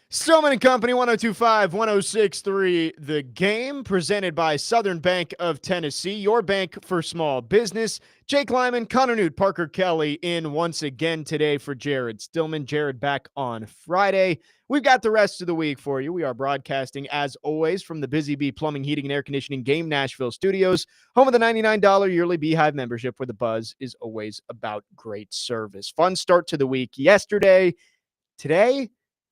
Stillman and Company, 102.5, 106.3, The Game, presented by Southern Bank of Tennessee, your bank for small business. Jake Lyman, Connor Newt, Parker Kelly in once again today for Jared Stillman. Jared back on Friday. We've got the rest of the week for you. We are broadcasting, as always, from the Busy Bee Plumbing, Heating, and Air Conditioning Game Nashville studios, home of the $99 yearly Beehive membership, where the buzz is always about great service. Fun start to the week yesterday. Today,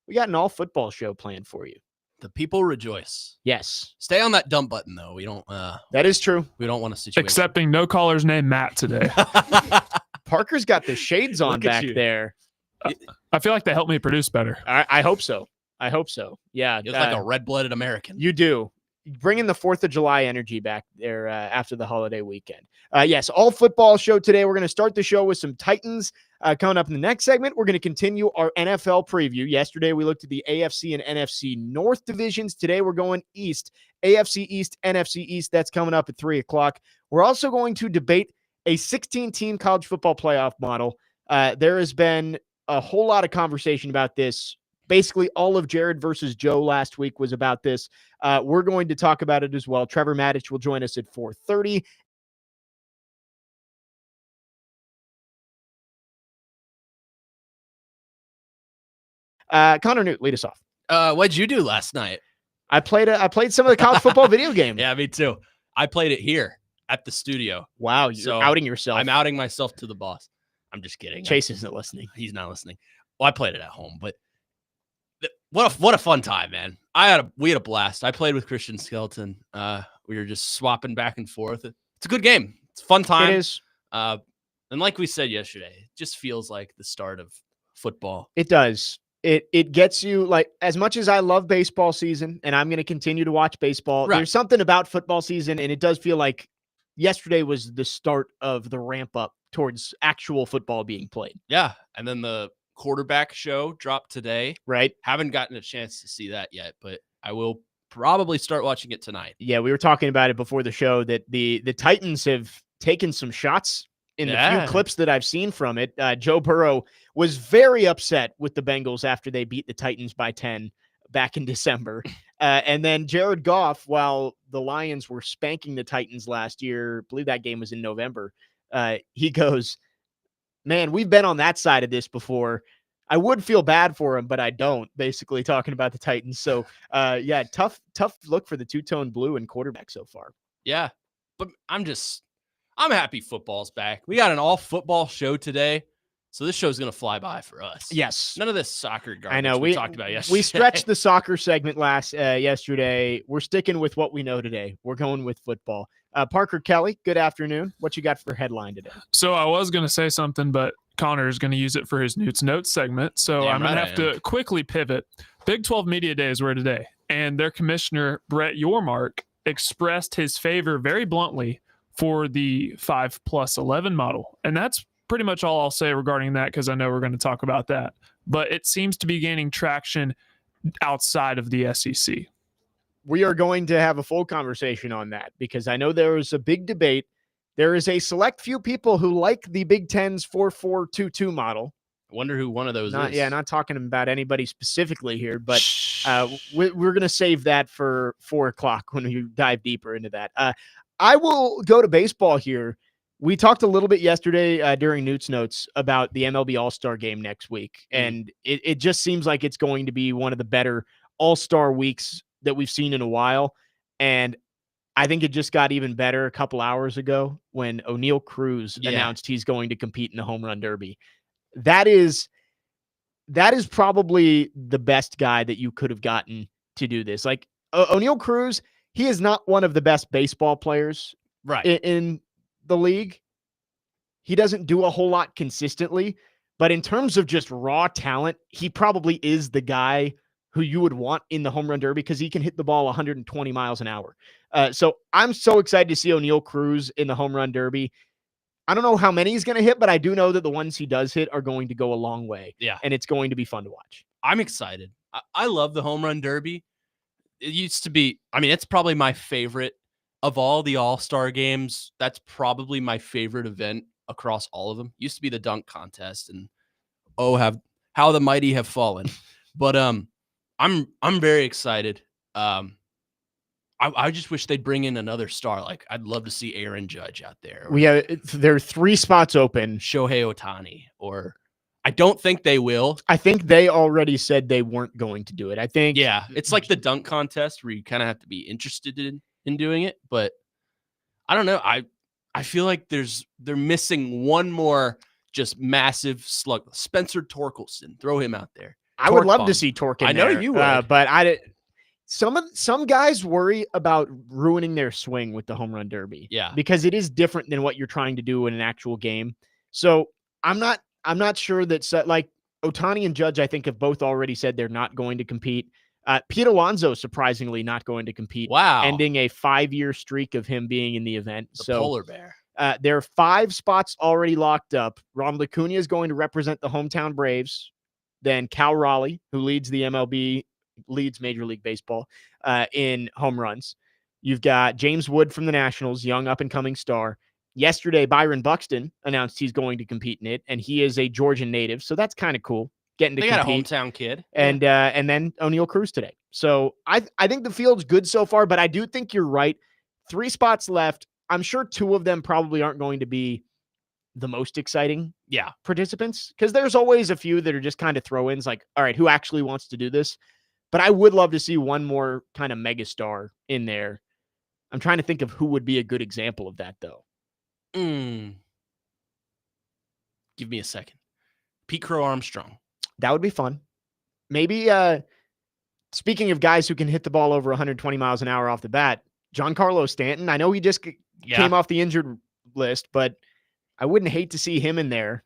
we got an all-football show planned for you. The people rejoice. Yes. Stay on that dump button, though. We don't. That is true. We don't want a situation. Accepting no callers named Matt today. Parker's got the shades on back there. I feel like they help me produce better. I hope so. I hope so. Yeah. You're like a red-blooded American. You do. Bringing the 4th of July energy back there after the holiday weekend. Yes, all football show today. We're going to start the show with some Titans coming up in the next segment. We're going to continue our NFL preview. Yesterday, we looked at the AFC and NFC North divisions. Today, we're going East. AFC East, NFC East. That's coming up at 3 o'clock. We're also going to debate a 16-team college football playoff model. There has been a whole lot of conversation about this. Basically, all of Jared versus Joe last week was about this. We're going to talk about it as well. Trevor Maddich will join us at 4:30. Connor Newt, lead us off. What'd you do last night? I played some of the college football video game. Yeah, me too. I played it here at the studio. Wow, you're outing yourself. I'm outing myself to the boss. I'm just kidding. Chase isn't listening. He's not listening. Well, I played it at home, but what a fun time, man. We had a blast. I played with Christian Skelton. We were just swapping back and forth. It's a good game. It's a fun time. It is. And like we said yesterday, it just feels like the start of football. It does. It gets you, like, as much as I love baseball season and I'm going to continue to watch baseball, There's something about football season, and it does feel like yesterday was the start of the ramp up towards actual football being played. Yeah. And then the quarterback show dropped today. Right. Haven't gotten a chance to see that yet, but I will probably start watching it tonight. Yeah, we were talking about it before the show that the Titans have taken some shots in the few clips that I've seen from it. Joe Burrow was very upset with the Bengals after they beat the Titans by 10 back in December. And then Jared Goff, while the Lions were spanking the Titans last year, I believe that game was in November, he goes, man, we've been on that side of this before. I would feel bad for him, but I don't, basically talking about the Titans. So, yeah, tough look for the two-tone blue and quarterback so far. Yeah, but I'm happy football's back. We got an all-football show today, so this show's going to fly by for us. Yes. None of this soccer garbage I know. we talked about yesterday. We stretched the soccer segment yesterday. We're sticking with what we know today. We're going with football. Parker Kelly, good afternoon. What you got for headline today? So I was going to say something, but Connor is going to use it for his Newt's Notes segment. So I'm going to have to quickly pivot. Big 12 Media Days were today, and their commissioner, Brett Yormark, expressed his favor very bluntly for the 5+11 model. And that's pretty much all I'll say regarding that, because I know we're going to talk about that. But it seems to be gaining traction outside of the SEC. We are going to have a full conversation on that, because I know there is a big debate. There is a select few people who like the Big Ten's 4-4-2-2 model. I wonder who one of those is. Yeah, not talking about anybody specifically here, but we're going to save that for 4 o'clock when we dive deeper into that. I will go to baseball here. We talked a little bit yesterday during Newt's Notes about the MLB All-Star Game next week, and it just seems like it's going to be one of the better All-Star weeks that we've seen in a while. And I think it just got even better a couple hours ago when O'Neal Cruz announced he's going to compete in the Home Run Derby. That is probably the best guy that you could have gotten to do this. Like O'Neal Cruz, he is not one of the best baseball players in the league. He doesn't do a whole lot consistently, but in terms of just raw talent, he probably is the guy who you would want in the Home Run Derby, because he can hit the ball 120 miles an hour. So I'm so excited to see O'Neal Cruz in the Home Run Derby. I don't know how many he's going to hit, but I do know that the ones he does hit are going to go a long way. Yeah. And it's going to be fun to watch. I'm excited. I love the Home Run Derby. It used to be, it's probably my favorite of all the All-Star games. That's probably my favorite event across all of them. Used to be the dunk contest, and how the mighty have fallen. But I'm very excited. I just wish they'd bring in another star. Like, I'd love to see Aaron Judge out there. There are 3 spots open. Shohei Ohtani, or I don't think they will. I think they already said they weren't going to do it. I think it's like the dunk contest where you kind of have to be interested in doing it, but I don't know. I feel like they're missing one more just massive slug. Spencer Torkelson, throw him out there. I would love to see Torque in there. I know you would. But some guys worry about ruining their swing with the home run derby. Yeah. Because it is different than what you're trying to do in an actual game. So I'm not sure that like Ohtani and Judge, I think, have both already said they're not going to compete. Pete Alonso, surprisingly, not going to compete. Wow. Ending a 5-year streak of him being in the event. The polar bear. There are 5 spots already locked up. Ronald Acuna is going to represent the hometown Braves. Then Cal Raleigh, who leads the MLB, leads Major League Baseball in home runs. You've got James Wood from the Nationals, young up-and-coming star. Yesterday, Byron Buxton announced he's going to compete in it, and he is a Georgian native, so that's kind of cool. Getting to they compete. Got a hometown kid. And then O'Neal Cruz today. So I think the field's good so far, but I do think you're right. 3 spots left. I'm sure 2 of them probably aren't going to be the most exciting participants, because there's always a few that are just kind of throw-ins, like, all right, who actually wants to do this? But I would love to see one more kind of megastar in there. I'm trying to think of who would be a good example of that, though. Give me a second. Pete Crow Armstrong. That would be fun. Maybe, speaking of guys who can hit the ball over 120 miles an hour off the bat, Giancarlo Stanton. I know he just came off the injured list, but I wouldn't hate to see him in there.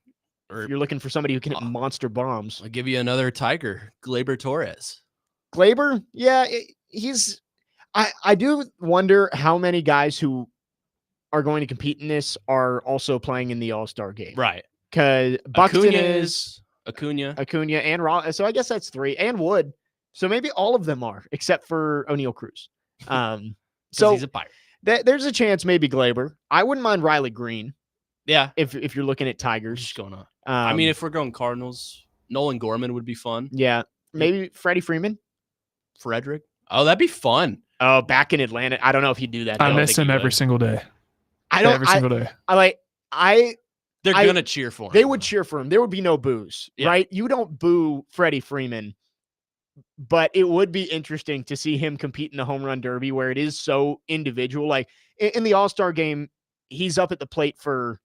Or if you're looking for somebody who can hit monster bombs. I'll give you another Tiger, Gleyber Torres. Gleyber? Yeah, he's... I do wonder how many guys who are going to compete in this are also playing in the All-Star game. Right. Because Buxton is... Acuna and Raw. So I guess that's 3. And Wood. So maybe all of them are, except for O'Neal Cruz. So he's a Pirate. There's a chance maybe Gleyber. I wouldn't mind Riley Green. Yeah. If you're looking at Tigers. What's going on? I mean, if we're going Cardinals, Nolan Gorman would be fun. Yeah. Maybe Freddie Freeman. Frederick. Oh, that'd be fun. Oh, back in Atlanta. I don't know if he'd do that. I miss him every single day. Every single day. They're going to cheer for him. They would cheer for him. There would be no boos, right? You don't boo Freddie Freeman, but it would be interesting to see him compete in the home run derby where it is so individual. Like in the All-Star game, he's up at the plate for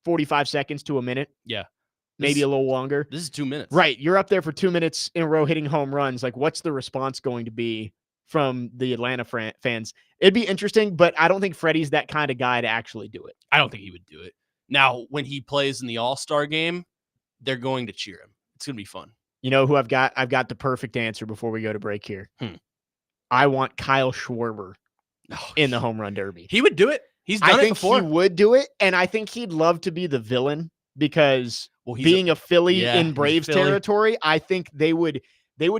45 seconds to a minute. Yeah. Maybe a little longer. This is 2 minutes. Right. You're up there for 2 minutes in a row hitting home runs. Like, what's the response going to be from the Atlanta fans? It'd be interesting, but I don't think Freddie's that kind of guy to actually do it. I don't think he would do it. Now, when he plays in the All-Star game, they're going to cheer him. It's going to be fun. You know who I've got? I've got the perfect answer before we go to break here. I want Kyle Schwarber in the home run derby. He would do it. He's done it before. I think he would do it, and I think he'd love to be the villain because being a Philly in Braves territory, I think they would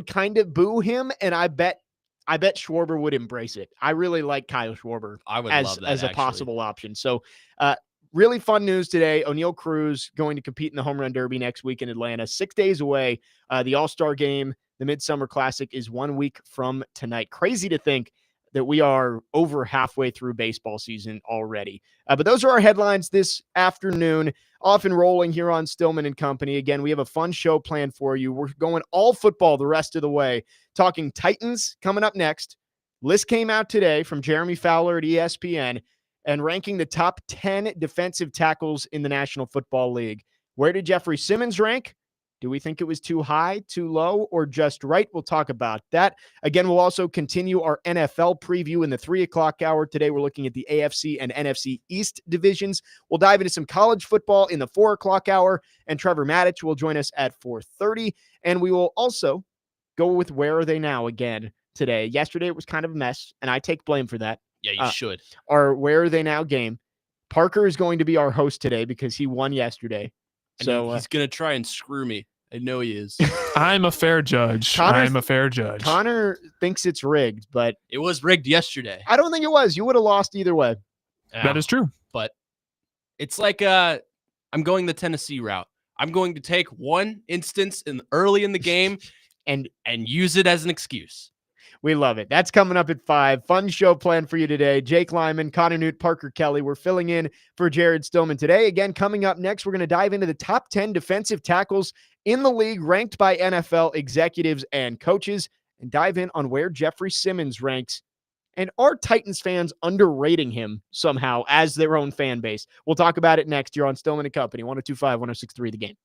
kind of boo him, and I bet Schwarber would embrace it. I really like Kyle Schwarber love that, as a possible option. So, really fun news today. O'Neal Cruz going to compete in the home run derby next week in Atlanta. 6 days away. The All-Star game, the Midsummer Classic, is 1 week from tonight. Crazy to think that we are over halfway through baseball season already. But those are our headlines this afternoon. Off and rolling here on Stillman and Company. Again, we have a fun show planned for you. We're going all football the rest of the way. Talking Titans coming up next. List came out today from Jeremy Fowler at ESPN and ranking the top 10 defensive tackles in the National Football League. Where did Jeffrey Simmons rank? Do we think it was too high, too low, or just right? We'll talk about that. Again, we'll also continue our NFL preview in the 3 o'clock hour. Today, we're looking at the AFC and NFC East divisions. We'll dive into some college football in the 4 o'clock hour, and Trevor Maddich will join us at 4:30. And we will also go with Where Are They Now again today. Yesterday, it was kind of a mess, and I take blame for that. Yeah, you should. Our Where Are They Now game. Parker is going to be our host today because he won yesterday. So he's going to try and screw me. I know he is. I'm a fair judge. I'm a fair judge. Connor thinks it's rigged, but it was rigged yesterday. I don't think it was. You would have lost either way. That is true. But it's like I'm going the Tennessee route. I'm going to take one instance early in the game, and use it as an excuse. We love it. That's coming up at 5. Fun show planned for you today. Jake Lyman, Connor Newt, Parker Kelly. We're filling in for Jared Stillman today. Again, coming up next, we're going to dive into the top 10 defensive tackles in the league ranked by NFL executives and coaches, and dive in on where Jeffrey Simmons ranks. And are Titans fans underrating him somehow as their own fan base? We'll talk about it next. You're on Stillman & Company, 102.5, 106.3 The Game.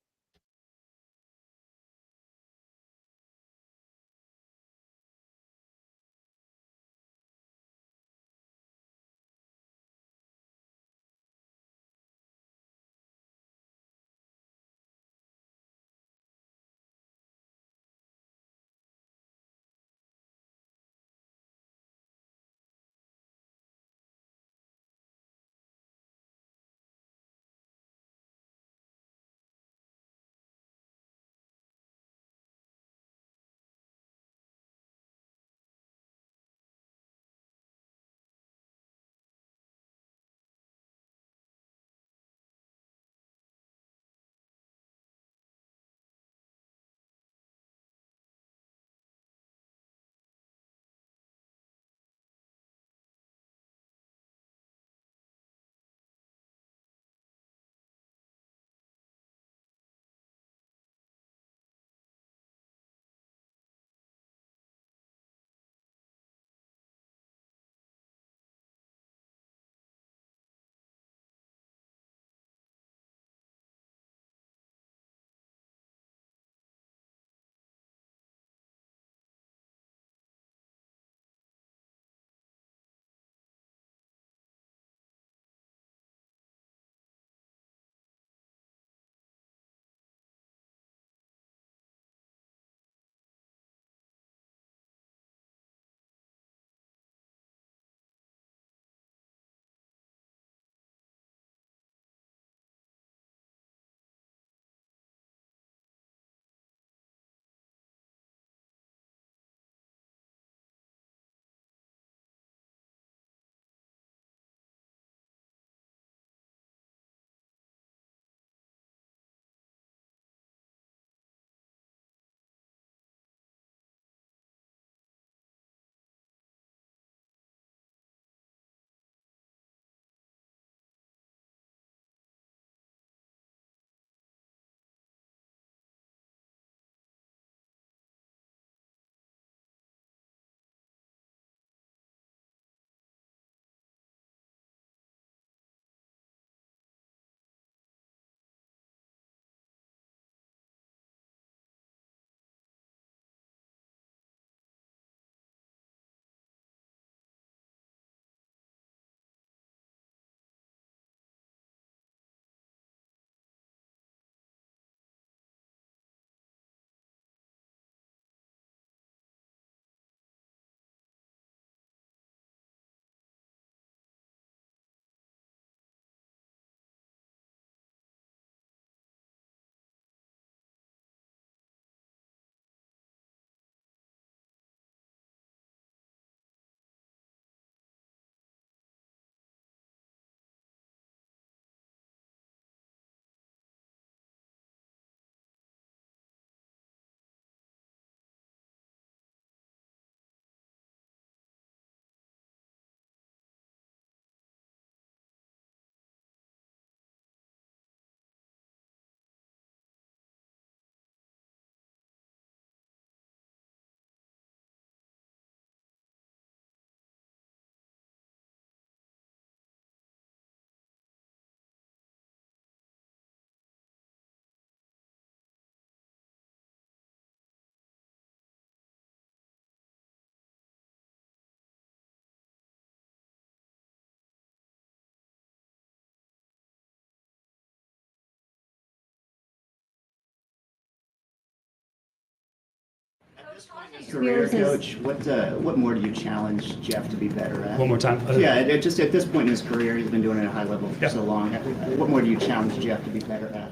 Career coach, what more do you challenge Jeff to be better at? One more time. Yeah, just at this point in his career, he's been doing it at a high level for so long. What more do you challenge Jeff to be better at?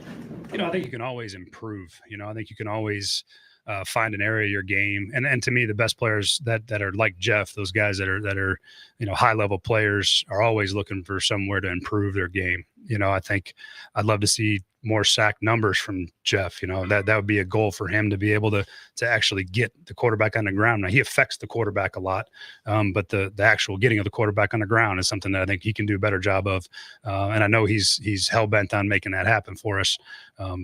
I think you can always improve. I think you can always find an area of your game. And to me, the best players that are like Jeff, those guys that are high level players, are always looking for somewhere to improve their game. I think I'd love to see more sack numbers from Jeff. That would be a goal for him, to be able to actually get the quarterback on the ground. Now, he affects the quarterback a lot, but the actual getting of the quarterback on the ground is something that I think he can do a better job of. And I know he's hell bent on making that happen for us.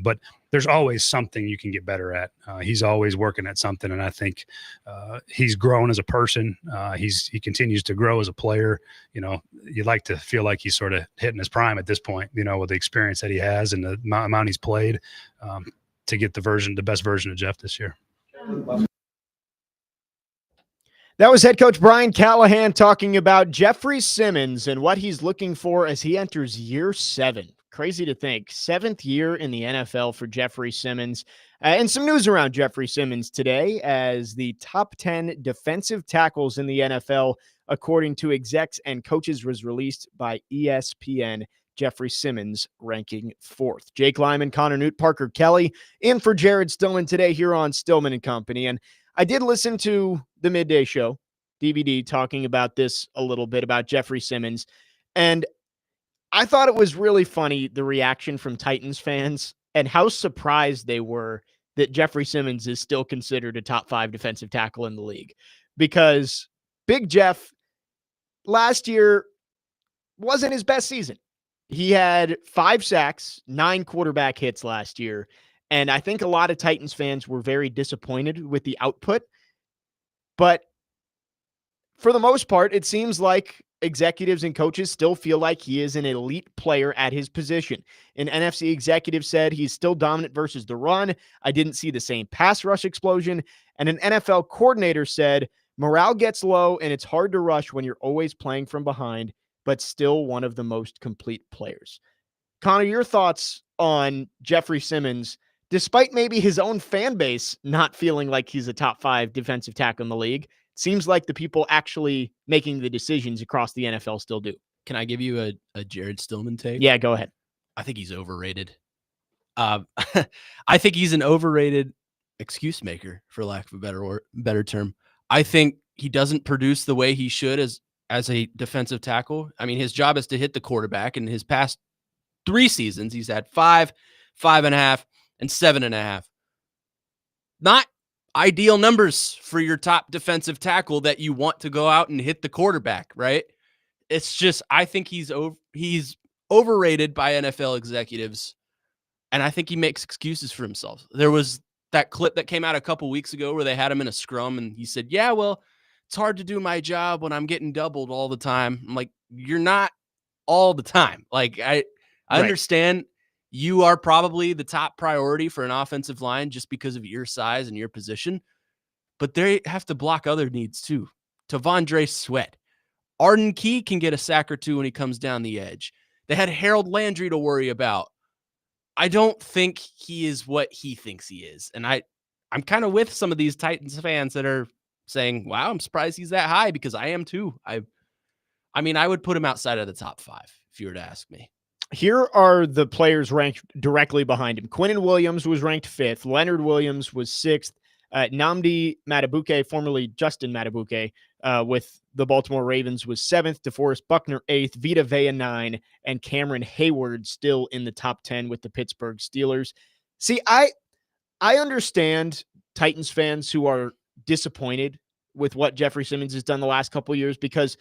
But there's always something you can get better at. He's always working at something, and I think he's grown as a person. He continues to grow as a player. You'd like to feel like he's sort of hitting his prime at this point, with the experience that he has and the amount he's played, to get the best version of Jeff this year. That was head coach Brian Callahan talking about Jeffrey Simmons and what he's looking for as he enters year 7. Crazy to think. 7th year in the NFL for Jeffrey Simmons. And some news around Jeffrey Simmons today as the top 10 defensive tackles in the NFL, according to Execs and Coaches, was released by ESPN. Jeffrey Simmons ranking 4th. Jake Lyman, Connor Newt, Parker Kelly in for Jared Stillman today here on Stillman & Company. And I did listen to the Midday Show, DVD, talking about this a little bit, about Jeffrey Simmons. And I thought it was really funny, the reaction from Titans fans and how surprised they were that Jeffrey Simmons is still considered a top 5 defensive tackle in the league. Because Big Jeff last year wasn't his best season. He had 5 sacks, 9 quarterback hits last year. And I think a lot of Titans fans were very disappointed with the output. But for the most part, it seems like executives and coaches still feel like he is an elite player at his position. An NFC executive said he's still dominant versus the run. I didn't see the same pass rush explosion. And an NFL coordinator said morale gets low and it's hard to rush when you're always playing from behind, but still one of the most complete players. Connor, your thoughts on Jeffrey Simmons, despite maybe his own fan base not feeling like he's a top 5 defensive tackle in the league? Seems like the people actually making the decisions across the NFL still do. Can I give you a Jared Stillman take? Yeah, go ahead. I think he's overrated. I think he's an overrated excuse maker, for lack of a better term. I think he doesn't produce the way he should as a defensive tackle. I mean, his job is to hit the quarterback. In his past 3 seasons, he's had 5, 5.5, and 7.5. Not ideal numbers for your top defensive tackle that you want to go out and hit the quarterback, right? It's just, I think he's overrated by NFL executives, and I think he makes excuses for himself. There was that clip that came out a couple weeks ago where they had him in a scrum, and he said, yeah, well, it's hard to do my job when I'm getting doubled all the time. I'm like, you're not all the time. Like, I understand you are probably the top priority for an offensive line just because of your size and your position, but they have to block other needs too. Tavondre Sweat. Arden Key can get a sack or 2 when he comes down the edge. They had Harold Landry to worry about. I don't think he is what he thinks he is. And I'm kind of with some of these Titans fans that are saying, wow, I'm surprised he's that high, because I am too. I mean, I would put him outside of the top 5 if you were to ask me. Here are the players ranked directly behind him. Quinnen Williams was ranked 5th. Leonard Williams was 6th. Nnamdi Madubuike, formerly Justin Madubuike, with the Baltimore Ravens, was 7th. DeForest Buckner 8th. Vita Vea 9, and Cameron Hayward still in the top 10 with the Pittsburgh Steelers. See, I understand Titans fans who are disappointed with what Jeffrey Simmons has done the last couple of years, because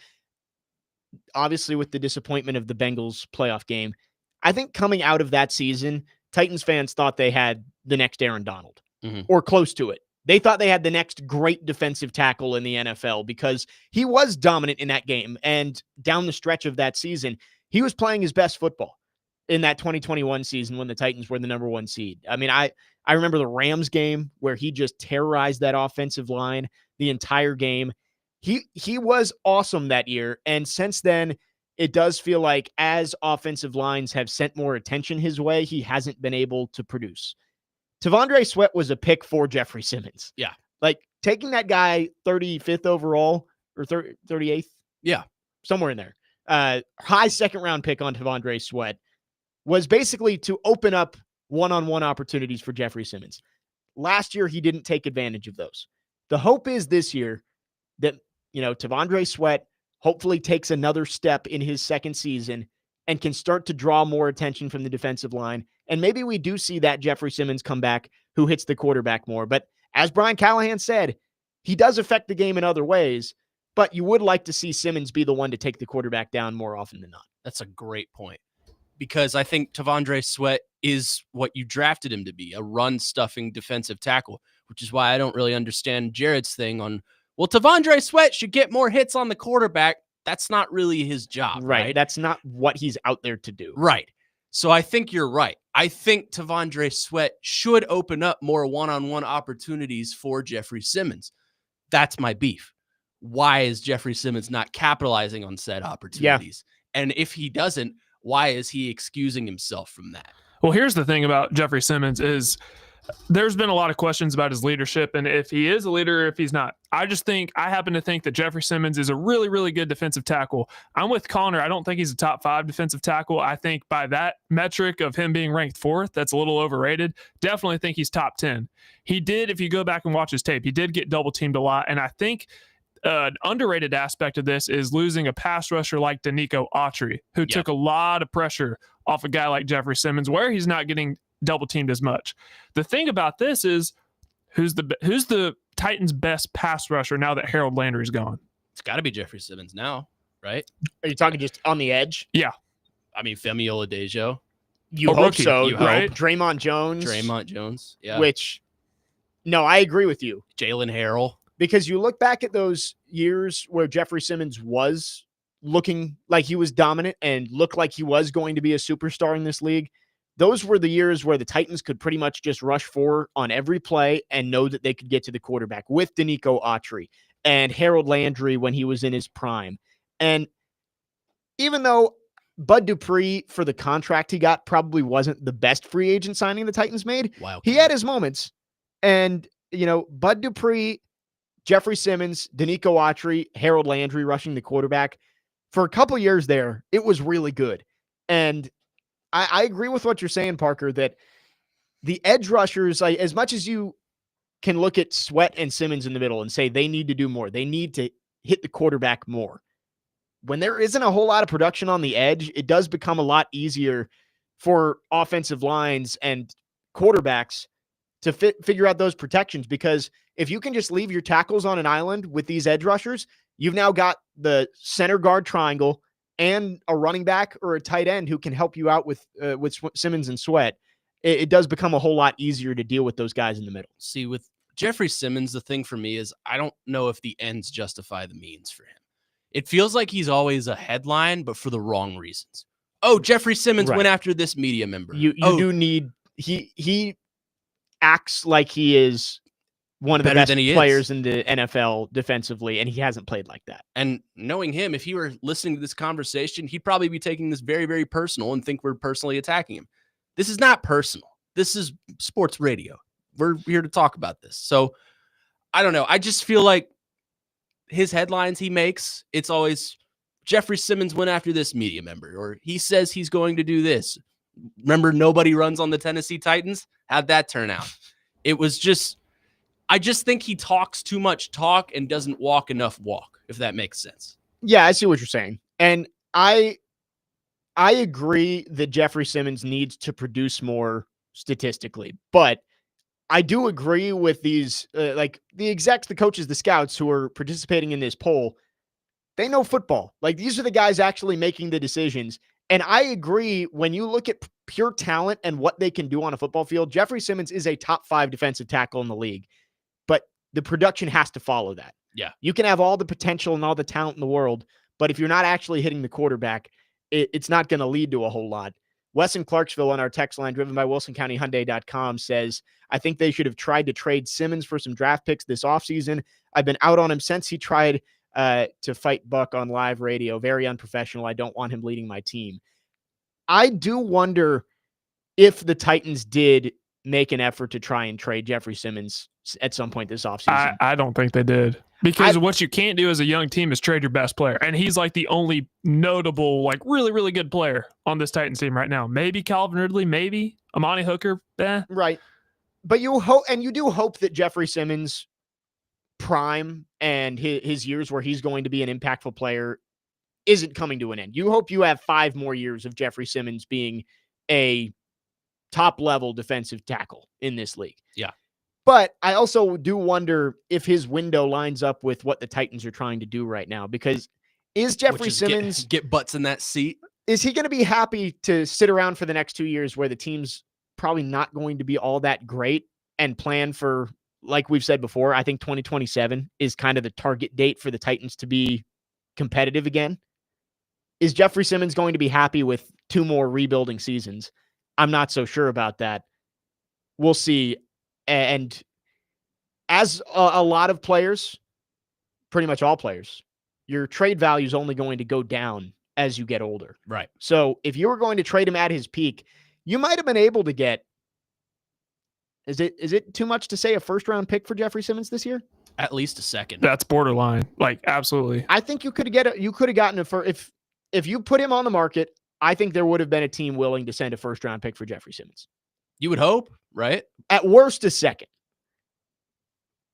obviously with the disappointment of the Bengals playoff game, I think coming out of that season, Titans fans thought they had the next Aaron Donald or close to it. They thought they had the next great defensive tackle in the NFL because he was dominant in that game. And down the stretch of that season, he was playing his best football in that 2021 season when the Titans were the number 1 seed. I mean, I remember the Rams game where he just terrorized that offensive line the entire game. He was awesome that year. And since then, it does feel like as offensive lines have sent more attention his way, he hasn't been able to produce. Tavondre Sweat was a pick for Jeffrey Simmons. Yeah. Like taking that guy 35th overall or 38th. Yeah. Somewhere in there. High 2nd round pick on Tavondre Sweat was basically to open up one-on-one opportunities for Jeffrey Simmons. Last year, he didn't take advantage of those. The hope is this year that, Tavondre Sweat hopefully takes another step in his 2nd season, and can start to draw more attention from the defensive line. And maybe we do see that Jeffrey Simmons come back who hits the quarterback more. But as Brian Callahan said, he does affect the game in other ways, but you would like to see Simmons be the one to take the quarterback down more often than not. That's a great point, because I think T'Vondre Sweat is what you drafted him to be, a run-stuffing defensive tackle, which is why I don't really understand Jared's thing on, well, T'Vondre Sweat should get more hits on the quarterback. That's not really his job, right? That's not what he's out there to do. Right. So I think you're right. I think T'Vondre Sweat should open up more one-on-one opportunities for Jeffrey Simmons. That's my beef. Why is Jeffrey Simmons not capitalizing on said opportunities? Yeah. And if he doesn't, why is he excusing himself from that? Well, here's the thing about Jeffrey Simmons is there's been a lot of questions about his leadership and if he is a leader or if he's not. I happen to think that Jeffrey Simmons is a really, really good defensive tackle. I'm with Connor. I don't think he's a top 5 defensive tackle. I think by that metric of him being ranked 4th, that's a little overrated. Definitely think he's top 10. He did, if you go back and watch his tape, he did get double teamed a lot. And I think an underrated aspect of this is losing a pass rusher like Danico Autry, who took a lot of pressure off a guy like Jeffrey Simmons, where he's not getting double teamed as much. The thing about this is who's the Titans' best pass rusher now that Harold Landry's gone? It's got to be Jeffrey Simmons now, right? Are you talking just on the edge? Yeah. I mean, Femi Oladejo. You hope rookie, so, right? Draymond Jones. Yeah. Which, no, I agree with you. Jalen Harrell. Because you look back at those years where Jeffrey Simmons was looking like he was dominant and looked like he was going to be a superstar in this league. Those were the years where the Titans could pretty much just rush 4 on every play and know that they could get to the quarterback with Danico Autry and Harold Landry when he was in his prime. And even though Bud Dupree, for the contract he got, probably wasn't the best free agent signing the Titans made, he had his moments. And, Bud Dupree, Jeffrey Simmons, Danico Autry, Harold Landry rushing the quarterback. For a couple years there, it was really good. And I agree with what you're saying, Parker, that the edge rushers, as much as you can look at Sweat and Simmons in the middle and say they need to do more, they need to hit the quarterback more. When there isn't a whole lot of production on the edge, it does become a lot easier for offensive lines and quarterbacks to figure out those protections, because if you can just leave your tackles on an island with these edge rushers, you've now got the center guard triangle and a running back or a tight end who can help you out with Simmons and Sweat. It does become a whole lot easier to deal with those guys in the middle. See, with Jeffrey Simmons, the thing for me is I don't know if the ends justify the means for him. It feels like he's always a headline, but for the wrong reasons. Oh, Jeffrey Simmons went after this media member. You do need he acts like he is one of the best players in the NFL defensively, and he hasn't played like that. And knowing him, if he were listening to this conversation, he'd probably be taking this very, very personal and think we're personally attacking him. This is not personal. This is sports radio. We're here to talk about this. So I don't know. I just feel like his headlines he makes, it's always Jeffrey Simmons went after this media member, or he says he's going to do this. Remember, nobody runs on the Tennessee Titans? How'd that turn out? It was just, I just think he talks too much talk and doesn't walk enough walk, if that makes sense. Yeah, I see what you're saying. And I agree that Jeffrey Simmons needs to produce more statistically, but I do agree with these, like the execs, the coaches, the scouts who are participating in this poll. They know football. Like, these are the guys actually making the decisions. And I agree, when you look at pure talent and what they can do on a football field, Jeffrey Simmons is a top 5 defensive tackle in the league, but the production has to follow that. Yeah. You can have all the potential and all the talent in the world, but if you're not actually hitting the quarterback, it's not going to lead to a whole lot. Wes in Clarksville on our text line, driven by WilsonCountyHyundai.com, says, I think they should have tried to trade Simmons for some draft picks this offseason. I've been out on him since he tried to fight Buck on live radio. Very unprofessional. I don't want him leading my team. I do wonder if the Titans did make an effort to try and trade Jeffrey Simmons at some point this offseason. I don't think they did. Because what you can't do as a young team is trade your best player. And he's like the only notable, like really, really good player on this Titans team right now. Maybe Calvin Ridley, maybe Amani Hooker. Right. But you hope, and you do hope that Jeffrey Simmons' prime and his years where he's going to be an impactful player isn't coming to an end. You hope you have 5 more years of Jeffrey Simmons being a top-level defensive tackle in this league. Yeah. But I also do wonder if his window lines up with what the Titans are trying to do right now, because is Jeffrey Simmons get butts in that seat? Is he going to be happy to sit around for the next 2 years where the team's probably not going to be all that great and plan for, like we've said before, I think 2027 is kind of the target date for the Titans to be competitive again? Is Jeffrey Simmons going to be happy with 2 more rebuilding seasons? I'm not so sure about that. We'll see. And as a lot of players, pretty much all players, your trade value is only going to go down as you get older. Right. So if you were going to trade him at his peak, you might have been able to get, is it too much to say a first-round pick for Jeffrey Simmons this year? At least a second. That's borderline. Like, absolutely. I think you could have gotten it for, if you put him on the market, I think there would have been a team willing to send a first-round pick for Jeffrey Simmons. You would hope, right? At worst, a second.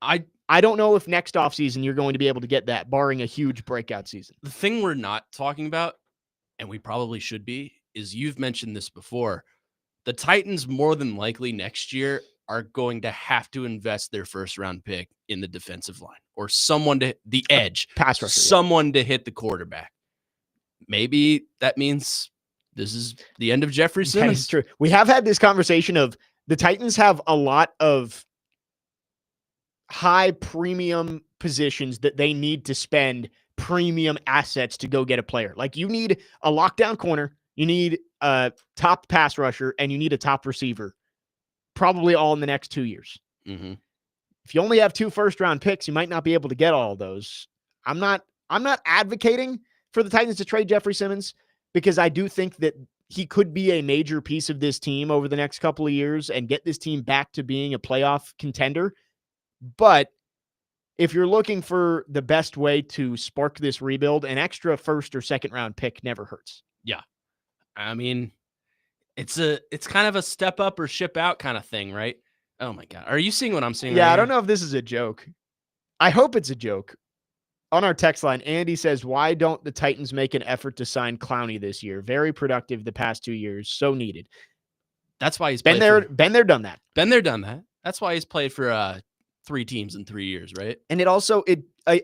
I don't know if next offseason you're going to be able to get that, barring a huge breakout season. The thing we're not talking about, and we probably should be, is you've mentioned this before. The Titans more than likely next year are going to have to invest their first-round pick in the defensive line or someone to the edge, pass rusher, someone to hit the quarterback. Maybe that means this is the end of Jeffrey Simmons. That is true. We have had this conversation of the Titans have a lot of high premium positions that they need to spend premium assets to go get a player. Like, you need a lockdown corner, you need a top pass rusher, and you need a top receiver, probably all in the next 2 years. Mm-hmm. If you only have 2 first-round picks, you might not be able to get all of those. I'm not advocating for the Titans to trade Jeffrey Simmons, because I do think that he could be a major piece of this team over the next couple of years and get this team back to being a playoff contender. But if you're looking for the best way to spark this rebuild, an extra first or second round pick never hurts. Yeah. I mean, it's kind of a step up or ship out kind of thing, right? Oh my God. Are you seeing what I'm seeing? Yeah, right I don't here? know if this is a joke. I hope it's a joke. On our text line, Andy says, why don't the Titans make an effort to sign Clowney this year? Very productive the past 2 years. So needed. That's why he's been there, done that. Been there, done that. That's why he's played for 3 teams in 3 years, right? And it also, I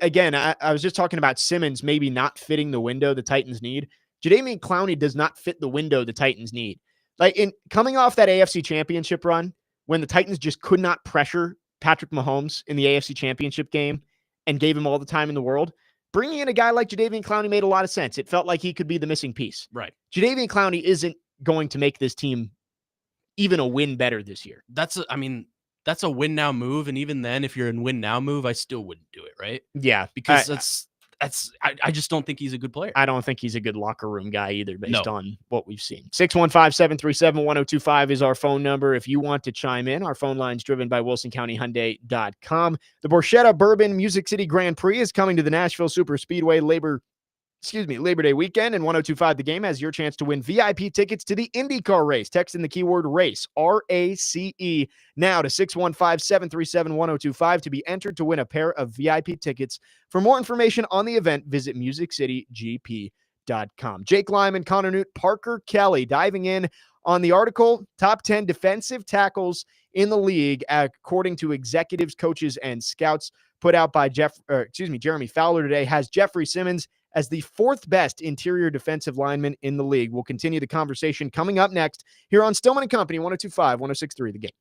was just talking about Simmons maybe not fitting the window the Titans need. Jadeveon Clowney does not fit the window the Titans need. Like, in coming off that AFC Championship run, when the Titans just could not pressure Patrick Mahomes in the AFC Championship game and gave him all the time in the world, bringing in a guy like Jadeveon Clowney made a lot of sense. It felt like he could be the missing piece. Right. Jadeveon Clowney isn't going to make this team even a win better this year. That's a win now move. And even then, if you're in win now move, I still wouldn't do it. Right. Yeah. Because I just don't think he's a good player. I don't think he's a good locker room guy either, based on what we've seen. 615-737-1025 is our phone number. If you want to chime in, our phone line's driven by WilsonCountyHyundai.com. The Borchetta Bourbon Music City Grand Prix is coming to the Nashville Super Speedway Labor Day weekend, and 1025 The Game has your chance to win VIP tickets to the IndyCar race. Text in the keyword RACE, RACE, now to 615-737-1025 to be entered to win a pair of VIP tickets. For more information on the event, visit musiccitygp.com. Jake Lyman, Connor Newt, Parker Kelly diving in on the article, top 10 defensive tackles in the league, according to executives, coaches, and scouts, put out by Jeremy Fowler today, has Jeffrey Simmons as the 4th best interior defensive lineman in the league. We'll continue the conversation coming up next here on Stillman & Company, 1025, 1063 The Game.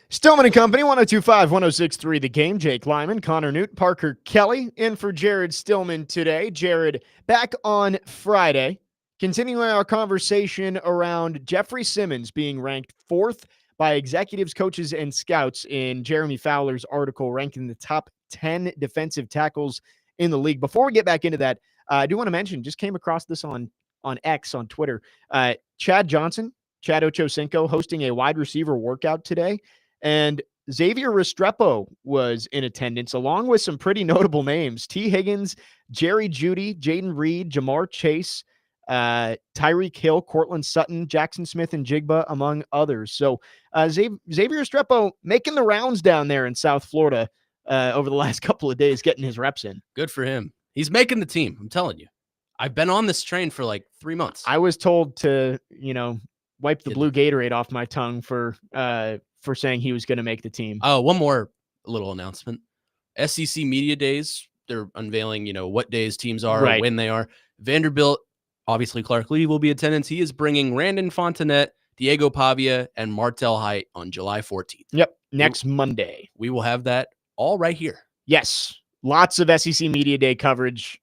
Stillman and Company, 102.5, 106.3 The Game. Jake Lyman, Connor Newt, Parker Kelly in for Jared Stillman today. Jared, back on Friday, continuing our conversation around Jeffrey Simmons being ranked 4th by executives, coaches, and scouts in Jeremy Fowler's article ranking the top 10 defensive tackles in the league. Before we get back into that, I do want to mention, just came across this on X, on Twitter. Chad Ochocinco, hosting a wide receiver workout today. And Xavier Restrepo was in attendance, along with some pretty notable names. T. Higgins, Jerry Jeudy, Jaden Reed, Jamar Chase, Tyreek Hill, Cortland Sutton, Jackson Smith, and Jigba, among others. So Xavier Restrepo making the rounds down there in South Florida over the last couple of days, getting his reps in. Good for him. He's making the team. I'm telling you. I've been on this train for like 3 months. I was told to, wipe the blue Gatorade off my tongue for saying he was going to make the team. Oh, one more little announcement. SEC Media Days, they're unveiling, what days teams are, Right. when they are. Vanderbilt, obviously Clark Lee will be attendance. He is bringing Randon Fontenette, Diego Pavia, and Martel Height on July 14th. Yep, next Monday. We will have that all right here. Yes, lots of SEC Media Day coverage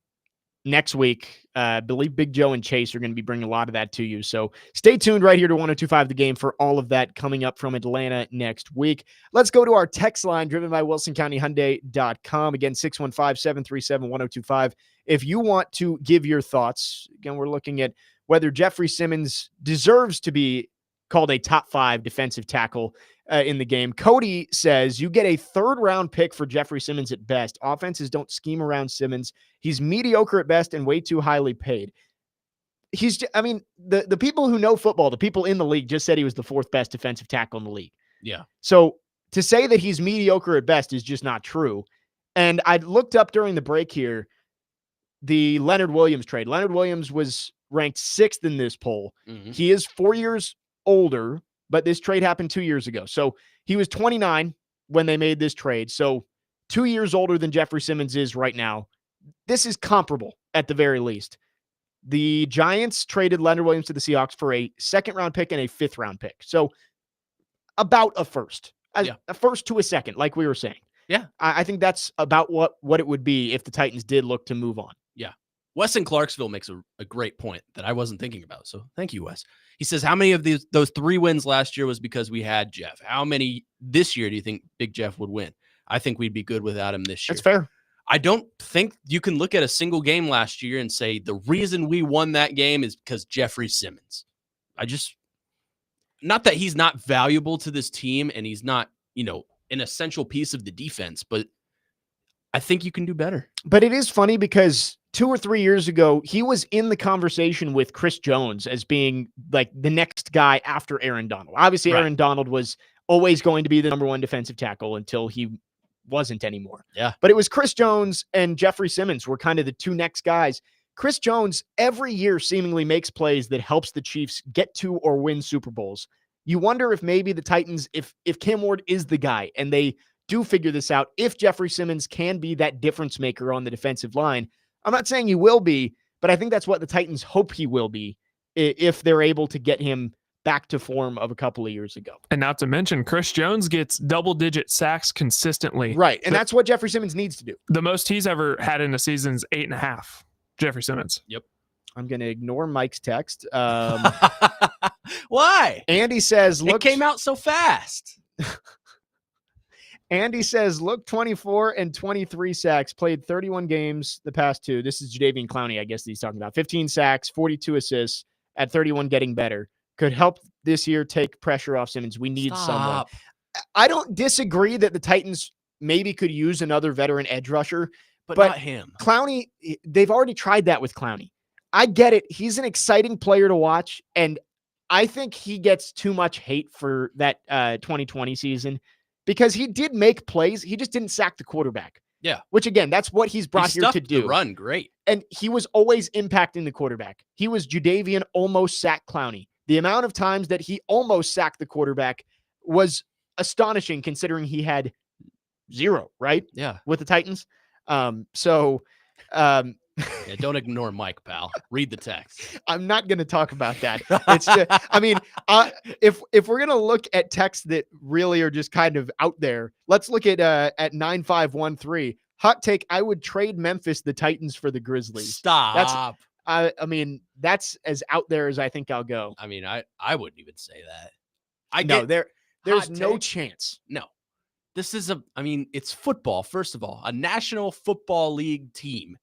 next week. I believe Big Joe and Chase are going to be bringing a lot of that to you. So stay tuned right here to 102.5 The Game for all of that coming up from Atlanta next week. Let's go to our text line driven by WilsonCountyHyundai.com. Again, 615-737-1025. If you want to give your thoughts, again, we're looking at whether Jeffrey Simmons deserves to be called a top 5 defensive tackle in the game. Cody says you get a 3rd-round pick for Jeffrey Simmons at best. Offenses don't scheme around Simmons. He's mediocre at best and way too highly paid. The people who know football, the people in the league just said he was the 4th best defensive tackle in the league. Yeah. So to say that he's mediocre at best is just not true. And I looked up during the break here, the Leonard Williams trade. Leonard Williams was ranked 6th in this poll. Mm-hmm. He is 4 years older, but this trade happened 2 years ago. So he was 29 when they made this trade. So 2 years older than Jeffrey Simmons is right now. This is comparable at the very least. The Giants traded Leonard Williams to the Seahawks for a 2nd-round pick and a 5th-round pick. So about a first. A first to a second, like we were saying. Yeah. I think that's about what it would be if the Titans did look to move on. Yeah. Wes in Clarksville makes a great point that I wasn't thinking about. So thank you, Wes. He says, how many of those 3 wins last year was because we had Jeff? How many this year do you think Big Jeff would win? I think we'd be good without him this year. That's fair. I don't think you can look at a single game last year and say the reason we won that game is because Jeffrey Simmons. Not that he's not valuable to this team and he's not, an essential piece of the defense, but I think you can do better. But it is funny because 2 or 3 years ago, he was in the conversation with Chris Jones as being like the next guy after Aaron Donald. Obviously, Aaron Donald was always going to be the number 1 defensive tackle until he wasn't anymore. Yeah. But it was Chris Jones and Jeffrey Simmons were kind of the 2 next guys. Chris Jones every year seemingly makes plays that helps the Chiefs get to or win Super Bowls. You wonder if maybe the Titans, if Cam Ward is the guy and they do figure this out, if Jeffrey Simmons can be that difference maker on the defensive line. I'm not saying he will be, but I think that's what the Titans hope he will be if they're able to get him back to form of a couple of years ago. And not to mention, Chris Jones gets double-digit sacks consistently. Right, and that's what Jeffrey Simmons needs to do. The most he's ever had in a season is 8.5. Jeffrey Simmons. Yep. I'm going to ignore Mike's text. Why? Andy says, "Look, it came out so fast." Andy says, look, 24 and 23 sacks, played 31 games the past 2. This is Jadeveon Clowney, I guess, that he's talking about. 15 sacks, 42 assists, at 31 getting better. Could help this year take pressure off Simmons. We need someone. I don't disagree that the Titans maybe could use another veteran edge rusher, but not him. Clowney, they've already tried that with Clowney. I get it. He's an exciting player to watch, and I think he gets too much hate for that 2020 season because he did make plays. He just didn't sack the quarterback. Yeah. Which, again, that's what he's brought here to do. The run, great. And he was always impacting the quarterback. He was Jadeveon almost sacked Clowney. The amount of times that he almost sacked the quarterback was astonishing considering he had 0, right? Yeah. With the Titans. Yeah, don't ignore Mike, pal. Read the text. I'm not going to talk about that. It's just, I mean, if we're going to look at texts that really are just kind of out there, let's look at 9513. Hot take, I would trade Memphis, the Titans, for the Grizzlies. Stop. I mean, that's as out there as I think I'll go. I mean, I wouldn't even say that. There's no take. chance. No. This is it's football, first of all, a National Football League team.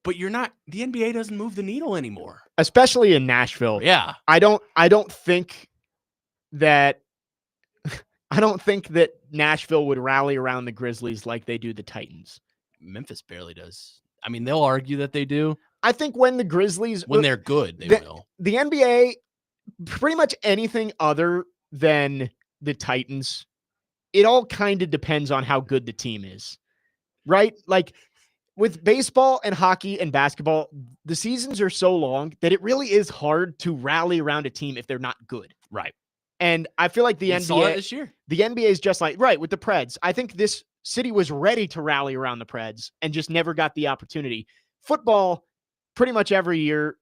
But the NBA doesn't move the needle anymore. Especially in Nashville. Yeah. I don't think that Nashville would rally around the Grizzlies like they do the Titans. Memphis barely does. I mean, they'll argue that they do. I think when the Grizzlies, when they're good, they will. The NBA, pretty much anything other than the Titans, it all kind of depends on how good the team is, right? Like with baseball and hockey and basketball, the seasons are so long that it really is hard to rally around a team if they're not good. Right. And I feel like the NBA this year. The NBA is just like, right, with the Preds. I think this city was ready to rally around the Preds and just never got the opportunity. Football, pretty much every year,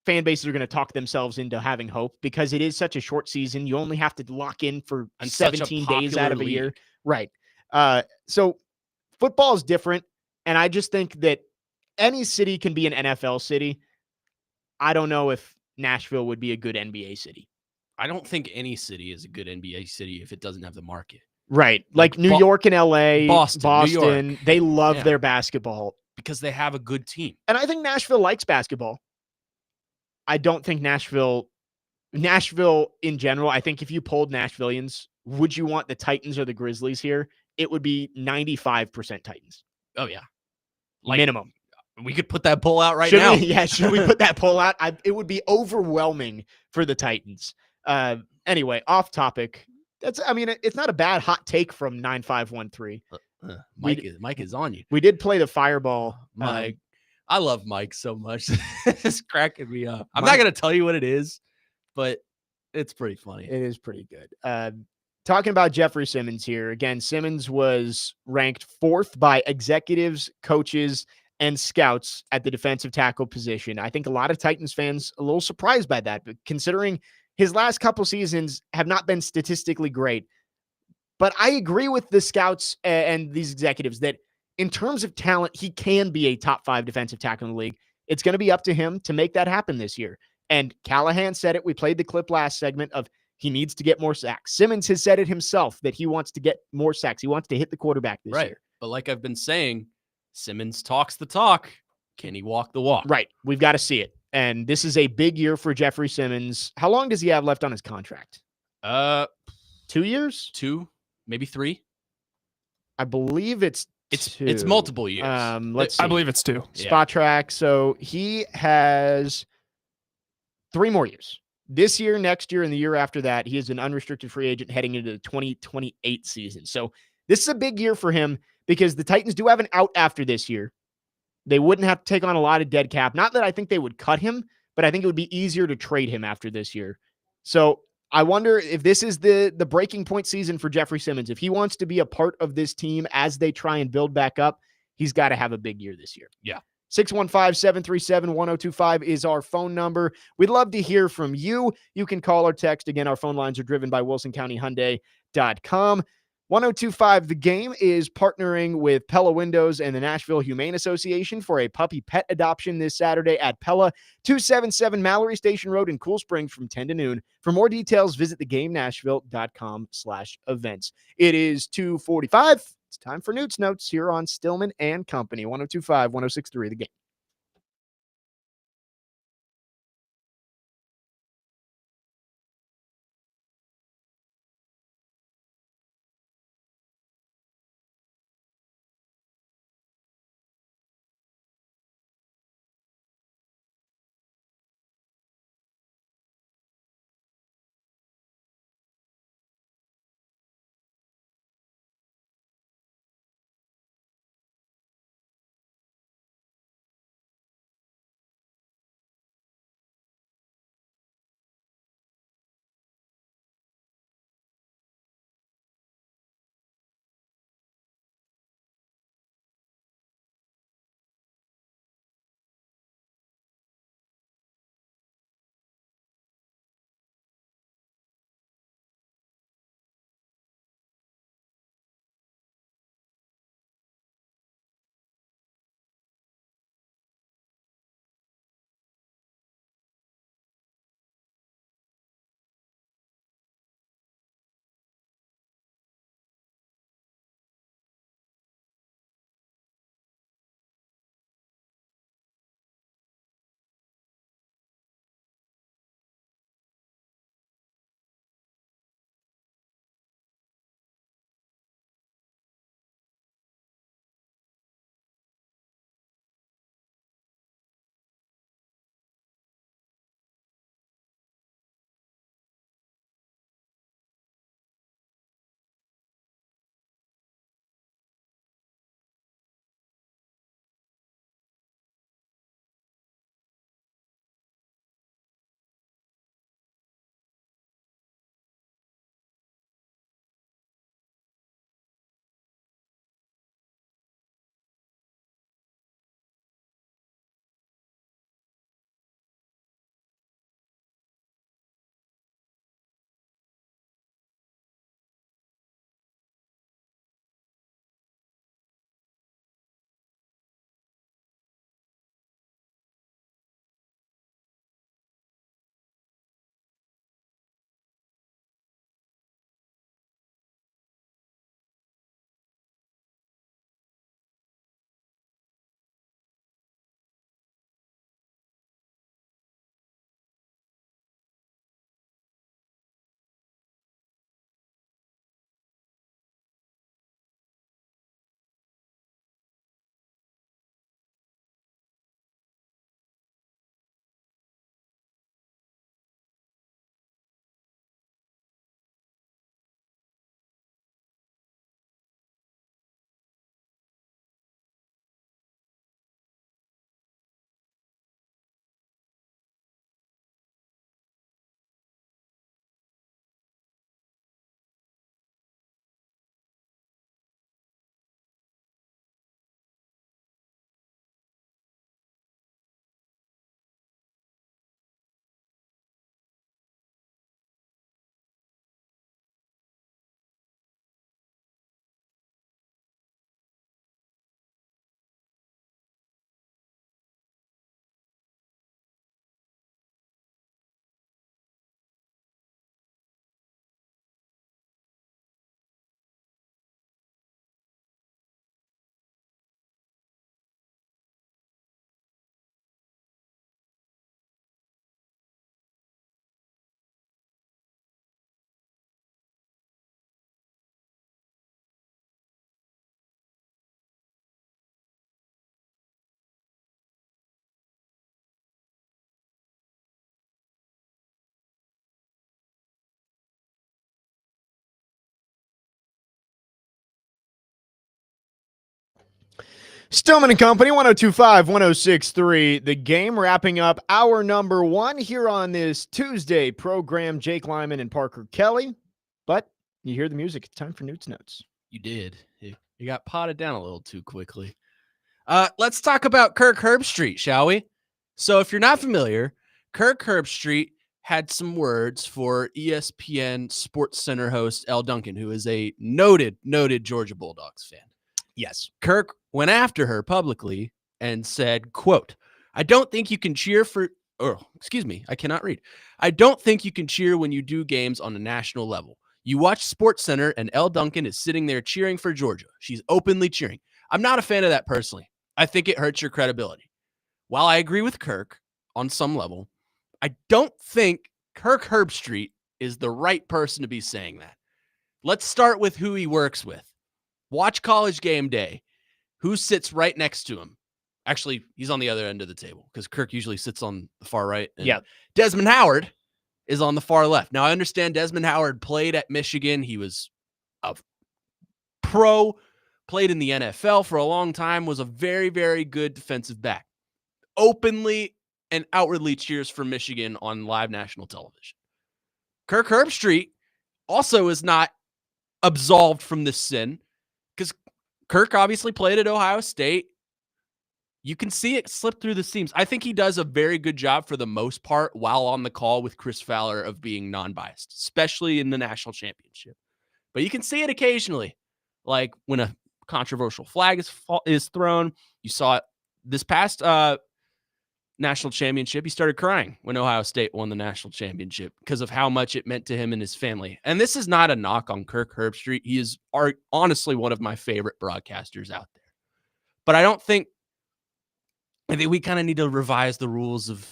fan bases are going to talk themselves into having hope because it is such a short season. You only have to lock in for 17 days out of a year. Right. So football is different. And I just think that any city can be an NFL city. I don't know if Nashville would be a good NBA city. I don't think any city is a good NBA city if it doesn't have the market. Right. Like New York and LA, Boston, they love their basketball. Because they have a good team. And I think Nashville likes basketball. I don't think Nashville in general, I think if you polled Nashvillians, would you want the Titans or the Grizzlies here? It would be 95% Titans. Oh, yeah. Minimum. We could put that poll out now. Should we put that poll out? It would be overwhelming for the Titans. Anyway, off topic. It's not a bad hot take from 9513. Mike is on you. We did play the fireball. Mike. I love Mike so much. It's cracking me up. I'm not going to tell you what it is, but it's pretty funny. It is pretty good. Talking about Jeffrey Simmons here. Again, Simmons was ranked 4th by executives, coaches, and scouts at the defensive tackle position. I think a lot of Titans fans a little surprised by that, but considering his last couple seasons have not been statistically great. But I agree with the scouts and these executives that in terms of talent, he can be a top 5 defensive tackle in the league. It's going to be up to him to make that happen this year. And Callahan said it. We played the clip last segment of he needs to get more sacks. Simmons has said it himself that he wants to get more sacks. He wants to hit the quarterback this year. But like I've been saying, Simmons talks the talk. Can he walk the walk? Right. We've got to see it. And this is a big year for Jeffrey Simmons. How long does he have left on his contract? 2 years? 2, maybe 3. I believe it's multiple years. Let's see. I believe it's 2. Spot track. So he has 3 more years. This year, next year, and the year after that, he is an unrestricted free agent heading into the 2028 season. So this is a big year for him because the Titans do have an out after this year. They wouldn't have to take on a lot of dead cap. Not that I think they would cut him, but I think it would be easier to trade him after this year. So I wonder if this is the breaking point season for Jeffrey Simmons. If he wants to be a part of this team as they try and build back up, he's got to have a big year this year. Yeah. 615-737-1025 is our phone number. We'd love to hear from you. You can call or text. Again, our phone lines are driven by WilsonCountyHyundai.com. 1025 The Game is partnering with Pella Windows and the Nashville Humane Association for a puppy pet adoption this Saturday at Pella, 277 Mallory Station Road in Cool Springs from 10 to noon. For more details, visit thegamenashville.com/events. It is 2:45. It's time for Newt's Notes here on Stillman and Company, 1025, 1063 The Game. Stillman and Company, 1025, 1063. The Game wrapping up hour number 1 here on this Tuesday program. Jake Lyman and Parker Kelly. But you hear the music. It's time for Newt's Notes. You did. You got potted down a little too quickly. Let's talk about Kirk Herbstreit, shall we? So if you're not familiar, Kirk Herbstreit had some words for ESPN Sports Center host Elle Duncan, who is a noted Georgia Bulldogs fan. Yes. Kirk went after her publicly and said, quote, I don't think you can cheer for, I cannot read. I don't think you can cheer when you do games on a national level. You watch Sports Center and Elle Duncan is sitting there cheering for Georgia. She's openly cheering. I'm not a fan of that personally. I think it hurts your credibility. While I agree with Kirk on some level, I don't think Kirk Herbstreit is the right person to be saying that. Let's start with who he works with. Watch College Game Day. Who sits right next to him? Actually, he's on the other end of the table because Kirk usually sits on the far right. Yeah. Desmond Howard is on the far left. Now, I understand Desmond Howard played at Michigan. He was a pro, played in the NFL for a long time, was a very, very good defensive back. Openly and outwardly cheers for Michigan on live national television. Kirk Herbstreit also is not absolved from this sin because Kirk obviously played at Ohio State. You can see it slip through the seams. I think he does a very good job for the most part while on the call with Chris Fowler of being non-biased, especially in the national championship. But you can see it occasionally, like when a controversial flag is thrown. You saw it this past national championship. He started crying when Ohio State won the national championship because of how much it meant to him and his family. And this is not a knock on Kirk Herbstreit. He is honestly one of my favorite broadcasters out there. But I think we kind of need to revise the rules of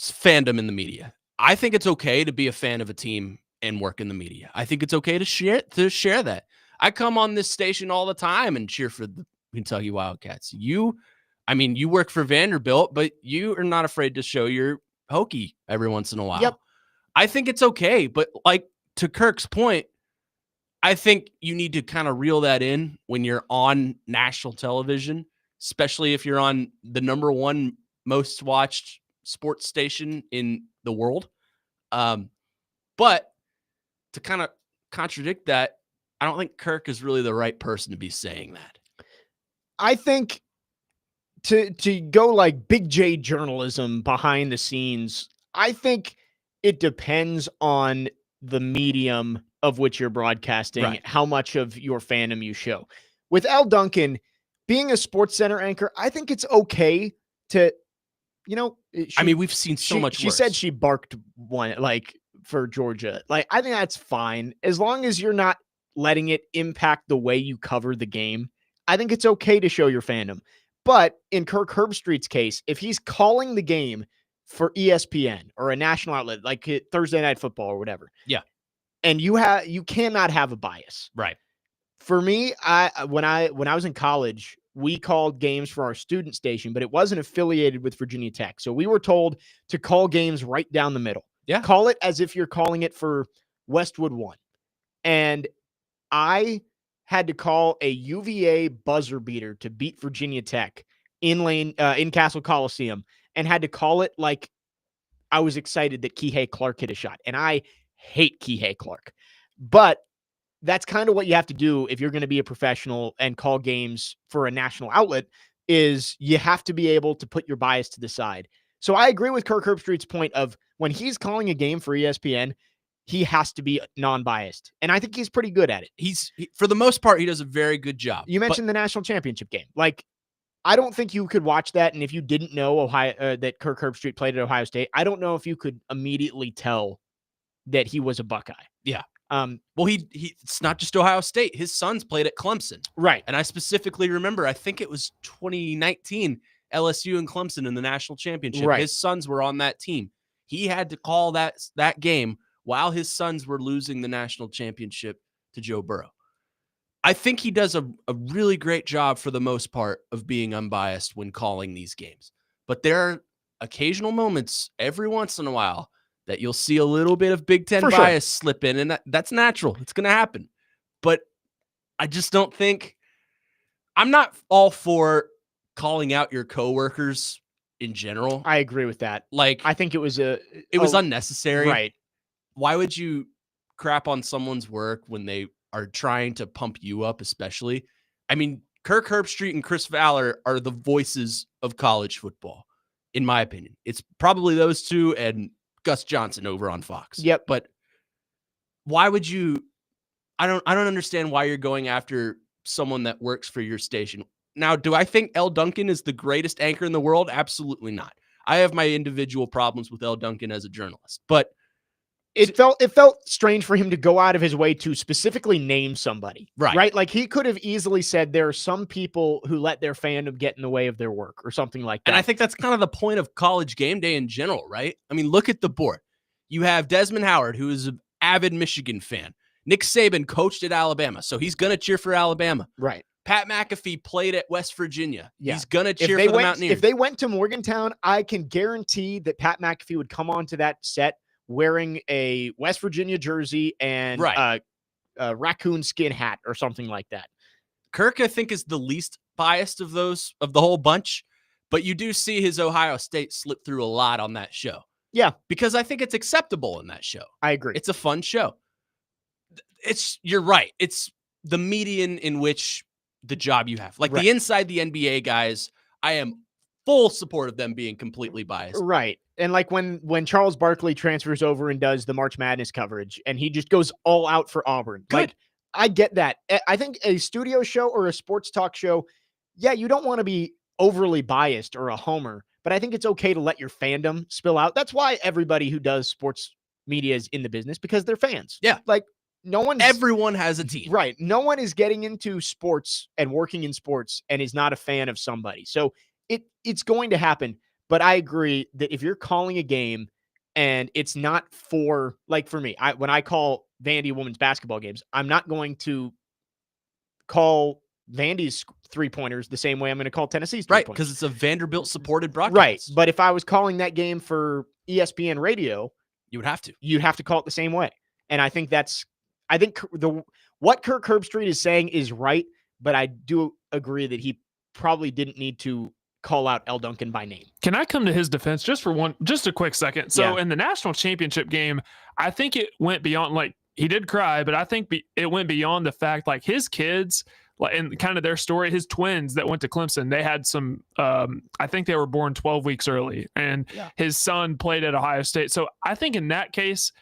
fandom in the media. I think it's okay to be a fan of a team and work in the media. I think it's okay to share that. I come on this station all the time and cheer for the Kentucky Wildcats. You work for Vanderbilt, but you are not afraid to show your Hokie every once in a while. Yep. I think it's okay, but like to Kirk's point, I think you need to kind of reel that in when you're on national television, especially if you're on the number 1 most watched sports station in the world. But to kind of contradict that, I don't think Kirk is really the right person to be saying that. I think to go like big J journalism behind the scenes, I think it depends on the medium of which you're broadcasting, right, how much of your fandom you show. With Elle Duncan being a Sports Center anchor, I think it's okay to, we've seen so much She worse. said she barked one, like, for Georgia. Like, I think that's fine. As long as you're not letting it impact the way you cover the game, I think it's okay to show your fandom. But in Kirk Herbstreit's case, if he's calling the game for ESPN or a national outlet like Thursday Night Football or whatever, yeah, and you cannot have a bias, right? For me, when I was in college, we called games for our student station, but it wasn't affiliated with Virginia Tech, so we were told to call games right down the middle. Yeah, call it as if you're calling it for Westwood 1, and I had to call a UVA buzzer beater to beat Virginia Tech in Castle Coliseum, and had to call it like I was excited that Kihei Clark hit a shot. And I hate Kihei Clark. But that's kind of what you have to do if you're going to be a professional and call games for a national outlet, is you have to be able to put your bias to the side. So I agree with Kirk Herbstreit's point of when he's calling a game for ESPN, he has to be non-biased. And I think he's pretty good at it. For the most part, he does a very good job. You mentioned the national championship game. Like, I don't think you could watch that. And if you didn't know that Kirk Herbstreit played at Ohio State, I don't know if you could immediately tell that he was a Buckeye. Yeah. Well, it's not just Ohio State. His sons played at Clemson. Right. And I specifically remember, I think it was 2019, LSU and Clemson in the national championship. Right. His sons were on that team. He had to call that game while his sons were losing the national championship to Joe Burrow. I think he does a really great job for the most part of being unbiased when calling these games. But there are occasional moments every once in a while that you'll see a little bit of Big Ten bias slip in, and that's natural. It's going to happen. But I just don't think I'm not all for calling out your coworkers in general. I agree with that. Like, I think it was unnecessary. right. Why would you crap on someone's work when they are trying to pump you up, especially? I mean, Kirk Herbstreit and Chris Fowler are the voices of college football, in my opinion. It's probably those two and Gus Johnson over on Fox. Yep. But why would you? I don't understand why you're going after someone that works for your station. Now, do I think L. Duncan is the greatest anchor in the world? Absolutely not. I have my individual problems with L. Duncan as a journalist, but it felt strange for him to go out of his way to specifically name somebody. Right. Like he could have easily said there are some people who let their fandom get in the way of their work or something like that. And I think that's kind of the point of College Game Day in general, right? I mean, look at the board. You have Desmond Howard, who is an avid Michigan fan. Nick Saban coached at Alabama, so he's going to cheer for Alabama. Right. Pat McAfee played at West Virginia. Yeah. He's going to cheer for the Mountaineers. If they went to Morgantown, I can guarantee that Pat McAfee would come onto that set wearing a West Virginia jersey and a raccoon skin hat or something like that. Kirk, I think, is the least biased of the whole bunch, but you do see his Ohio State slip through a lot on that show. Yeah. Because I think it's acceptable in that show. I agree. It's a fun show. You're right. It's the median in which the job you have. Like the Inside the NBA guys, I am full support of them being completely biased. Right. And like when Charles Barkley transfers over and does the March Madness coverage and he just goes all out for Auburn. Good. Like, I get that. I think a studio show or a sports talk show, yeah, you don't want to be overly biased or a homer, but I think it's okay to let your fandom spill out. That's why everybody who does sports media is in the business, because they're fans. Yeah. Like everyone has a team. Right. No one is getting into sports and working in sports and is not a fan of somebody. So it's going to happen. But I agree that if you're calling a game and it's not for, like for me, when I call Vandy women's basketball games, I'm not going to call Vandy's 3-pointers the same way I'm going to call Tennessee's 3-pointers. Right, because it's a Vanderbilt supported broadcast. Right. But if I was calling that game for ESPN radio, you'd have to call it the same way. And I think what Kirk Herbstreit is saying is right, but I do agree that he probably didn't need to call out L. Duncan by name. Can I come to his defense just a quick second? So in the national championship game, I think it went beyond, like, he did cry, but I think it went beyond the fact, like, his kids, like, and kind of their story, his twins that went to Clemson, they had some, I think they were born 12 weeks early, and his son played at Ohio State. So I think in that case,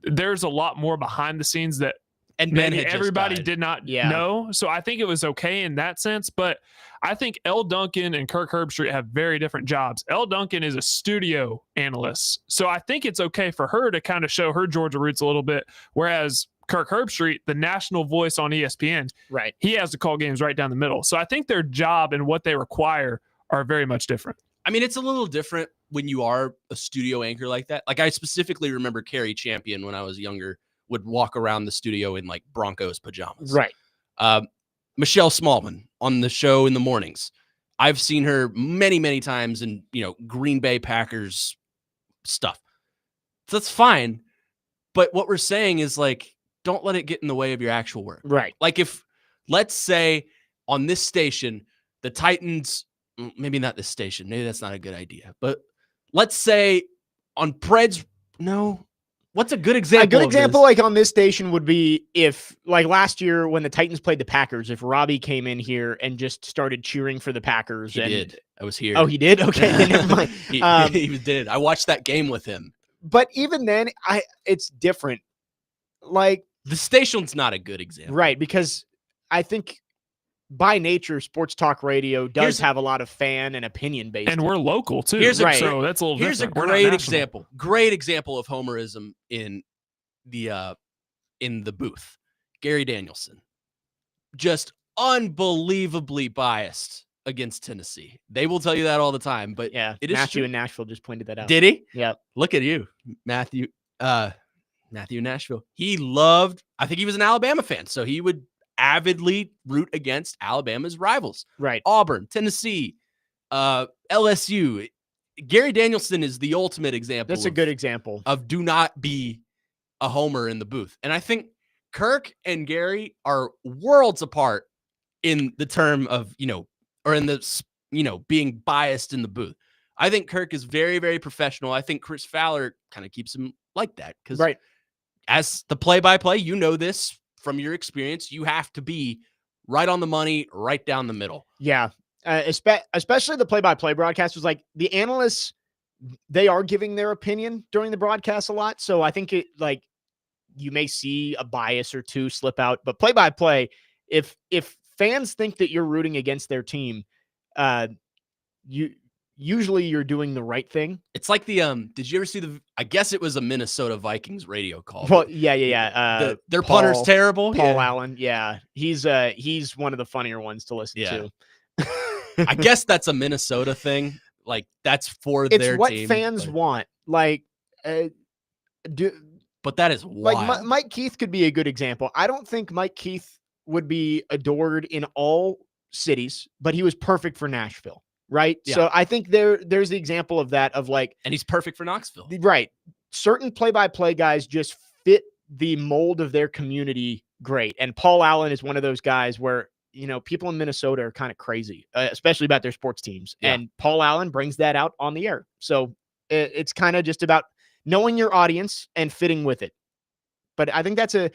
there's a lot more behind the scenes that and maybe everybody did not know. So I think it was okay in that sense. But I think L. Duncan and Kirk Herbstreit have very different jobs. L. Duncan is a studio analyst. So I think it's okay for her to kind of show her Georgia roots a little bit. Whereas Kirk Herbstreit, the national voice on ESPN, right, he has to call games right down the middle. So I think their job and what they require are very much different. I mean, it's a little different when you are a studio anchor like that. Like, I specifically remember Carrie Champion when I was younger would walk around the studio in like Broncos pajamas. Right. Michelle Smallman on the show in the mornings. I've seen her many, many times in, Green Bay Packers stuff. So that's fine. But what we're saying is, like, don't let it get in the way of your actual work. Right. Like, if, let's say on this station, the Titans, maybe not this station, maybe that's not a good idea, but let's say on Preds, what's a good example? A good example, like on this station, would be if, like last year when the Titans played the Packers, if Robbie came in here and just started cheering for the Packers. He did. I was here. Oh, he did? Okay, then never mind. He did. I watched that game with him. But even then, it's different. Like, the station's not a good example. Right, because I think by nature, sports talk radio does have a lot of fan and opinion based. And we're local too. So that's a little Here's different. A great example. Great example of homerism in the booth. Gary Danielson. Just unbelievably biased against Tennessee. They will tell you that all the time, but yeah, it is Matthew true. in Nashville just pointed that out. Did he? Yeah. Look at you, Matthew. Matthew in Nashville. I think he was an Alabama fan, so he would avidly root against Alabama's rivals. Right. Auburn, Tennessee, LSU. Gary Danielson is the ultimate example. That's a good example of do not be a homer in the booth. And I think Kirk and Gary are worlds apart in the term of, or in the, being biased in the booth. I think Kirk is very, very professional. I think Chris Fowler kind of keeps him like that because Right. as the play-by-play, this from your experience, you have to be right on the money, right down the middle. Yeah. Especially the play-by-play broadcasters, like the analysts, they are giving their opinion during the broadcast a lot. So I think you may see a bias or two slip out, but play-by-play, if fans think that you're rooting against their team, you're doing the right thing. It's like did you ever see I guess it was a Minnesota Vikings radio call. Well, yeah. Their punter's terrible. Paul Allen. Yeah. He's one of the funnier ones to listen to. I guess that's a Minnesota thing. Like that's for it's their what team, fans want. but that is wild. Like Mike Keith could be a good example. I don't think Mike Keith would be adored in all cities, but he was perfect for Nashville. Right. Yeah. So I think there's the example of that, of like, and he's perfect for Knoxville. Right. Certain play-by-play guys just fit the mold of their community great. And Paul Allen is one of those guys where, people in Minnesota are kind of crazy, especially about their sports teams. Yeah. And Paul Allen brings that out on the air. So it's kind of just about knowing your audience and fitting with it. But I think that's a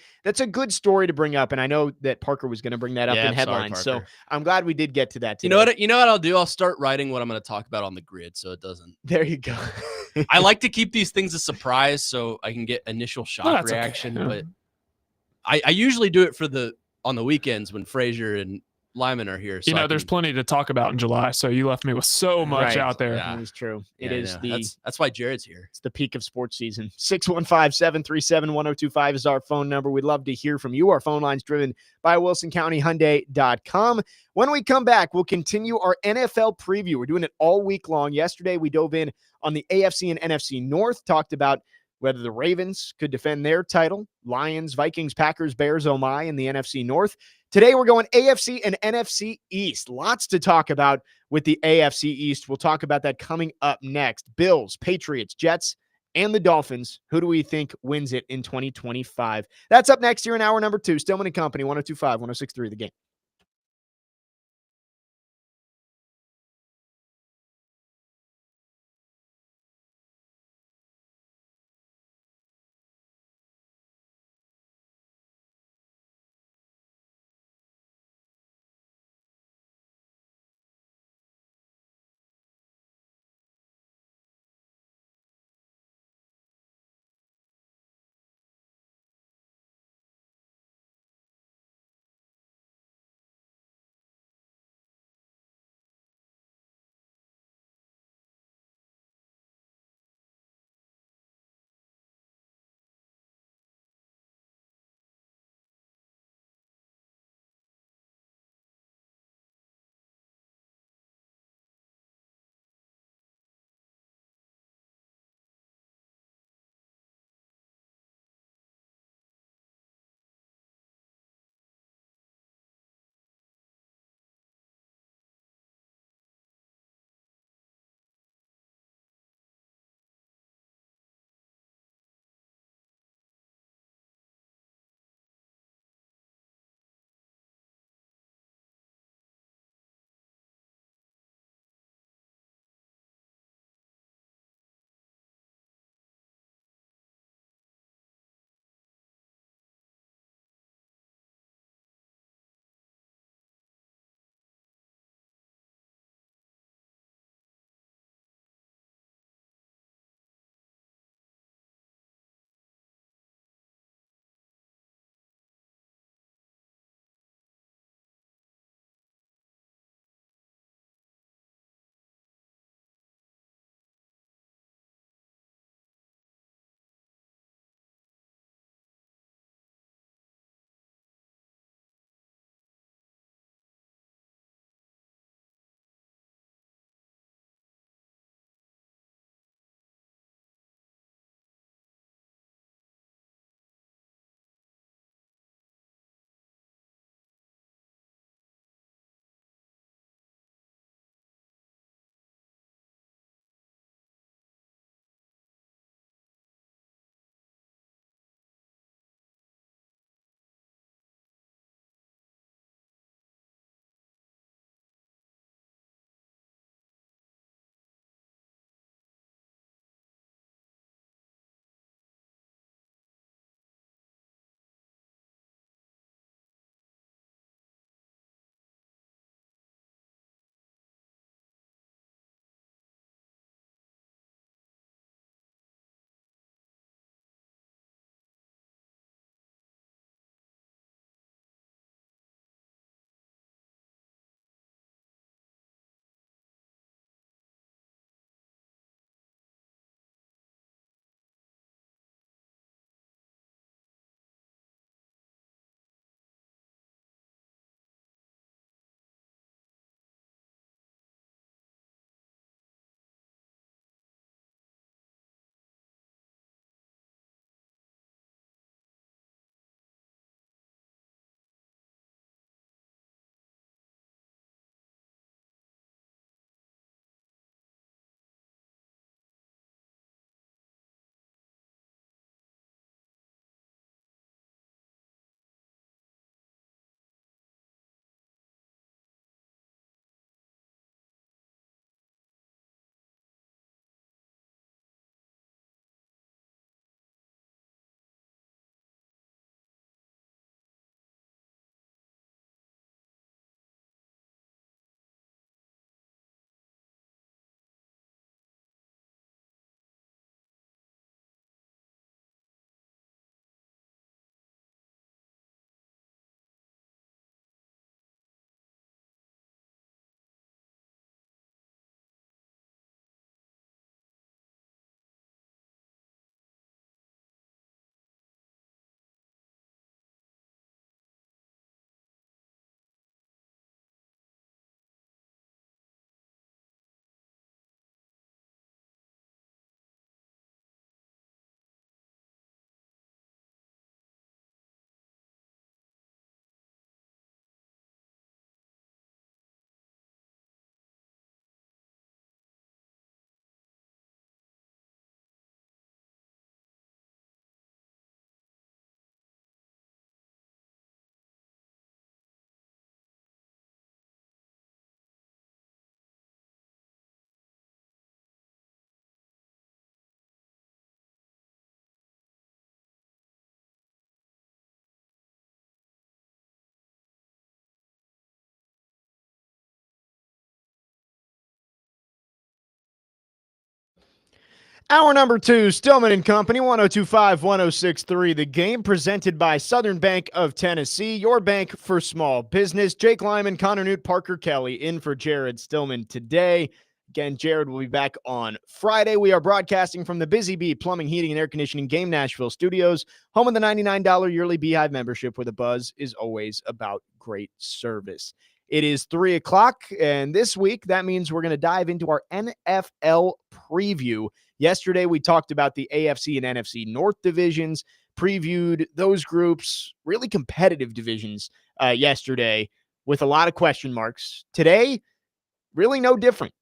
good story to bring up. And I know that Parker was going to bring that up in headlines. So I'm glad we did get to that today. You know what I'll do? I'll start writing what I'm going to talk about on the grid so it doesn't. There you go. I like to keep these things a surprise so I can get initial shock reaction. Okay. But I usually do it on the weekends when Frazier and Lyman are here. So there's plenty to talk about in July. So you left me with so much out there. Yeah, that is true. It is that's why Jared's here. It's the peak of sports season. 615-737-1025 is our phone number. We'd love to hear from you. Our phone line's driven by WilsonCountyHyundai.com. When we come back, we'll continue our NFL preview. We're doing it all week long. Yesterday, we dove in on the AFC and NFC North, talked about whether the Ravens could defend their title, Lions, Vikings, Packers, Bears, oh my, in the NFC North. Today, we're going AFC and NFC East. Lots to talk about with the AFC East. We'll talk about that coming up next. Bills, Patriots, Jets, and the Dolphins. Who do we think wins it in 2025? That's up next here in hour number 2. Stillman and Company, 102.5, 106.3 The Game. Hour number 2, Stillman and Company, 1025, 1063. The Game, presented by Southern Bank of Tennessee, your bank for small business. Jake Lyman, Connor Newt, Parker Kelly in for Jared Stillman today. Again, Jared will be back on Friday. We are broadcasting from the Busy Bee Plumbing, Heating, and Air Conditioning Game Nashville studios, home of the $99 yearly Beehive membership, where the buzz is always about great service. It is 3 o'clock, and this week, that means we're going to dive into our NFL preview. Yesterday, we talked about the AFC and NFC North divisions, previewed those groups, really competitive divisions yesterday with a lot of question marks. Today, really no different.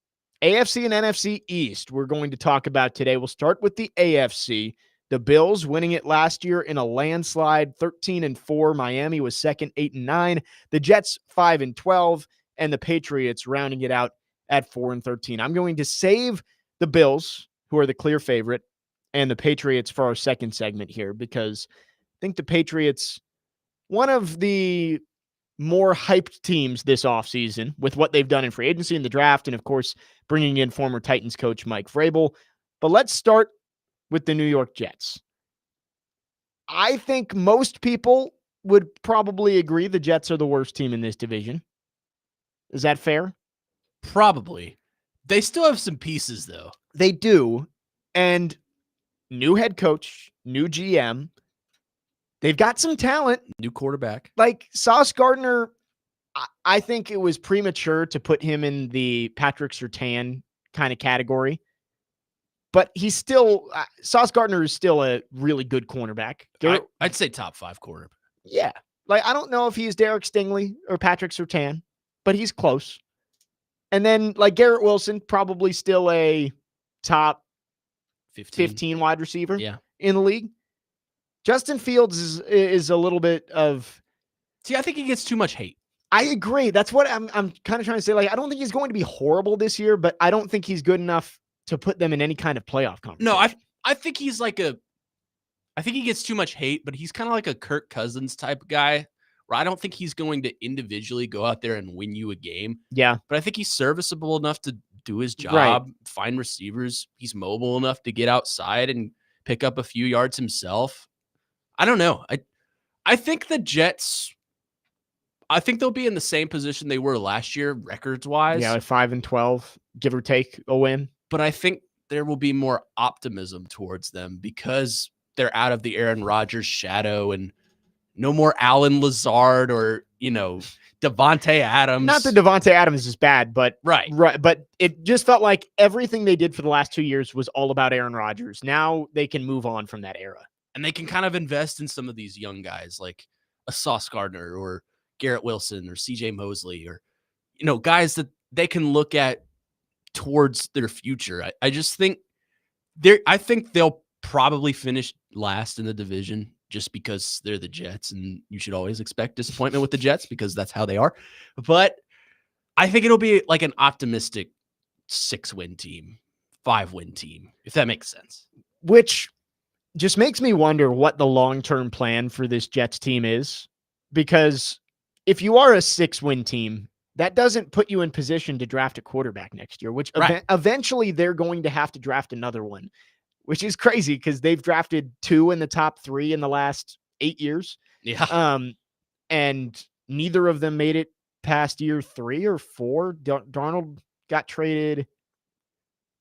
AFC and NFC East we're going to talk about today. We'll start with the AFC. The Bills winning it last year in a landslide, 13-4. Miami was second, 8-9. The Jets 5-12, and the Patriots rounding it out at 4-13. I'm going to save the Bills, who are the clear favorite, and the Patriots for our second segment here, because I think the Patriots, one of the more hyped teams this offseason with what they've done in free agency and the draft, and of course, bringing in former Titans coach Mike Vrabel. But let's start with the New York Jets. I think most people would probably agree the Jets are the worst team in this division. Is that fair? Probably. They still have some pieces, though. They do. And new head coach, new GM. They've got some talent. New quarterback. Like Sauce Gardner, I think it was premature to put him in the Patrick Surtain kind of category. But he's still, Sauce Gardner is still a really good cornerback. I'd say top 5 quarterback. Yeah. Like, I don't know if he's Derek Stingley or Patrick Surtain, but he's close. And then, like, Garrett Wilson, probably still a top 15 wide receiver in the league. Justin Fields is a little bit of... See, I think he gets too much hate. I agree. That's what I'm kind of trying to say. Like, I don't think he's going to be horrible this year, but I don't think he's good enough to put them in any kind of playoff conversation. No, I think he's like I think he gets too much hate, but he's kind of like a Kirk Cousins type guy, where I don't think he's going to individually go out there and win you a game. Yeah. But I think he's serviceable enough to do his job, Right. find receivers. He's mobile enough to get outside and pick up a few yards himself. I don't know. I think the Jets, I think they'll be in the same position they were last year, records-wise. Yeah, like 5-12, give or take a win. But I think there will be more optimism towards them because they're out of the Aaron Rodgers shadow and no more Allen Lazard or, Devontae Adams. Not that Devontae Adams is bad, but right. But it just felt like everything they did for the last 2 years was all about Aaron Rodgers. Now they can move on from that era. And they can kind of invest in some of these young guys like a Sauce Gardner or Garrett Wilson or CJ Mosley or, guys that they can look at towards their future. I just think they'll probably finish last in the division just because they're the Jets, and you should always expect disappointment with the Jets because that's how they are. But I think it'll be like an optimistic 6-win team, 5-win team, if that makes sense. Which just makes me wonder what the long-term plan for this Jets team is, because if you are a 6-win team, that doesn't put you in position to draft a quarterback next year, which eventually they're going to have to draft another one, which is crazy because they've drafted 2 in the top 3 in the last 8 years. Yeah. And neither of them made it past year 3 or 4. Darnold got traded.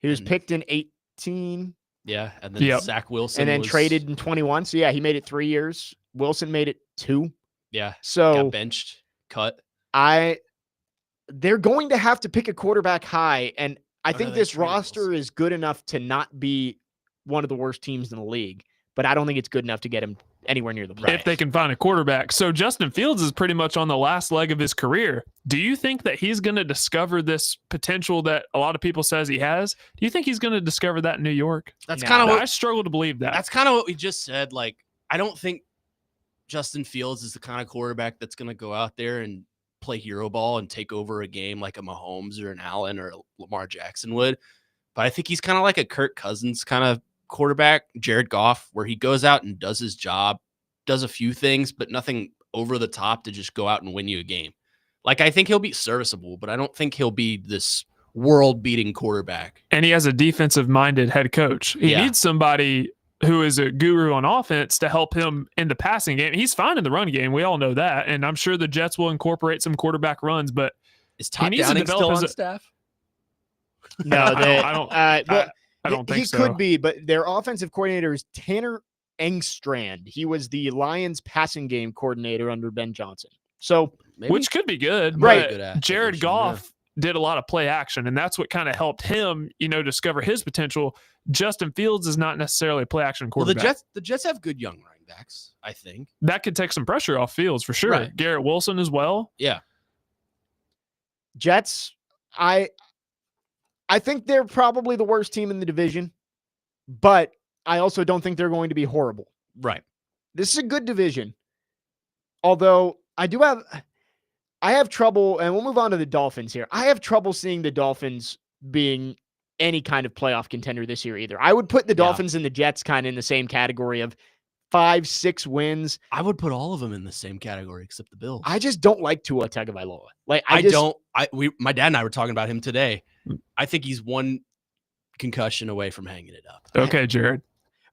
He was picked in 18. Yeah. And then Zach Wilson. And then traded in 21. So yeah, he made it 3 years. Wilson made it 2. Yeah. So got benched, cut. They're going to have to pick a quarterback high. And I think this traded roster Wilson. is good enough to not be one of the worst teams in the league, but I don't think it's good enough to get him anywhere near the playoffs. If they can find a quarterback. So Justin Fields is pretty much on the last leg of his career. Do you think that he's going to discover this potential that a lot of people says he has? Do you think he's going to discover that in New York? That's kind of what I struggle to believe that. That's kind of what we just said. Like, I don't think Justin Fields is the kind of quarterback that's going to go out there and play hero ball and take over a game like a Mahomes or an Allen or a Lamar Jackson would. But I think he's kind of like a Kirk Cousins kind of quarterback, Jared Goff, where he goes out and does his job, does a few things, but nothing over the top to just go out and win you a game. Like, I think he'll be serviceable, but I don't think he'll be this world-beating quarterback. And he has a defensive-minded head coach. He needs somebody who is a guru on offense to help him in the passing game. He's fine in the run game. We all know that. And I'm sure the Jets will incorporate some quarterback runs, but is Todd Downing still on staff? No, I don't think he so. could be, but their offensive coordinator is Tanner Engstrand. He was the Lions passing game coordinator under Ben Johnson. So, which could be good, right? But Jared Goff did a lot of play action, and that's what kind of helped him, discover his potential. Justin Fields is not necessarily a play action quarterback. Well, the Jets have good young running backs, I think. That could take some pressure off Fields for sure. Right. Garrett Wilson as well. Yeah. Jets, I think they're probably the worst team in the division, but I also don't think they're going to be horrible. Right. This is a good division. Although I have trouble, and we'll move on to the Dolphins here. I have trouble seeing the Dolphins being any kind of playoff contender this year either. I would put the Dolphins and the Jets kind of in the same category of 5-6 wins. I would put all of them in the same category except the Bills. I just don't like Tua Tagovailoa. Like my dad and I were talking about him today. I think he's one concussion away from hanging it up. Okay, Jared.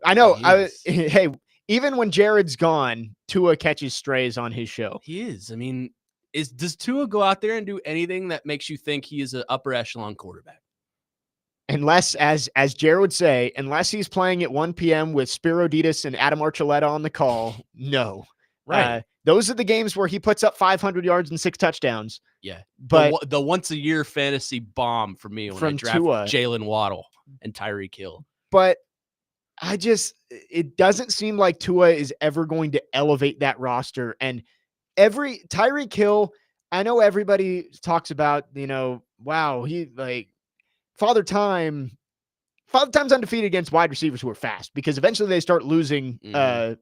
I know. Hey, even when Jared's gone, Tua catches strays on his show. He is. I mean, does Tua go out there and do anything that makes you think he is an upper echelon quarterback? Unless, as Jared would say, unless he's playing at 1 p.m. with Spiro Ditas and Adam Archuleta on the call, no. Right. Those are the games where he puts up 500 yards and 6 touchdowns. Yeah. But the once-a-year fantasy bomb for me when I draft Jalen Waddle and Tyreek Hill. But it doesn't seem like Tua is ever going to elevate that roster. And Tyreek Hill, I know everybody talks about, wow, he Father Time's undefeated against wide receivers who are fast because eventually they start losing a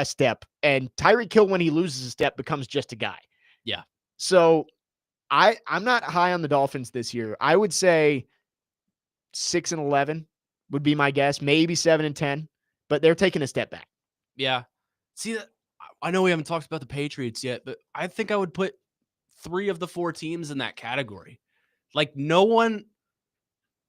step. And Tyreek Hill, when he loses a step, becomes just a guy. Yeah. So I'm not high on the Dolphins this year. I would say 6-11 would be my guess, maybe 7-10, but they're taking a step back. Yeah. See, I know we haven't talked about the Patriots yet, but I think I would put 3 of the 4 teams in that category. Like no one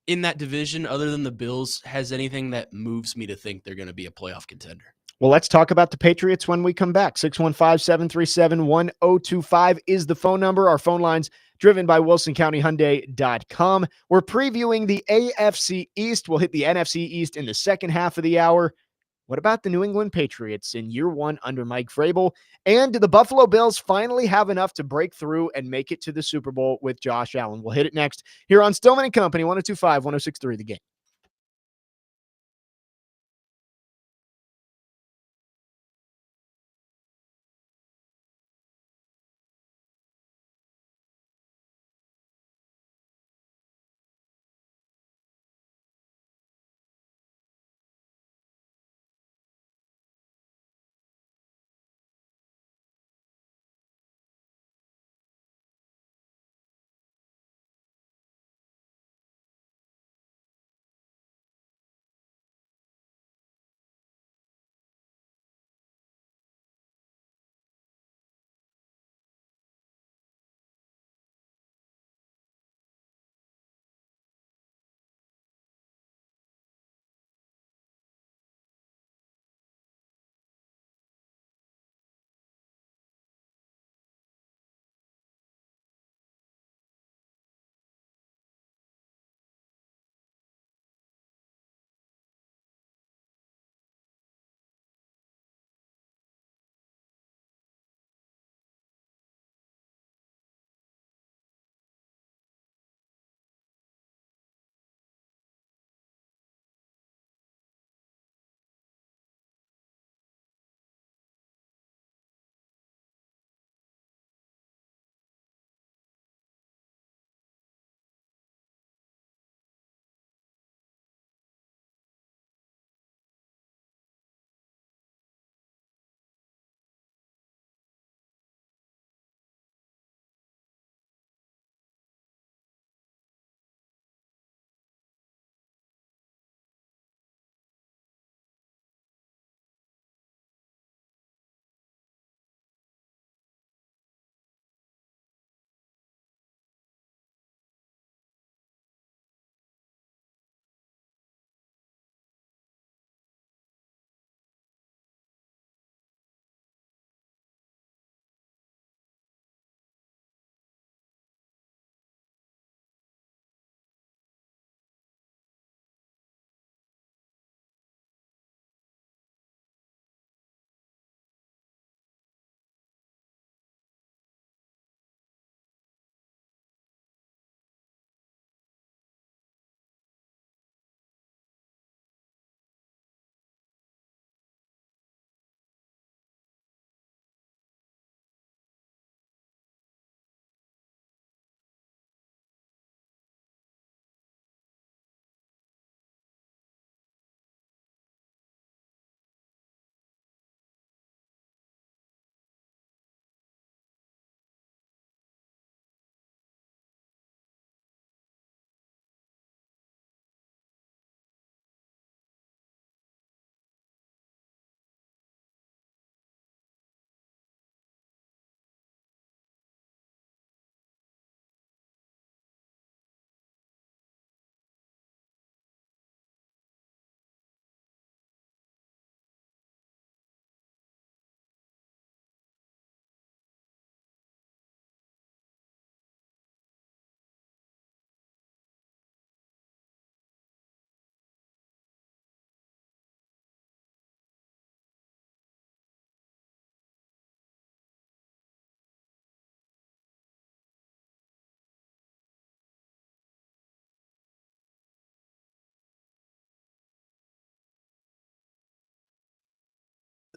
in that division other than the Bills has anything that moves me to think they're going to be a playoff contender. Well, let's talk about the Patriots when we come back. 615-737-1025 is the phone number. Our phone line's driven by WilsonCountyHyundai.com. We're previewing the AFC East. We'll hit the NFC East in the second half of the hour. What about the New England Patriots in year 1 under Mike Vrabel? And do the Buffalo Bills finally have enough to break through and make it to the Super Bowl with Josh Allen? We'll hit it next here on Stillman & Company, 102.5, 106.3 The Game.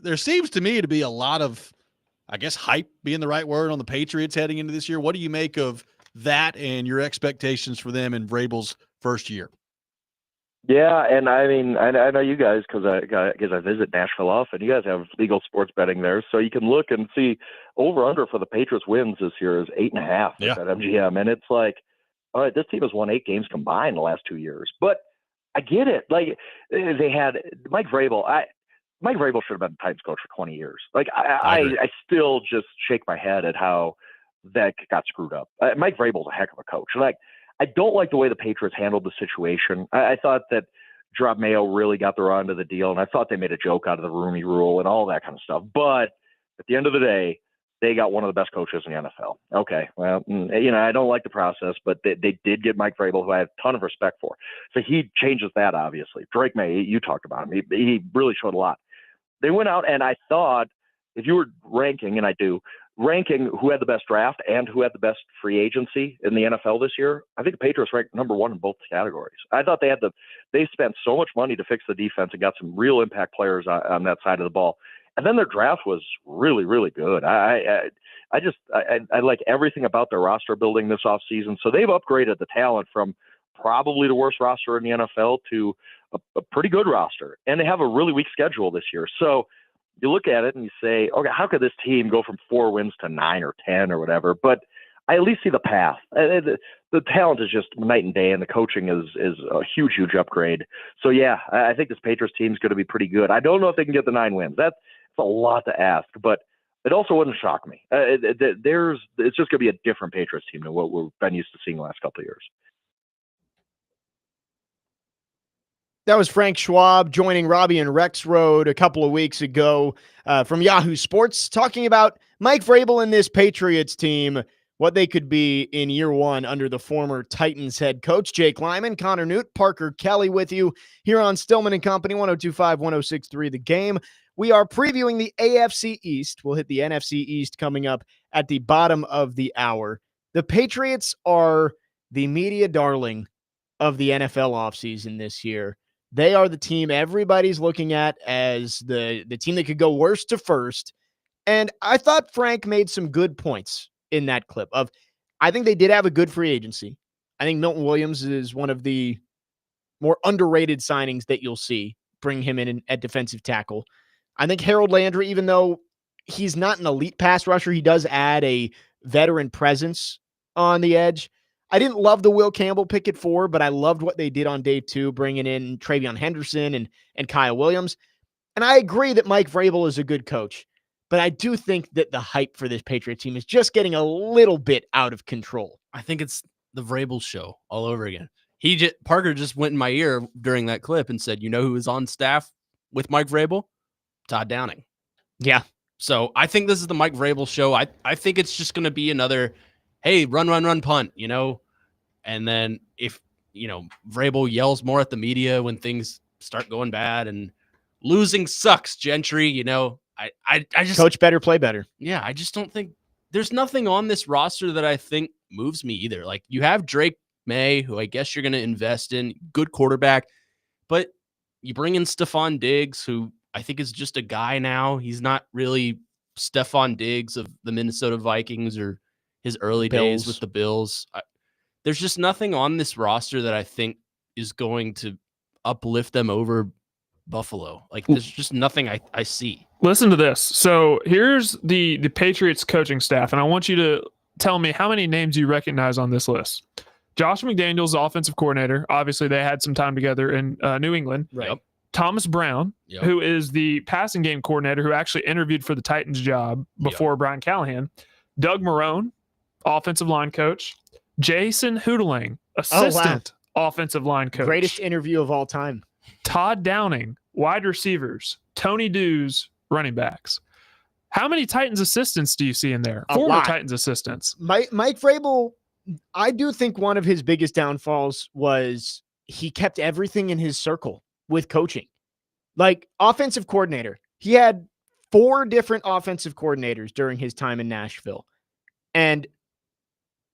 there seems to me to be a lot of, I guess, hype being the right word on the Patriots heading into this year. What do you make of that and your expectations for them in Vrabel's first year? Yeah, and I mean, I know you guys because I visit Nashville often. You guys have legal sports betting there, so you can look and see over under for the Patriots wins this year is 8.5 Yeah. at MGM, and it's like, all right, this team has won 8 games combined the last 2 years, but I get it. Like they had Mike Vrabel. Mike Vrabel should have been Titans coach for 20 years. Like I still just shake my head at how that got screwed up. Mike Vrabel's a heck of a coach. Like I don't like the way the Patriots handled the situation. I thought that Gerard Mayo really got the raw end of the deal, and I thought they made a joke out of the Rooney Rule and all that kind of stuff. But at the end of the day, they got one of the best coaches in the NFL. Okay, well, I don't like the process, but they did get Mike Vrabel, who I have a ton of respect for. So he changes that, obviously. Drake May, you talked about him. He really showed a lot. They went out, and I thought if you were ranking, and I do, ranking who had the best draft and who had the best free agency in the NFL this year, I think the Patriots ranked number 1 in both categories. I thought they spent so much money to fix the defense and got some real impact players on that side of the ball. And then their draft was really, really good. I like everything about their roster building this offseason. So they've upgraded the talent from probably the worst roster in the NFL to a pretty good roster. And they have a really weak schedule this year. So you look at it and you say, okay, how could this team go from 4 wins to 9 or 10 or whatever? But I at least see the path. The talent is just night and day, and the coaching is a huge, huge upgrade. So, yeah, I think this Patriots team is going to be pretty good. I don't know if they can get the 9 wins. That's a lot to ask, but it also wouldn't shock me. It's just going to be a different Patriots team than what we've been used to seeing the last couple of years. That was Frank Schwab joining Robbie and Rex Road a couple of weeks ago from Yahoo Sports, talking about Mike Vrabel and this Patriots team, what they could be in year 1 under the former Titans head coach. Jake Lyman, Connor Newt, Parker Kelly with you here on Stillman and Company, 102.5, 106.3 The Game. We are previewing the AFC East. We'll hit the NFC East coming up at the bottom of the hour. The Patriots are the media darling of the NFL offseason this year. They are the team everybody's looking at as the team that could go worst to first. And I thought Frank made some good points in that clip of, I think they did have a good free agency. I think Milton Williams is one of the more underrated signings that you'll see. Bring him in at defensive tackle. I think Harold Landry, even though he's not an elite pass rusher, he does add a veteran presence on the edge. I didn't love the Will Campbell pick at 4, but I loved what they did on day 2, bringing in Travion Henderson and Kyle Williams. And I agree that Mike Vrabel is a good coach, but I do think that the hype for this Patriot team is just getting a little bit out of control. I think it's the Vrabel show all over again. Parker just went in my ear during that clip and said, you know who is on staff with Mike Vrabel? Todd Downing. Yeah. So I think this is the Mike Vrabel show. I think it's just going to be another, hey, run, punt, and then if, Vrabel yells more at the media when things start going bad and losing sucks, Gentry, I just coach better, play better. Yeah. I just don't think there's nothing on this roster that I think moves me either. Like you have Drake May, who I guess you're going to invest in, good quarterback, but you bring in Stephon Diggs, who I think is just a guy now. He's not really Stephon Diggs of the Minnesota Vikings or his early days with the Bills. There's just nothing on this roster that I think is going to uplift them over Buffalo. Like there's just nothing I see. Listen to this. So here's the Patriots coaching staff, and I want you to tell me how many names you recognize on this list. Josh McDaniels, offensive coordinator. Obviously, they had some time together in New England. Right. Yep. Thomas Brown, who is the passing game coordinator, who actually interviewed for the Titans job before Brian Callahan. Doug Marrone, offensive line coach. Jason Hootling, assistant offensive line coach. Greatest interview of all time. Todd Downing, wide receivers. Tony Dews, running backs. How many Titans assistants do you see in there? Former Titans assistants. Mike Vrabel, I do think one of his biggest downfalls was he kept everything in his circle with coaching. Like offensive coordinator, he had 4 different offensive coordinators during his time in Nashville. And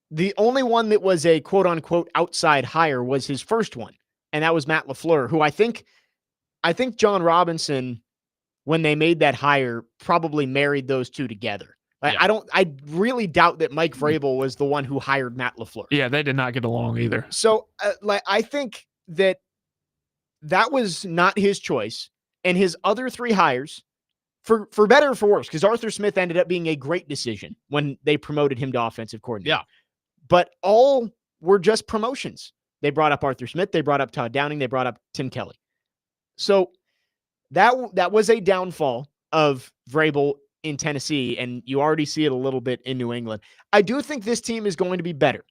the only one that was a quote unquote outside hire was his first one. And that was Matt LaFleur, who I think John Robinson when they made that hire probably married those two together. Like, Yeah. I really doubt that Mike Vrabel was the one who hired Matt LaFleur. Yeah, they did not get along either. So, I think that was not his choice, and his other 3 hires, for better or for worse, because Arthur Smith ended up being a great decision when they promoted him to offensive coordinator. Yeah. But all were just promotions. They brought up Arthur Smith, they brought up Todd Downing, they brought up Tim Kelly. So that was a downfall of Vrabel in Tennessee, and you already see it a little bit in New England. I do think this team is going to be better.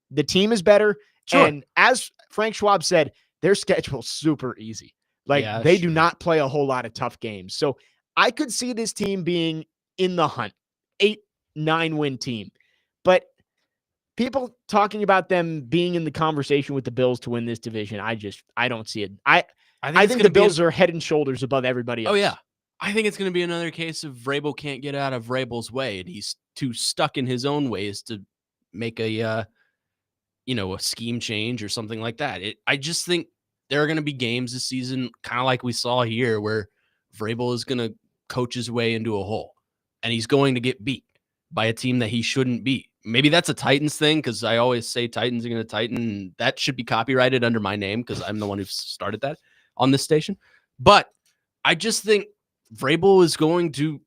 The team is better, Sure. and as Frank Schwab said, their schedule's super easy. Like, Yeah, they do sure. not play a whole lot of tough games. So I could see this team being in the hunt, 8-9 win team. But people talking about them being in the conversation with the Bills to win this division, I don't see it. I think the Bills are head and shoulders above everybody else. Oh, yeah. I think it's going to be another case of Vrabel can't get out of Vrabel's way, and he's too stuck in his own ways to make a scheme change or something like that. I just think there are going to be games this season, kind of like we saw here, where Vrabel is going to coach his way into a hole, and he's going to get beat by a team that he shouldn't beat. Maybe that's a Titans thing, because I always say Titans are going to tighten, and that should be copyrighted under my name because I'm the one who started that on this station. But I just think Vrabel is going to,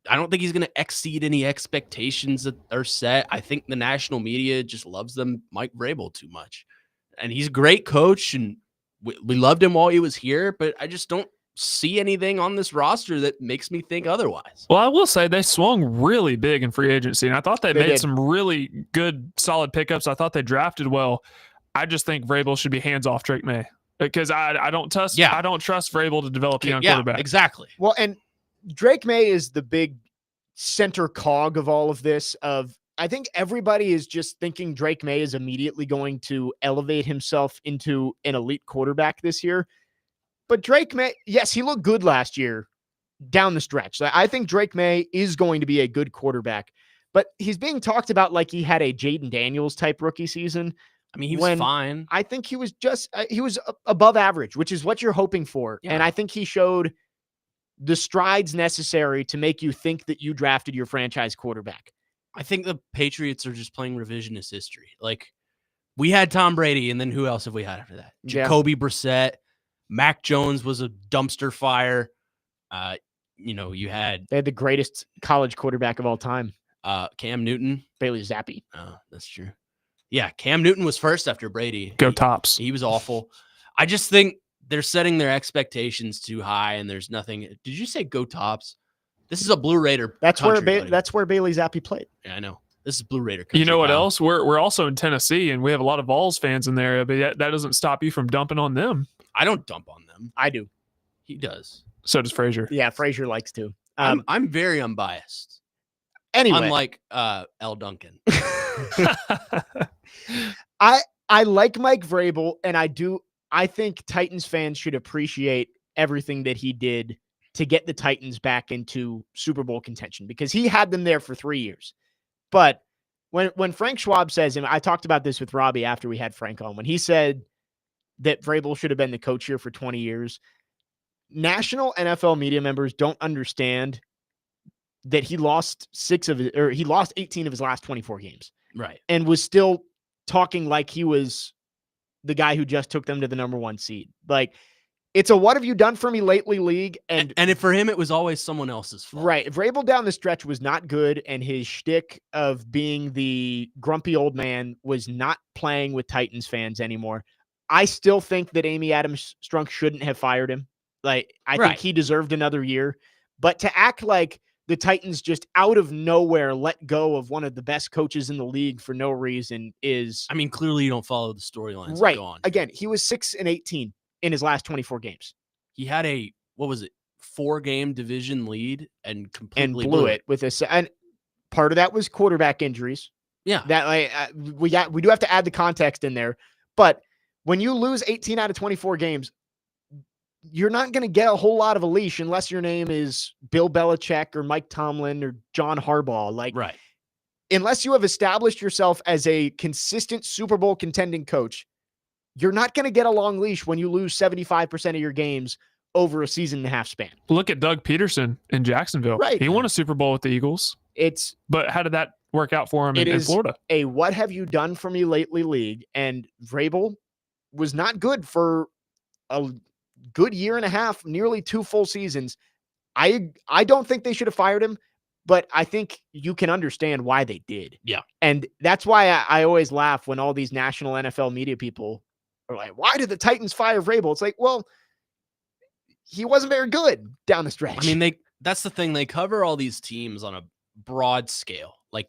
I don't think he's going to exceed any expectations that are set. I think the national media just loves Mike Vrabel too much. And he's a great coach, and we loved him while he was here, but I just don't see anything on this roster that makes me think otherwise. Well, I will say they swung really big in free agency, and I thought they made did. some really good, solid pickups. I thought they drafted well. I just think Vrabel should be hands off Drake May, because I don't trust Vrabel to develop a young quarterback. Exactly. Well, and Drake May is the big center cog of all of this. I think everybody is just thinking Drake May is immediately going to elevate himself into an elite quarterback this year. But Drake May, yes, he looked good last year down the stretch. I think Drake May is going to be a good quarterback, but he's being talked about like he had a Jaden Daniels type rookie season. I mean, he was fine. I think he was he was above average, which is what you're hoping for. Yeah. And I think he showed the strides necessary to make you think that you drafted your franchise quarterback. I think the Patriots are just playing revisionist history. Like, we had Tom Brady, and then who else have we had after that? Yeah. Jacoby Brissett. Mac Jones was a dumpster fire. You had... They had the greatest college quarterback of all time. Cam Newton. Bailey Zappi. Oh, that's true. Yeah, Cam Newton was first after Brady. Go Tops. He was awful. I just think they're setting their expectations too high, and there's nothing... Did you say go Tops? This is a Blue Raider country, that's where Bailey Zappi played. Yeah, I know. This is Blue Raider country. You know what pal. else? We're also in Tennessee, and we have a lot of Vols fans in there, but that doesn't stop you from dumping on them. I don't dump on them. I do. He does. So does Frazier. Yeah, Frazier likes to. I'm very unbiased. Anyway. Unlike L. Duncan. I like Mike Vrabel, and I think Titans fans should appreciate everything that he did to get the Titans back into Super Bowl contention, because he had them there for 3 years. But when Frank Schwab says, and I talked about this with Robbie after we had Frank on, when he said that Vrabel should have been the coach here for 20 years, national NFL media members don't understand that he lost 18 of his last 24 games. Right. And was still talking like he was the guy who just took them to the number 1 seed. Like, it's a what have you done for me lately league. And for him, it was always someone else's fault. Right. Vrabel down the stretch was not good, and his shtick of being the grumpy old man was not playing with Titans fans anymore. I still think that Amy Adams Strunk shouldn't have fired him. Like, I think he deserved another year. But to act like the Titans just out of nowhere let go of one of the best coaches in the league for no reason is... I mean, clearly you don't follow the storylines. Right. Go on. Again, he was 6-18 in his last 24 games. He had a, 4-game division lead and completely blew it with this. And part of that was quarterback injuries. Yeah. That we do have to add the context in there. But when you lose 18 out of 24 games, you're not going to get a whole lot of a leash unless your name is Bill Belichick or Mike Tomlin or John Harbaugh. Like, right. Unless you have established yourself as a consistent Super Bowl contending coach, you're not going to get a long leash when you lose 75% of your games over a season and a half span. Look at Doug Peterson in Jacksonville. Right. He won a Super Bowl with the Eagles. But how did that work out for him in Florida? A what have you done for me lately league, and Vrabel was not good for a good year and a half, nearly 2 full seasons. I don't think they should have fired him, but I think you can understand why they did. Yeah. And that's why I always laugh when all these national NFL media people are like, why did the Titans fire Vrabel? It's like, well, he wasn't very good down the stretch. I mean, that's the thing. They cover all these teams on a broad scale. Like,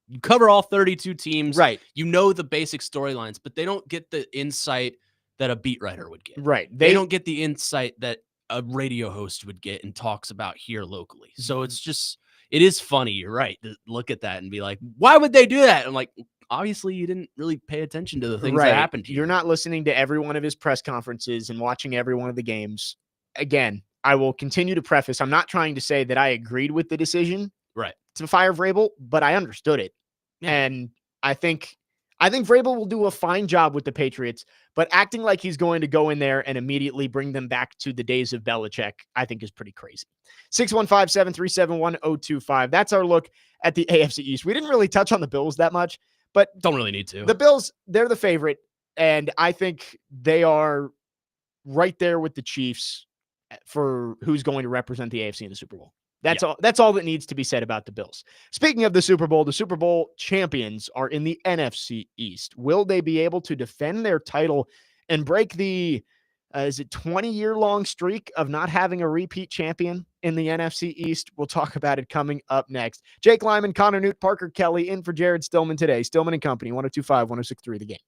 you cover all 32 teams. Right. You know the basic storylines, but they don't get the insight that a beat writer would get. Right. They don't get the insight that a radio host would get and talks about here locally. So it's just, it is funny. You're right. To look at that and be like, why would they do that? I'm like, obviously you didn't really pay attention to the things that happened here. You're not listening to every one of his press conferences and watching every one of the games. Again, I will continue to preface, I'm not trying to say that I agreed with the decision to fire Vrabel, but I understood it. Yeah. And I think Vrabel will do a fine job with the Patriots, but acting like he's going to go in there and immediately bring them back to the days of Belichick, I think is pretty crazy. 615-737-1025. That's our look at the AFC East. We didn't really touch on the Bills that much, but Don't really need to. the Bills, they're the favorite, and I think they are right there with the Chiefs for who's going to represent the AFC in the Super Bowl. That's all that needs to be said about the Bills. Speaking of the Super Bowl champions are in the NFC East. Will they be able to defend their title and break the 20-year-long streak of not having a repeat champion in the NFC East? We'll talk about it coming up next. Jake Lyman, Connor Newt, Parker Kelly in for Jared Stillman today. Stillman and Company, 102.5, 106.3 The Game.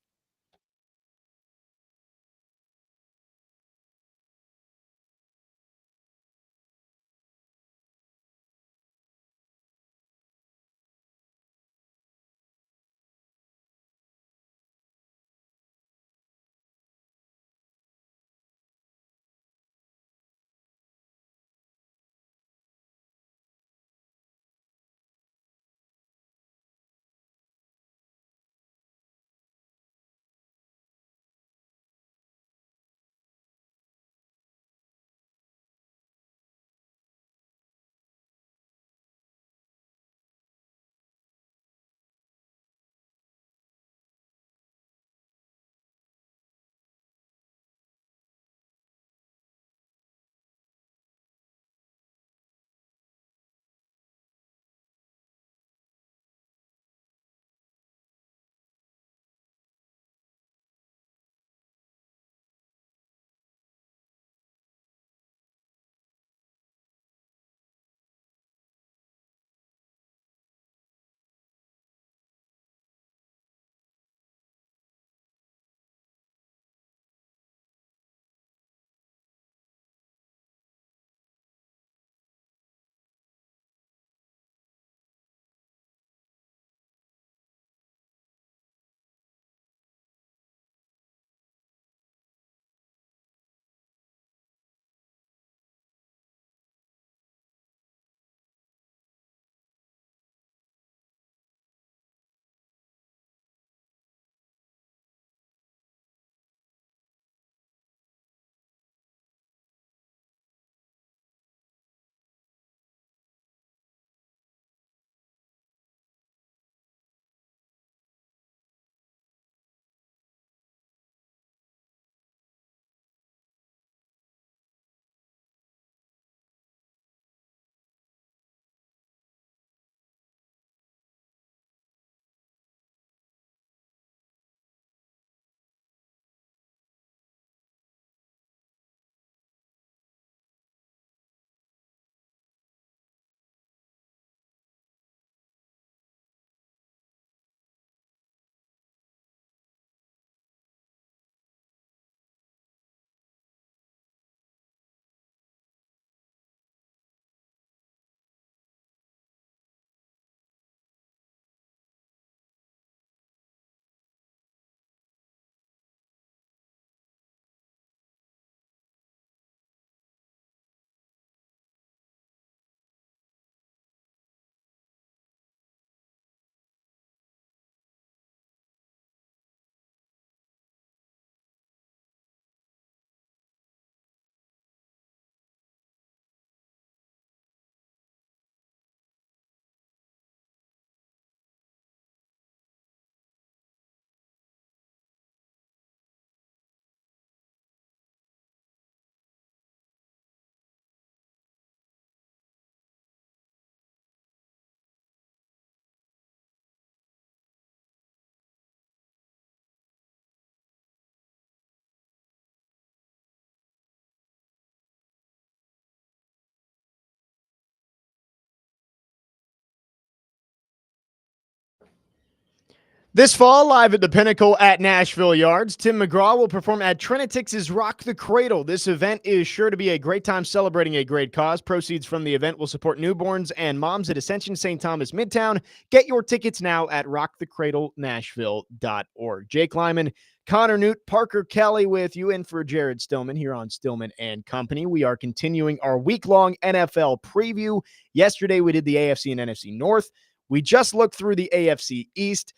This fall, live at the Pinnacle at Nashville Yards, Tim McGraw will perform at Trinitix's Rock the Cradle. This event is sure to be a great time celebrating a great cause. Proceeds from the event will support newborns and moms at Ascension St. Thomas Midtown. Get your tickets now at rockthecradlenashville.org. Jake Lyman, Connor Newt, Parker Kelly with you, in for Jared Stillman here on Stillman and Company. We are continuing our week-long NFL preview. Yesterday, we did the AFC and NFC North. We just looked through the AFC East.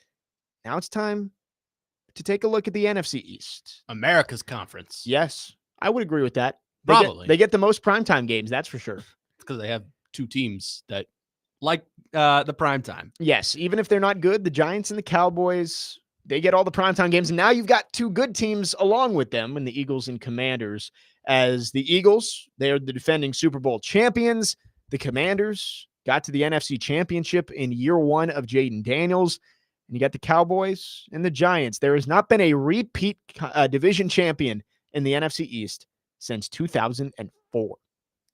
Now it's time to take a look at the NFC East. America's conference. Yes, I would agree with that. Probably. They get the most primetime games, that's for sure. It's because they have two teams that like the primetime. Yes, even if they're not good, the Giants and the Cowboys, they get all the primetime games. And now you've got two good teams along with them, and the Eagles and Commanders. As the Eagles, they are the defending Super Bowl champions. The Commanders got to the NFC Championship in year one of Jaden Daniels. And you got the Cowboys and the Giants. There has not been a repeat division champion in the NFC East since 2004.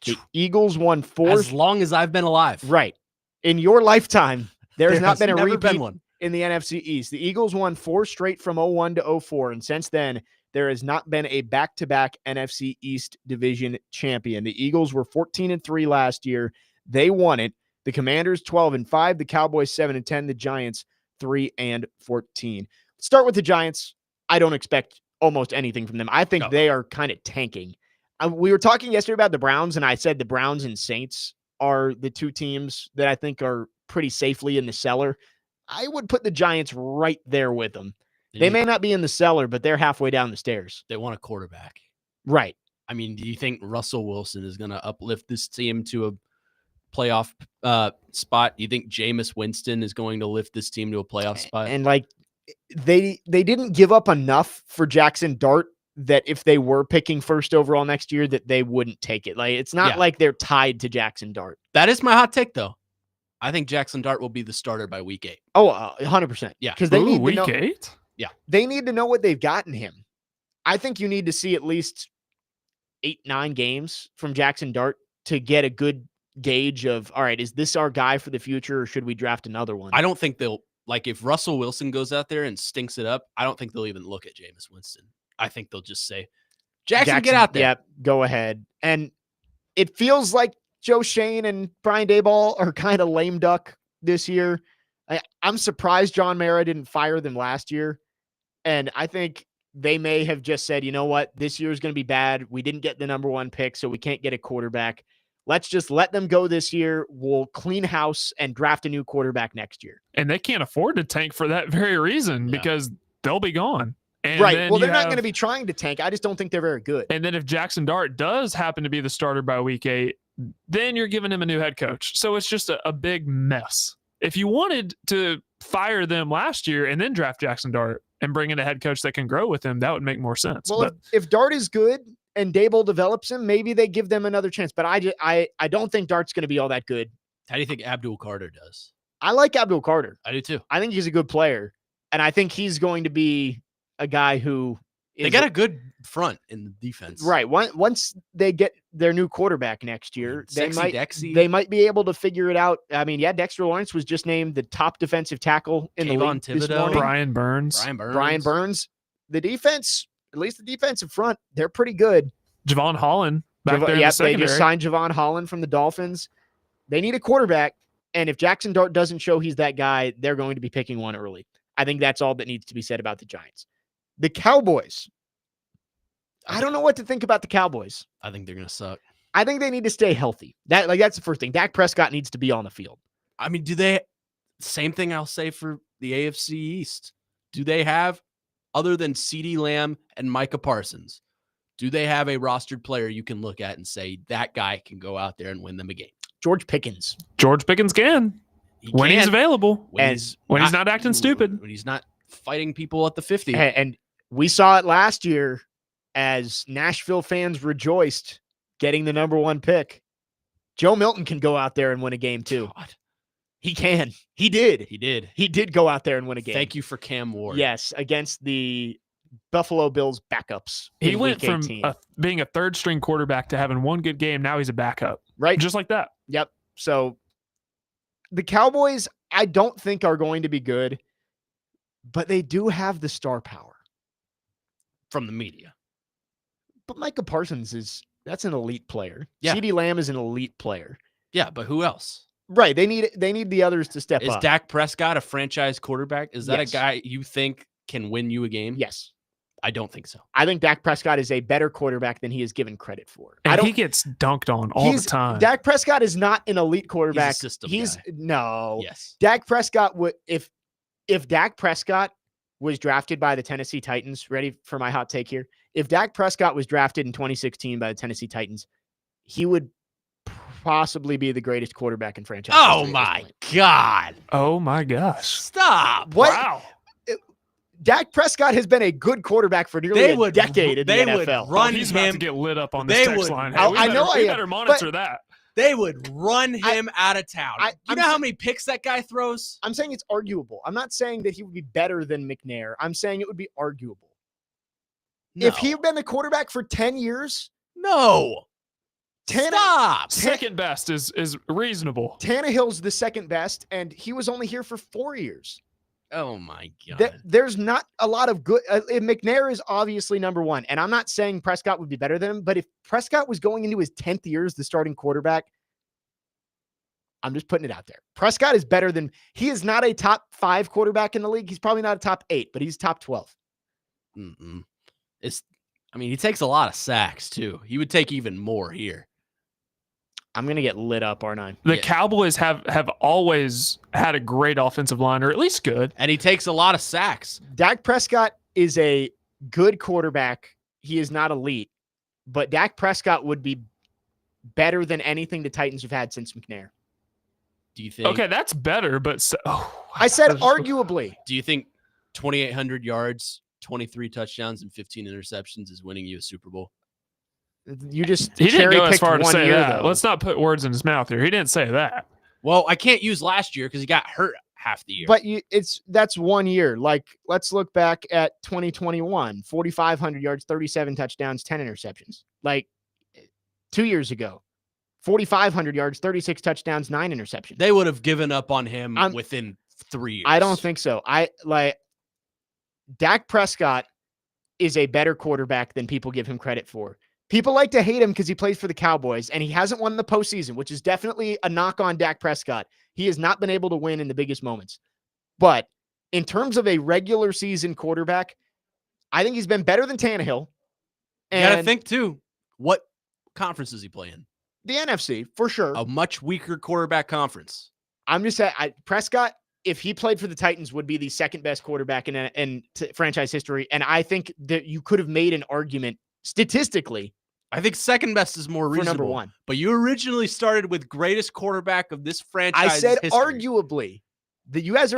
The Eagles won 4. As long as I've been alive. Right. In your lifetime, there has not been a never repeat been one. in the NFC East. The Eagles won 4 straight from 01 to 04. And since then, there has not been a back-to-back NFC East division champion. The Eagles were 14-3 last year. They won it. The Commanders 12-5. The Cowboys 7-10. The Giants 3-14. Let's start with the Giants. I don't expect almost anything from them. I think they are kind of tanking. We were talking yesterday about the Browns, and I said the Browns and Saints are the two teams that I think are pretty safely in the cellar. I would put the Giants right there with them. They may not be in the cellar, but they're halfway down the stairs. They want a quarterback. Right. I mean, do you think Russell Wilson is going to uplift this team to a playoff spot? You think Jameis Winston is going to lift this team to a playoff spot? And like they didn't give up enough for Jackson Dart that if they were picking first overall next year that they wouldn't take it. Like it's not like they're tied to Jackson Dart. That is my hot take though. I think Jackson Dart will be the starter by week 8. Oh, 100%. Yeah. Because they need week to know, 8? Yeah. They need to know what they've got in him. I think you need to see at least 8-9 games from Jackson Dart to get a good gauge of, all right, is this our guy for the future or should we draft another one? I don't think they'll, like, if Russell Wilson goes out there and stinks it up, I don't think they'll even look at Jameis Winston. I think they'll just say, Jackson, get out there. Yep, go ahead. And it feels like Joe Shane and Brian Daboll are kind of lame duck this year. I'm surprised John Mara didn't fire them last year. And I think they may have just said, you know what, this year is going to be bad. We didn't get the number 1 pick, so we can't get a quarterback. Let's just let them go this year. We'll clean house and draft a new quarterback next year. And they can't afford to tank for that very reason because they'll be gone. And right. Well, they're not going to be trying to tank. I just don't think they're very good. And then if Jackson Dart does happen to be the starter by week 8, then you're giving him a new head coach. So it's just a big mess. If you wanted to fire them last year and then draft Jackson Dart and bring in a head coach that can grow with him, that would make more sense. Well, if Dart is good and Daboll develops him, maybe they give them another chance. But I don't think Dart's going to be all that good. How do you think Abdul Carter does? I like Abdul Carter. I do too. I think he's a good player. And I think he's going to be a guy who they got a good front in the defense. Right. Once they get their new quarterback next year, they might be able to figure it out. I mean, Dexter Lawrence was just named the top defensive tackle in the league this morning. Brian Burns. The defense, at least the defensive front, they're pretty good. Javon Holland back there in the secondary. They just signed Javon Holland from the Dolphins. They need a quarterback, and if Jackson Dart doesn't show he's that guy, they're going to be picking one early. I think that's all that needs to be said about the Giants. The Cowboys. I don't know what to think about the Cowboys. I think they're going to suck. I think they need to stay healthy. That's the first thing. Dak Prescott needs to be on the field. I mean, same thing I'll say for the AFC East. Do they have, other than CeeDee Lamb and Micah Parsons, do they have a rostered player you can look at and say that guy can go out there and win them a game? George Pickens can. When he's available. When he's not acting stupid. When he's not fighting people at the 50. And we saw it last year as Nashville fans rejoiced getting the number 1 pick. Joe Milton can go out there and win a game too. God. He can. He did. He did go out there and win a game. Thank you for Cam Ward. Yes, against the Buffalo Bills backups. He went from being a third-string quarterback to having one good game. Now he's a backup. Right. Just like that. Yep. So the Cowboys, I don't think are going to be good. but they do have the star power from the media. But Micah Parsons that's an elite player. Yeah. CeeDee Lamb is an elite player. Yeah, but who else? Right. They need the others to step Is up. Dak Prescott a franchise quarterback? Is that Yes. a guy you think can win you a game? Yes. I don't think so. I think Dak Prescott is a better quarterback than he is given credit for. And he gets dunked on all the time. Dak Prescott is not an elite quarterback. He's a system guy. No. Yes. Dak Prescott would if Dak Prescott was drafted by the Tennessee Titans, ready for my hot take here? If Dak Prescott was drafted in 2016 by the Tennessee Titans, he would possibly be the greatest quarterback in franchise history. Oh my God. Oh my gosh. Stop. What? Wow. Dak Prescott has been a good quarterback for nearly a decade in the NFL. Run He's him. about to get lit up on this text line. Hey, I know we I am, better monitor that. They would run him out of town. You know how many picks that guy throws? I'm saying it's arguable. I'm not saying that he would be better than McNair. I'm saying it would be arguable. No. If he had been the quarterback for 10 years, no. Stop. Second best is reasonable. Tannehill's the second best, and he was only here for 4 years. Oh my God. There's not a lot of good. McNair is obviously number one, and I'm not saying Prescott would be better than him, but if Prescott was going into his 10th year as the starting quarterback, I'm just putting it out there. Prescott is better than he is not a top 5 quarterback in the league. He's probably not a top 8, but he's top 12. He takes a lot of sacks too. He would take even more here. I'm going to get lit up, R9. The Cowboys have always had a great offensive line, or at least good. And he takes a lot of sacks. Dak Prescott is a good quarterback. He is not elite, but Dak Prescott would be better than anything the Titans have had since McNair. Do you think? Okay, that's better, but I said arguably. Do you think 2,800 yards, 23 touchdowns, and 15 interceptions is winning you a Super Bowl? You just he didn't go as far to one say year, that. though. Let's not put words in his mouth here. He didn't say that. Well, I can't use last year because he got hurt half the year. But that's 1 year. Like, let's look back at 2021, 4,500 yards, 37 touchdowns, 10 interceptions. Like 2 years ago, 4,500 yards, 36 touchdowns, 9 interceptions. They would have given up on him within 3 years. I don't think so. Dak Prescott is a better quarterback than people give him credit for. People like to hate him because he plays for the Cowboys and he hasn't won the postseason, which is definitely a knock on Dak Prescott. He has not been able to win in the biggest moments. But in terms of a regular season quarterback, I think he's been better than Tannehill. And you got to think, too, what conference does he play in? The NFC, for sure. A much weaker quarterback conference. I'm just saying, Prescott, if he played for the Titans, would be the second best quarterback in franchise history. And I think that you could have made an argument statistically. I think second best is more reasonable. Number one. But you originally started with greatest quarterback of this franchise. I said history. Arguably. You guys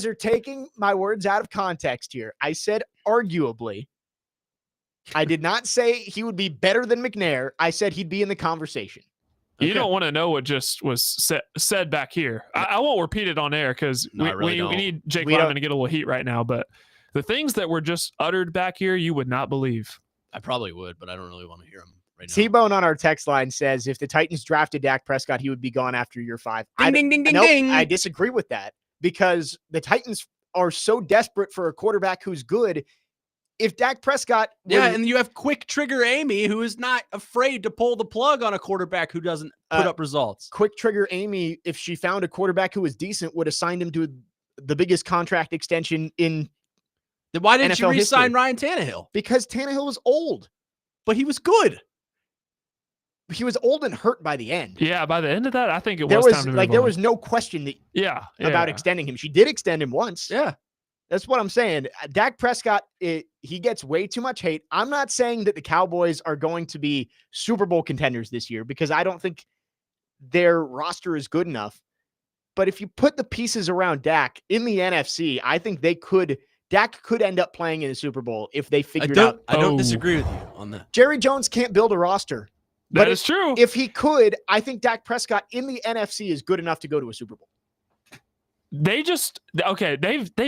are taking my words out of context here. I said arguably. I did not say he would be better than McNair. I said he'd be in the conversation. Okay. You don't want to know what just was said back here. I won't repeat it on air because we need Jake Lyman to get a little heat right now. But the things that were just uttered back here, you would not believe. I probably would, but I don't really want to hear them right now. T-Bone on our text line says if the Titans drafted Dak Prescott, he would be gone after year 5. Ding. I disagree with that because the Titans are so desperate for a quarterback who's good. If Dak Prescott... and you have quick trigger Amy, who is not afraid to pull the plug on a quarterback who doesn't put up results. Quick trigger Amy, if she found a quarterback who was decent, would have signed him to the biggest contract extension in Then why didn't you NFL re-sign history. Ryan Tannehill? Because Tannehill was old. But he was good. He was old and hurt by the end. Yeah, by the end of that, I think there was time to move there on. was no question about extending him. She did extend him once. Yeah. That's what I'm saying. Dak Prescott, he gets way too much hate. I'm not saying that the Cowboys are going to be Super Bowl contenders this year because I don't think their roster is good enough. But if you put the pieces around Dak in the NFC, I think Dak could end up playing in a Super Bowl if they figured out. I don't disagree with you on that. Jerry Jones can't build a roster. That is true. If he could, I think Dak Prescott in the NFC is good enough to go to a Super Bowl. They've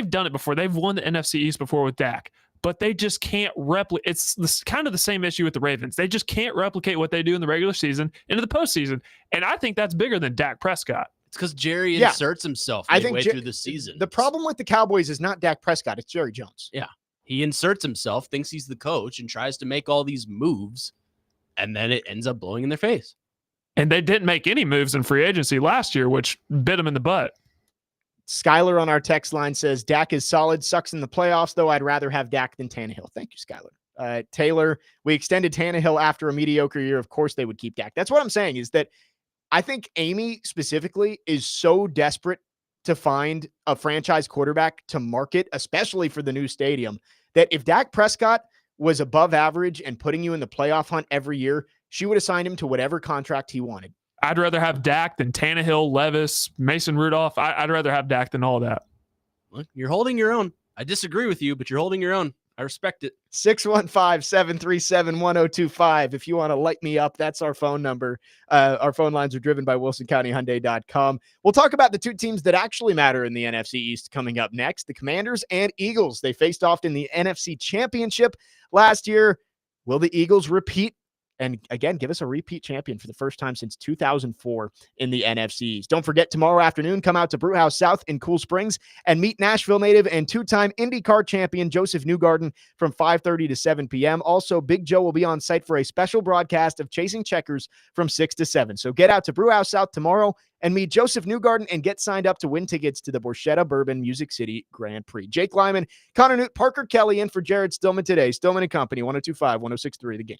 done it before. They've won the NFC East before with Dak, but they just can't replicate. It's kind of the same issue with the Ravens. They just can't replicate what they do in the regular season into the postseason. And I think that's bigger than Dak Prescott. It's because Jerry Yeah. inserts himself I think midway through the season. The problem with the Cowboys is not Dak Prescott. It's Jerry Jones. Yeah. He inserts himself, thinks he's the coach, and tries to make all these moves, and then it ends up blowing in their face. And they didn't make any moves in free agency last year, which bit them in the butt. Skylar on our text line says, Dak is solid, sucks in the playoffs, though I'd rather have Dak than Tannehill. Thank you, Skylar. Taylor, we extended Tannehill after a mediocre year. Of course they would keep Dak. That's what I'm saying is that I think Amy specifically is so desperate to find a franchise quarterback to market, especially for the new stadium, that if Dak Prescott was above average and putting you in the playoff hunt every year, she would assign him to whatever contract he wanted. I'd rather have Dak than Tannehill, Levis, Mason Rudolph. I'd rather have Dak than all that. Look, you're holding your own. I disagree with you, but you're holding your own. I respect it. 615-737-1025. If you want to light me up, that's our phone number. Our phone lines are driven by WilsonCountyHyundai.com. We'll talk about the two teams that actually matter in the NFC East coming up next, the Commanders and Eagles. They faced off in the NFC Championship last year. Will the Eagles repeat? And again, give us a repeat champion for the first time since 2004 in the NFCs. Don't forget, tomorrow afternoon, come out to Brewhouse South in Cool Springs and meet Nashville native and two-time IndyCar champion Joseph Newgarden from 5:30 to 7 p.m. Also, Big Joe will be on site for a special broadcast of Chasing Checkers from 6 to 7. So get out to Brewhouse South tomorrow and meet Joseph Newgarden and get signed up to win tickets to the Borchetta Bourbon Music City Grand Prix. Jake Lyman, Connor Newt, Parker Kelly in for Jared Stillman today. Stillman and Company, 102.5, 106.3 The Game.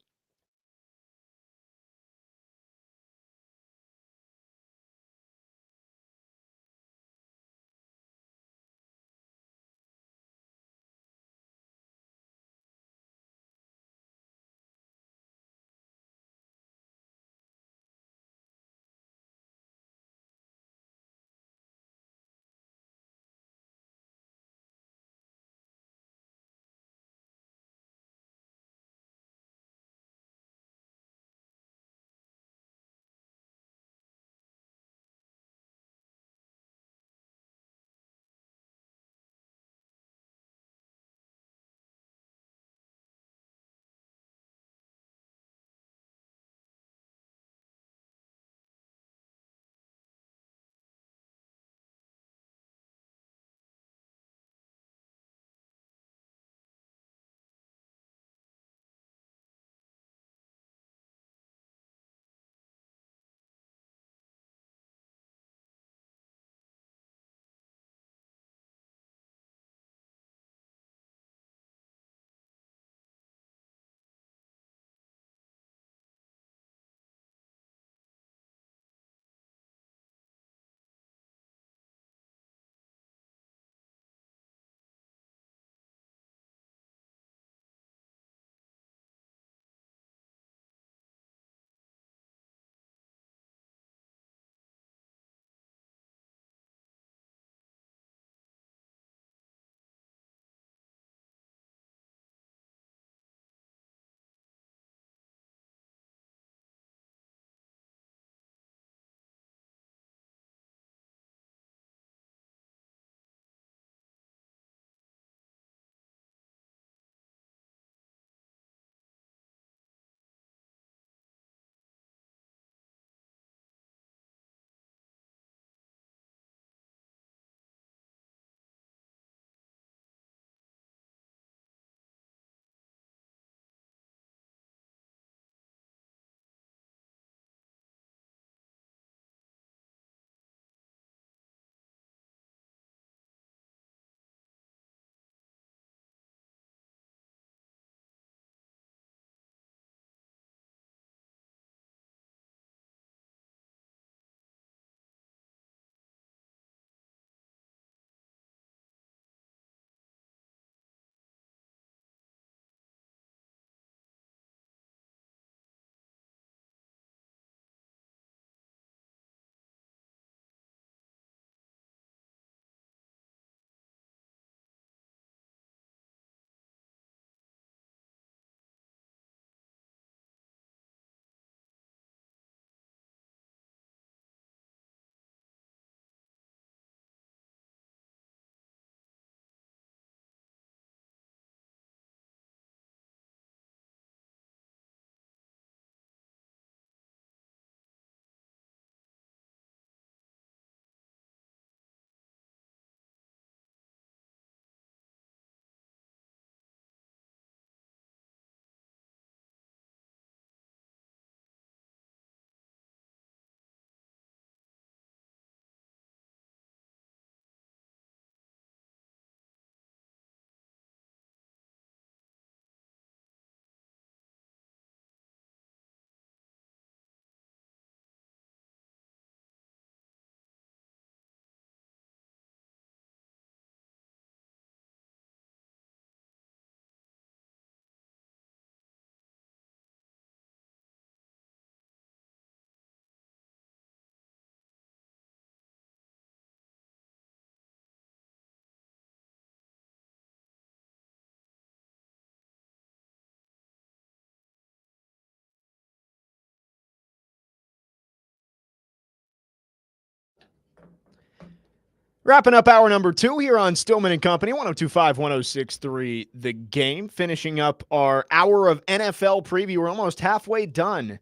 Wrapping up hour number 2 here on Stillman and Company, 102.5, 106.3 The Game. Finishing up our hour of NFL preview. We're almost halfway done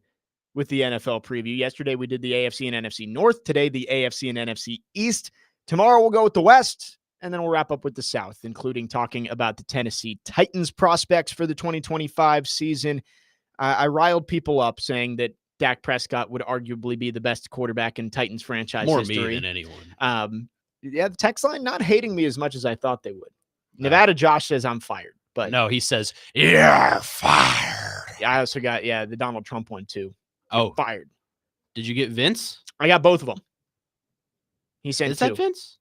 with the NFL preview. Yesterday we did the AFC and NFC North. Today the AFC and NFC East. Tomorrow we'll go with the West, and then we'll wrap up with the South, including talking about the Tennessee Titans prospects for the 2025 season. I riled people up saying that Dak Prescott would arguably be the best quarterback in Titans franchise history. More me than anyone. Yeah, the text line not hating me as much as I thought they would. Nevada Josh says I'm fired, but No, he says, you're fired. I also got, the Donald Trump one too. Oh, Fired. did you get Vince? I got both of them. He sent Is 2. that Vince?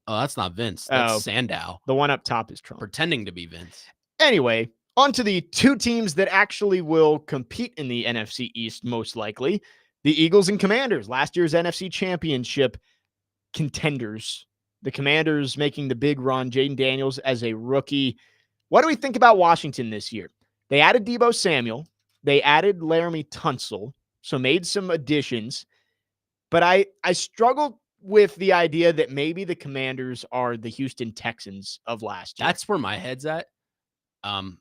Oh, that's not Vince. That's Sandow. The one up top is Trump. Pretending to be Vince. Anyway, on to the 2 teams that actually will compete in the NFC East, most likely. The Eagles and Commanders, last year's NFC Championship contenders. The Commanders making the big run. Jaden Daniels as a rookie. What do we think about Washington this year? They added Deebo Samuel. They added Laramie Tunsil, so made some additions. But I struggle with the idea that maybe the Commanders are the Houston Texans of last year. That's where my head's at. I'm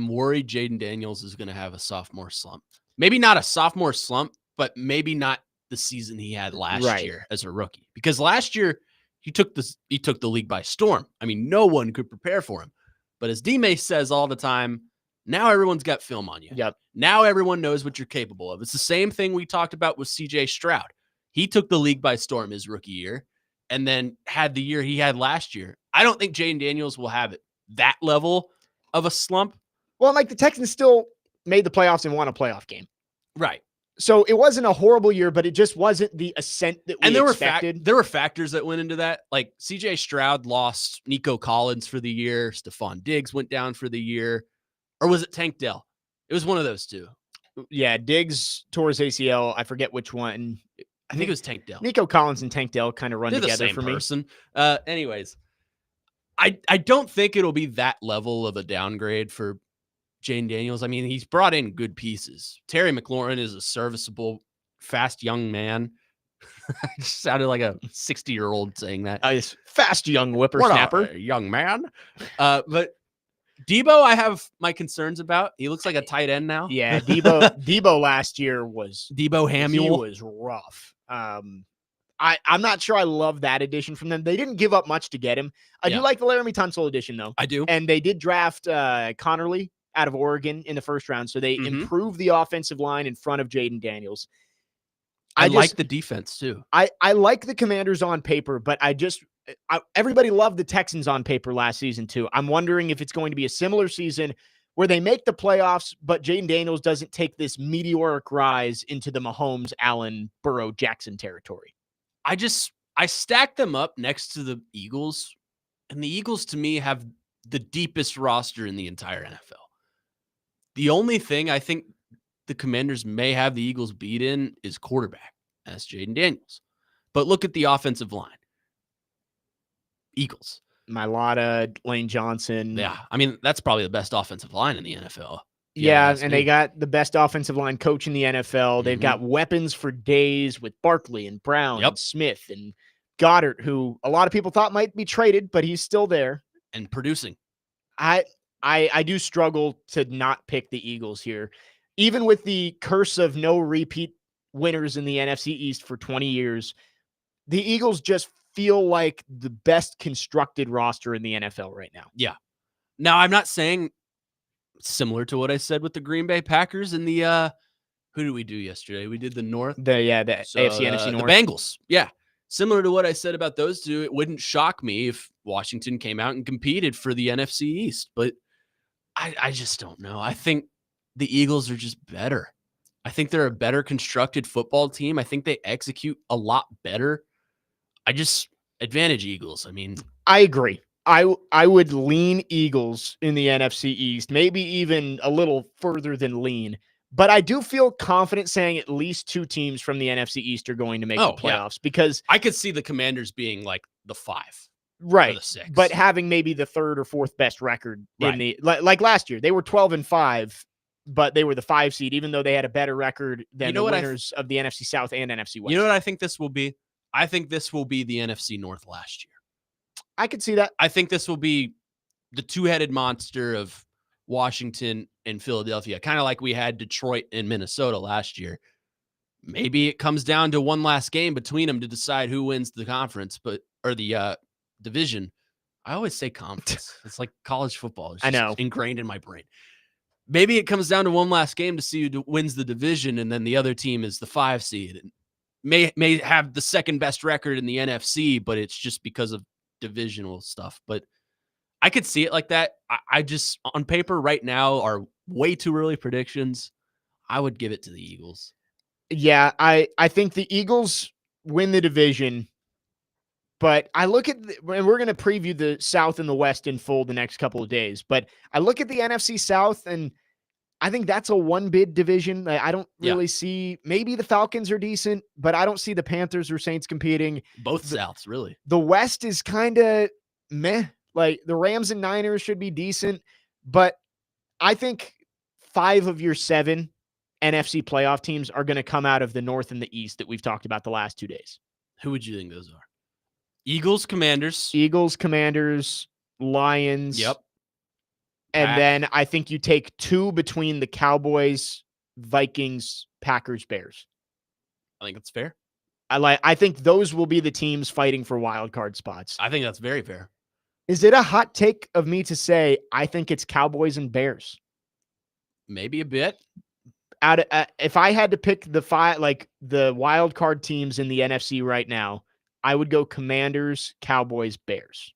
worried Jaden Daniels is going to have a sophomore slump. Maybe not a sophomore slump, but maybe not the season he had last year as a rookie. Because last year he took the league by storm. I mean, no one could prepare for him. But as D-May says all the time, now everyone's got film on you. Yep. Now everyone knows what you're capable of. It's the same thing we talked about with CJ Stroud. He took the league by storm his rookie year and then had the year he had last year. I don't think Jaden Daniels will have it that level of a slump. Well, like the Texans still made the playoffs and won a playoff game. Right. So it wasn't a horrible year, but it just wasn't the ascent that we expected. There were factors that went into that. Like CJ Stroud lost Nico Collins for the year. Stephon Diggs went down for the year. Or was it Tank Dell? It was one of those two. Yeah, Diggs tore his ACL. I forget which one. I think it was Tank Dell. Nico Collins and Tank Dell kind of run They're together the same for person. Anyways, I don't think it'll be that level of a downgrade for Jaden Daniels. I mean, he's brought in good pieces. Terry McLaurin is a serviceable, fast young man. I just sounded like a 60-year-old saying that. This fast young whippersnapper. What a young man. But Debo, I have my concerns about. He looks like a tight end now. Yeah, Debo last year was Debo Hamuel. He was rough. I'm not sure I love that addition from them. They didn't give up much to get him. I do like the Laramie Tunsil addition, though. I do. And they did draft Connerly out of Oregon in the first round, so they improved the offensive line in front of Jaden Daniels. I like the defense, too. I like the Commanders on paper, but everybody loved the Texans on paper last season, too. I'm wondering if it's going to be a similar season where they make the playoffs, but Jaden Daniels doesn't take this meteoric rise into the Mahomes, Allen, Burrow, Jackson territory. I stack them up next to the Eagles, and the Eagles, to me, have the deepest roster in the entire NFL. The only thing I think the Commanders may have the Eagles beat in is quarterback. That's Jaden Daniels. But look at the offensive line. Eagles. Mailata, Lane Johnson. Yeah. I mean, that's probably the best offensive line in the NFL. Yeah, and they got the best offensive line coach in the NFL. They've got weapons for days with Barkley and Brown and Smith and Goddard, who a lot of people thought might be traded, but he's still there. And producing. I do struggle to not pick the Eagles here. Even with the curse of no repeat winners in the NFC East for 20 years, the Eagles just feel like the best constructed roster in the NFL right now. Yeah. Now, I'm not saying similar to what I said with the Green Bay Packers and the who did we do yesterday? We did the North. The AFC, NFC North. The Bengals. Yeah. Similar to what I said about those two, it wouldn't shock me if Washington came out and competed for the NFC East. But I just don't know. I think the Eagles are just better. I think they're a better constructed football team. I think they execute a lot better. Advantage Eagles. I mean, I agree. I would lean Eagles in the NFC East, maybe even a little further than lean. But I do feel confident saying at least 2 teams from the NFC East are going to make the playoffs because I could see the Commanders being like the 5. Right. Or the 6. But having maybe the 3rd or 4th best record in the like last year. They were 12-5, but they were the 5 seed, even though they had a better record than the winners of the NFC South and NFC West. You know what I think this will be? I think this will be the NFC North last year. I could see that. I think this will be the two-headed monster of Washington and Philadelphia, kind of like we had Detroit and Minnesota last year. Maybe it comes down to one last game between them to decide who wins the conference, or the division. I always say conference. It's like college football. It's I just know. ingrained in my brain. Maybe it comes down to one last game to see who wins the division, and then the other team is the 5 seed. And may have the second best record in the NFC, but it's just because of divisional stuff. But I could see it like that. I just, on paper right now, are way too early predictions. I would give it to the Eagles. Yeah, I think the Eagles win the division, but I look at, and we're going to preview the South and the West in full the next couple of days, but I look at the NFC South, and I think that's a one-bid division. I don't really see, maybe the Falcons are decent, but I don't see the Panthers or Saints competing. Both Souths, really. The West is kind of meh. Like, the Rams and Niners should be decent, but I think 5 of your 7 NFC playoff teams are going to come out of the North and the East that we've talked about the last 2 days. Who would you think those are? Eagles, Commanders. Eagles, Commanders, Lions. Yep. And Pack. then I think you take 2 between the Cowboys, Vikings, Packers, Bears. I think that's fair. I think those will be the teams fighting for wild card spots. I think that's very fair. Is it a hot take of me to say I think it's Cowboys and Bears? Maybe a bit. If I had to pick the wild card teams in the NFC right now, I would go Commanders, Cowboys, Bears.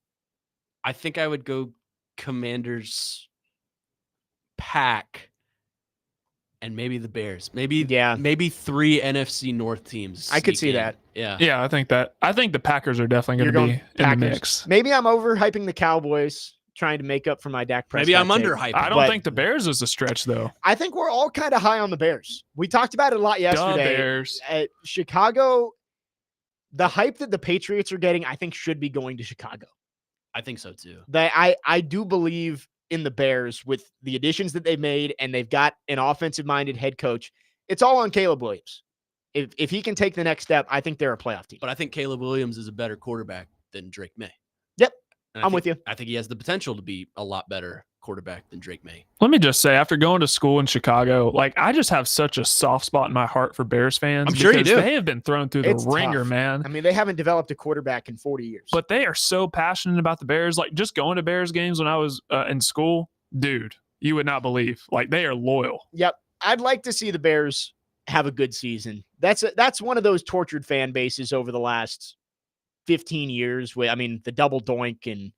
I think I would go Commanders, Pack, and maybe the Bears. Maybe 3 NFC North teams. I could sneak see in. that. Yeah. Yeah, I think the Packers are definitely You're going to going be in the Packers. mix. Maybe I'm overhyping the Cowboys, trying to make up for my Dak Prescott. Maybe I'm take. underhyping. I don't But think the Bears is a stretch, though. I think we're all kind of high on the Bears. We talked about it a lot yesterday. Bears. Chicago, the hype that the Patriots are getting, I think should be going to Chicago. I think so too. I do believe in the Bears with the additions that they've made, and they've got an offensive-minded head coach. It's all on Caleb Williams. If he can take the next step, I think they're a playoff team. But I think Caleb Williams is a better quarterback than Drake May. Yep. And I'm with you. I think he has the potential to be a lot better quarterback than Drake May. Let me just say, after going to school in Chicago, I just have such a soft spot in my heart for Bears fans. I'm sure you because do. They have been thrown through the It's ringer, tough. man. I mean, they haven't developed a quarterback in 40 years. But they are so passionate about the Bears. Just going to Bears games when I was in school, dude, you would not believe. They are loyal. Yep. I'd like to see the Bears have a good season. That's one of those tortured fan bases over the last 15 years. The double doink and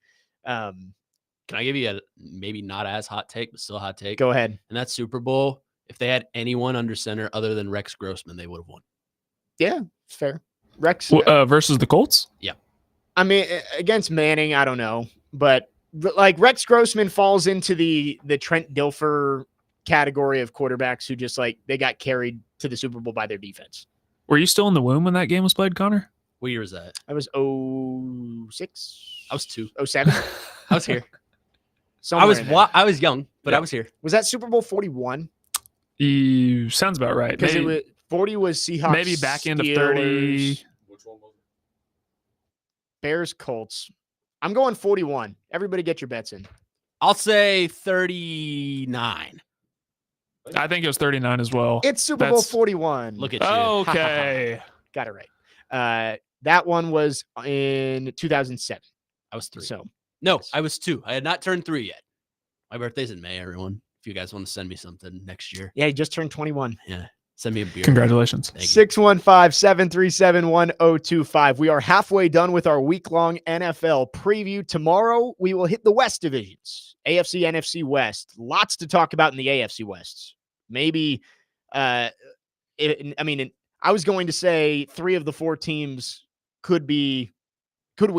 Can I give you a maybe not as hot take, but still a hot take? go ahead. And that Super Bowl, if they had anyone under center other than Rex Grossman, they would have won. Yeah, it's fair. Rex Versus the Colts? Against Manning, I don't know, but Rex Grossman falls into the Trent Dilfer category of quarterbacks who just they got carried to the Super Bowl by their defense. Were you still in the womb when that game was played, Connor? What year was that? I was 06. I was 2. 07. I was here. Somewhere in there. I was young, but Yeah. I was here. Was that Super Bowl 41? Sounds about right. Because Maybe, 40 was Seahawks. maybe back into Steelers, 30. Bears, Colts. I'm going 41. Everybody get your bets in. I'll say 39. I think it was 39 as well. It's Super Bowl 41. Look at you. Okay. Got it right. That one was in 2007. I was 3. So No, I was 2. I had not turned 3 yet. My birthday's in May, everyone. If you guys want to send me something next year, yeah, he just turned 21. yeah, send me a beer. Congratulations. Thank you. 615-737-1025. We are halfway done with our week-long NFL preview. Tomorrow, we will hit the West divisions, AFC, NFC West. Lots to talk about in the AFC West. Maybe, I was going to say 3 of the 4 teams could win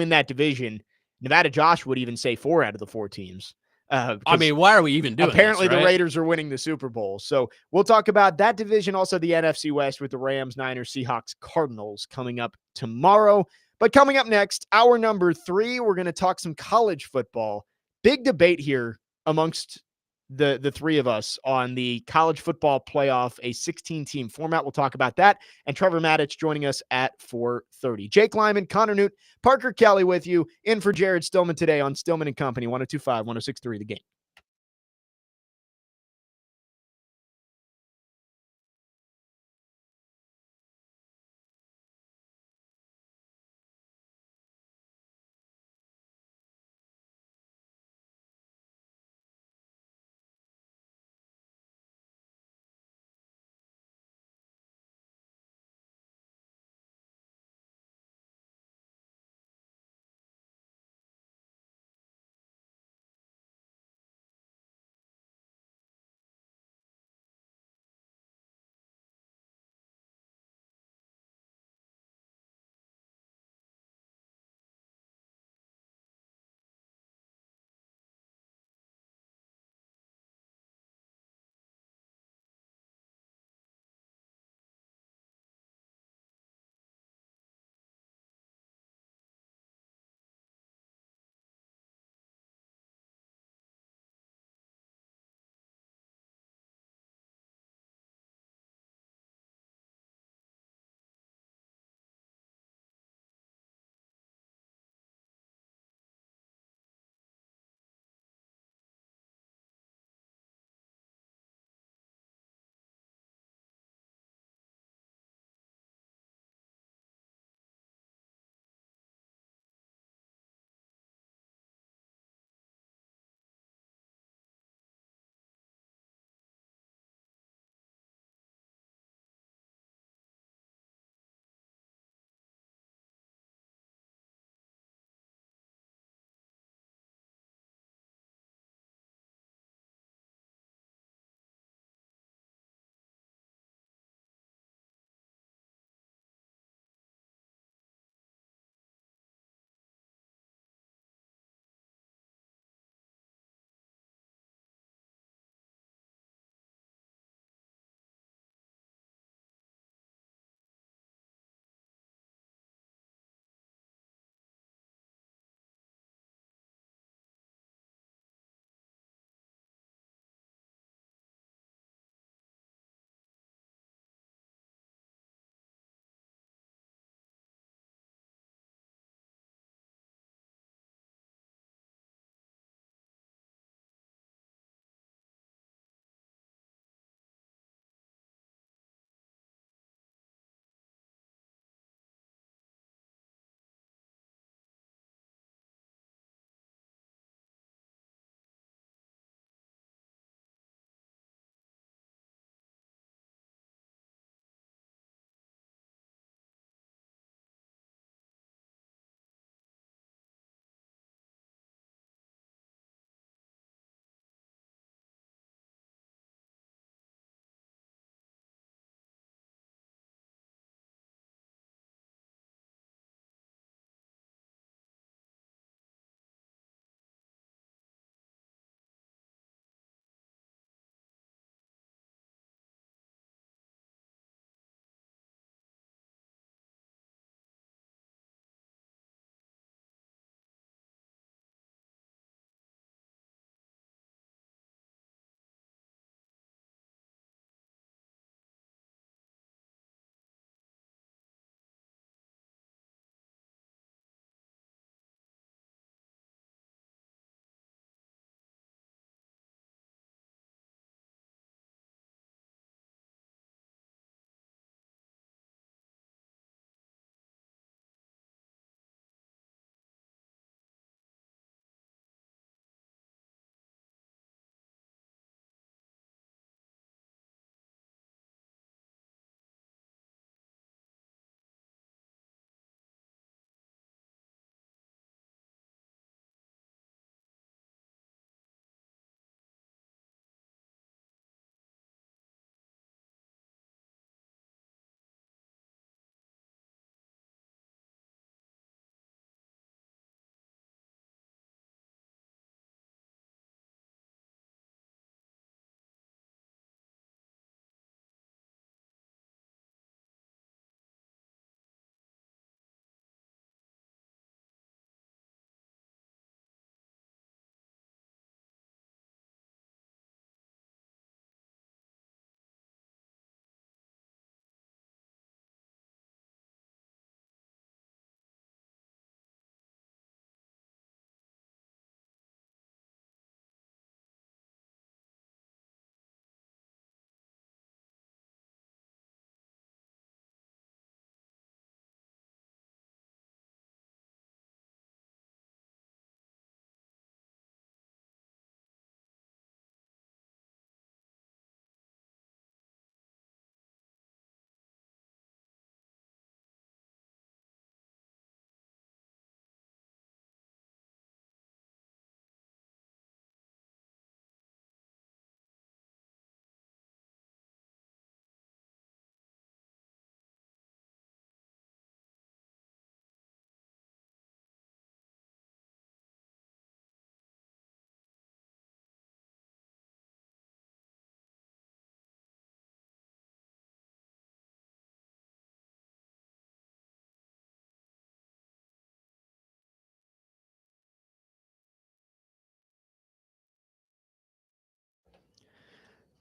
that division. Nevada Josh would even say 4 out of the 4 teams. Why are we even doing apparently this, right? the Raiders are winning the Super Bowl. So we'll talk about that division, also the NFC West with the Rams, Niners, Seahawks, Cardinals coming up tomorrow. But coming up next, hour number 3, we're going to talk some college football. Big debate here amongst the three of us on the college football playoff, a 16-team format. We'll talk about that. And Trevor Maddich joining us at 4:30. Jake Lyman, Connor Newt, Parker Kelly with you, in for Jared Stillman today on Stillman and Company, 102.5, 106.3 The Game.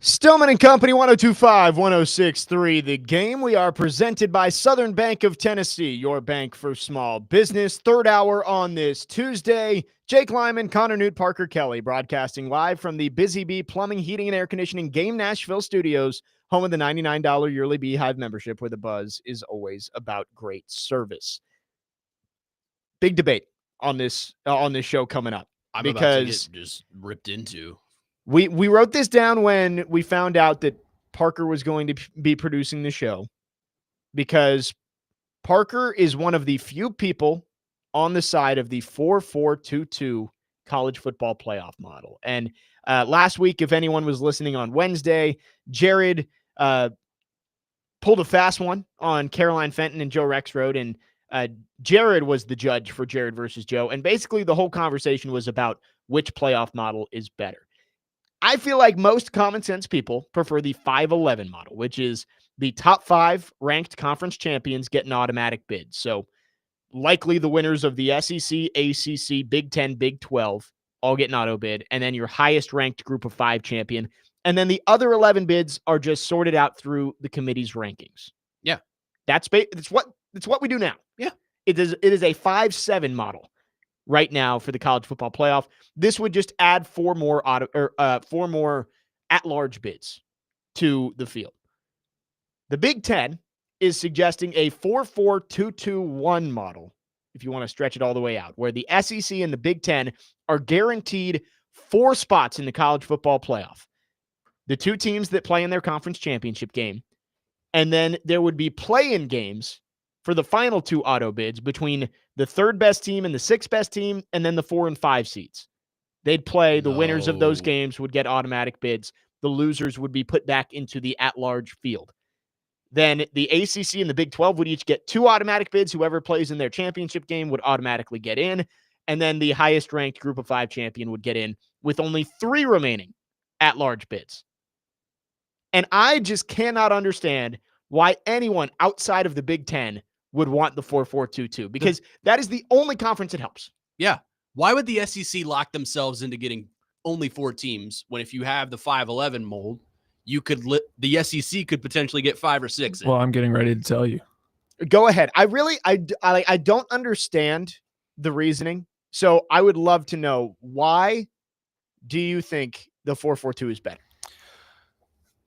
Stillman and Company, 102.5, 106.3. The Game. We are presented by Southern Bank of Tennessee, your bank for small business. Third hour on this Tuesday. Jake Lyman, Connor Newt, Parker Kelly, broadcasting live from the Busy Bee Plumbing, Heating, and Air Conditioning Game Nashville studios, home of the $99 yearly Beehive membership, where the buzz is always about great service. Big debate on this show coming up. I'm about to get just ripped into. We wrote this down when we found out that Parker was going to be producing the show, because Parker is one of the few people on the side of the 4-4-2-2 college football playoff model. And last week, if anyone was listening on Wednesday, Jared pulled a fast one on Caroline Fenton and Joe Rexroad, and Jared was the judge for Jared versus Joe. And basically the whole conversation was about which playoff model is better. I feel like most common sense people prefer the 5-11 model, which is the top 5 ranked conference champions get an automatic bid. So likely the winners of the SEC, ACC, Big 10, Big 12 all get an auto bid, and then your highest ranked group of 5 champion. And then the other 11 bids are just sorted out through the committee's rankings. Yeah. It's what we do now. Yeah. It is a 5-7 model right now for the college football playoff. This would just add 4 more at-large bids to the field. The Big 10 is suggesting a 4-4-2-2-1 model, if you want to stretch it all the way out, where the SEC and the Big 10 are guaranteed 4 spots in the college football playoff. The 2 teams that play in their conference championship game, and then there would be play-in games for the final 2 auto bids between the 3rd best team and the 6th best team, and then the 4 and 5 seeds. They'd play. The winners of those games would get automatic bids. The losers would be put back into the at-large field. Then the ACC and the Big 12 would each get 2 automatic bids. Whoever plays in their championship game would automatically get in. And then the highest ranked group of 5 champion would get in, with only 3 remaining at-large bids. And I just cannot understand why anyone outside of the Big 10 would want the 4-4-2-2, because that is the only conference it helps. Yeah. Why would the SEC lock themselves into getting only 4 teams when, if you have the 5-11 mold, you could the SEC could potentially get 5 or 6 in? Well, I'm getting ready to tell you. Go ahead. I don't understand the reasoning. So I would love to know, why do you think the 4-4-2 is better?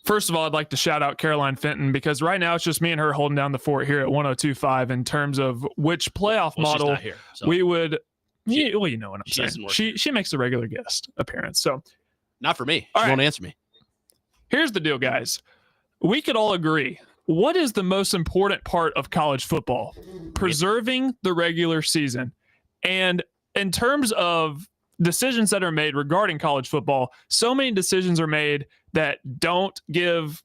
First of all, I'd like to shout out Caroline Fenton, because right now it's just me and her holding down the fort here at 102.5 in terms of which playoff model she's not here, so. we would. You know what I'm saying. She She makes a regular guest appearance. So not for me. All She right. won't answer me. Here's the deal, guys. We could all agree. What is the most important part of college football? Preserving the regular season. And in terms of decisions that are made regarding college football, so many decisions are made that don't give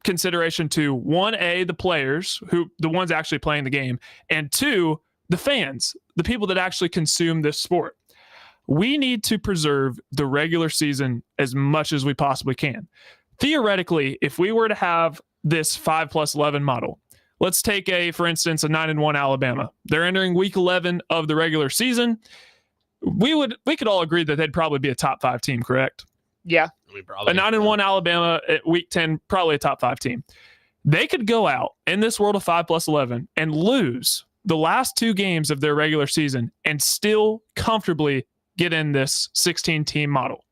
consideration to 1A, the players, the ones actually playing the game, and 2, the fans, the people that actually consume this sport. We need to preserve the regular season as much as we possibly can. Theoretically, if we were to have this 5+11 model, let's take for instance, a 9-1 Alabama. They're entering week 11 of the regular season. We could all agree that they'd probably be a top 5 team, correct? Yeah. A 9-1 Alabama at week 10, probably a top 5 team. They could go out in this world of 5+11 and lose the last 2 games of their regular season and still comfortably get in this 16-team model.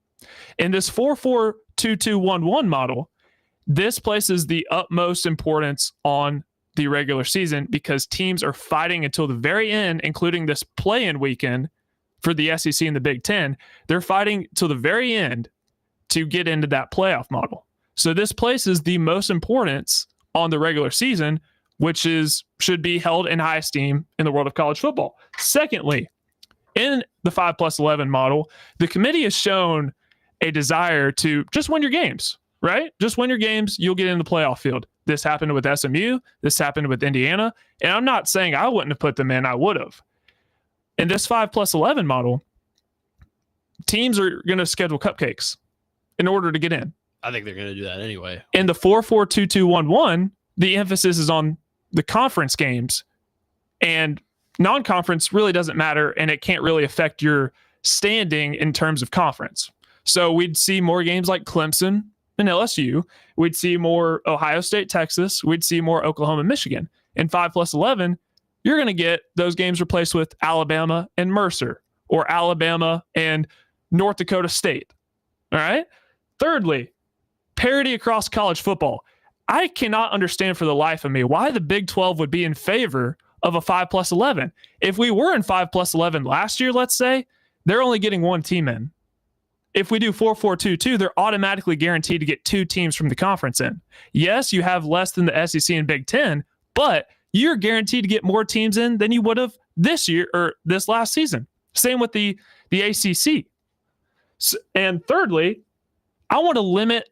In this 4-4-2-2-1-1 model, this places the utmost importance on the regular season, because teams are fighting until the very end, including this play-in weekend for the SEC and the Big 10. They're fighting till the very end to get into that playoff model. So this places the most importance on the regular season, which should be held in high esteem in the world of college football. Secondly, in the 5+11 model, the committee has shown a desire to just win your games, right? Just win your games, you'll get in the playoff field. This happened with SMU. This happened with Indiana. And I'm not saying I wouldn't have put them in. I would have. In this 5+11 model, teams are going to schedule cupcakes in order to get in. I think they're going to do that anyway. In the 4-4-2-2-1-1, the emphasis is on the conference games, and non-conference really doesn't matter, and it can't really affect your standing in terms of conference. So we'd see more games like Clemson and LSU. We'd see more Ohio State, Texas. We'd see more Oklahoma, Michigan. In 5+11, you're going to get those games replaced with Alabama and Mercer, or Alabama and North Dakota State. All right. Thirdly, parity across college football. I cannot understand for the life of me why the Big 12 would be in favor of a 5+11. If we were in 5+11 last year, let's say, they're only getting one team in. If we do 4-4-2-2, they're automatically guaranteed to get 2 teams from the conference in. Yes, you have less than the SEC and Big 10, but you're guaranteed to get more teams in than you would have this year or this last season. Same with the ACC. And thirdly, I want to limit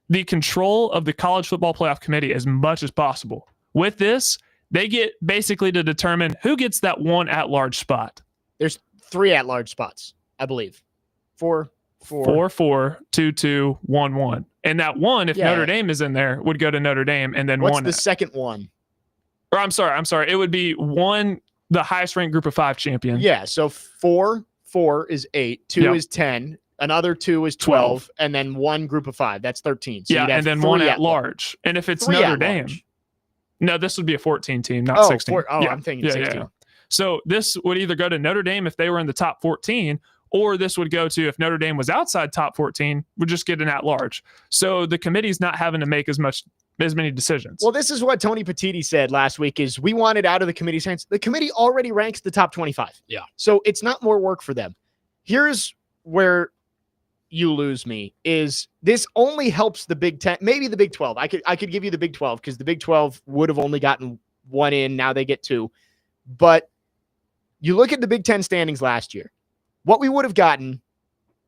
the control of the College Football Playoff Committee as much as possible. With this, they get basically to determine who gets that one at-large spot. There's 3 at-large spots, I believe. 4, 2-2, 1-1. And that one, if Notre Dame is in there, would go to Notre Dame, and then what's one. the second one? Or I'm sorry. It would be one, the highest ranked group of 5 champion. Yeah. So 4 is 8, 2 is 10, another 2 is 12, and then one group of 5. That's 13. So and then 1 at large. And if it's Notre Dame, no, this would be a 14 team, not 16. I'm thinking 16. Yeah. So this would either go to Notre Dame if they were in the top 14, or this would go to, if Notre Dame was outside top 14, would just get an at-large. So the committee's not having to make as many decisions. Well, this is what Tony Petitti said last week, is we want it out of the committee's hands. The committee already ranks the top 25. Yeah. So it's not more work for them. Here's where you lose me, is this only helps the Big 10, maybe the Big 12. I could give you the Big 12, because the Big 12 would have only gotten 1 in. Now they get 2. But you look at the Big 10 standings last year. What we would have gotten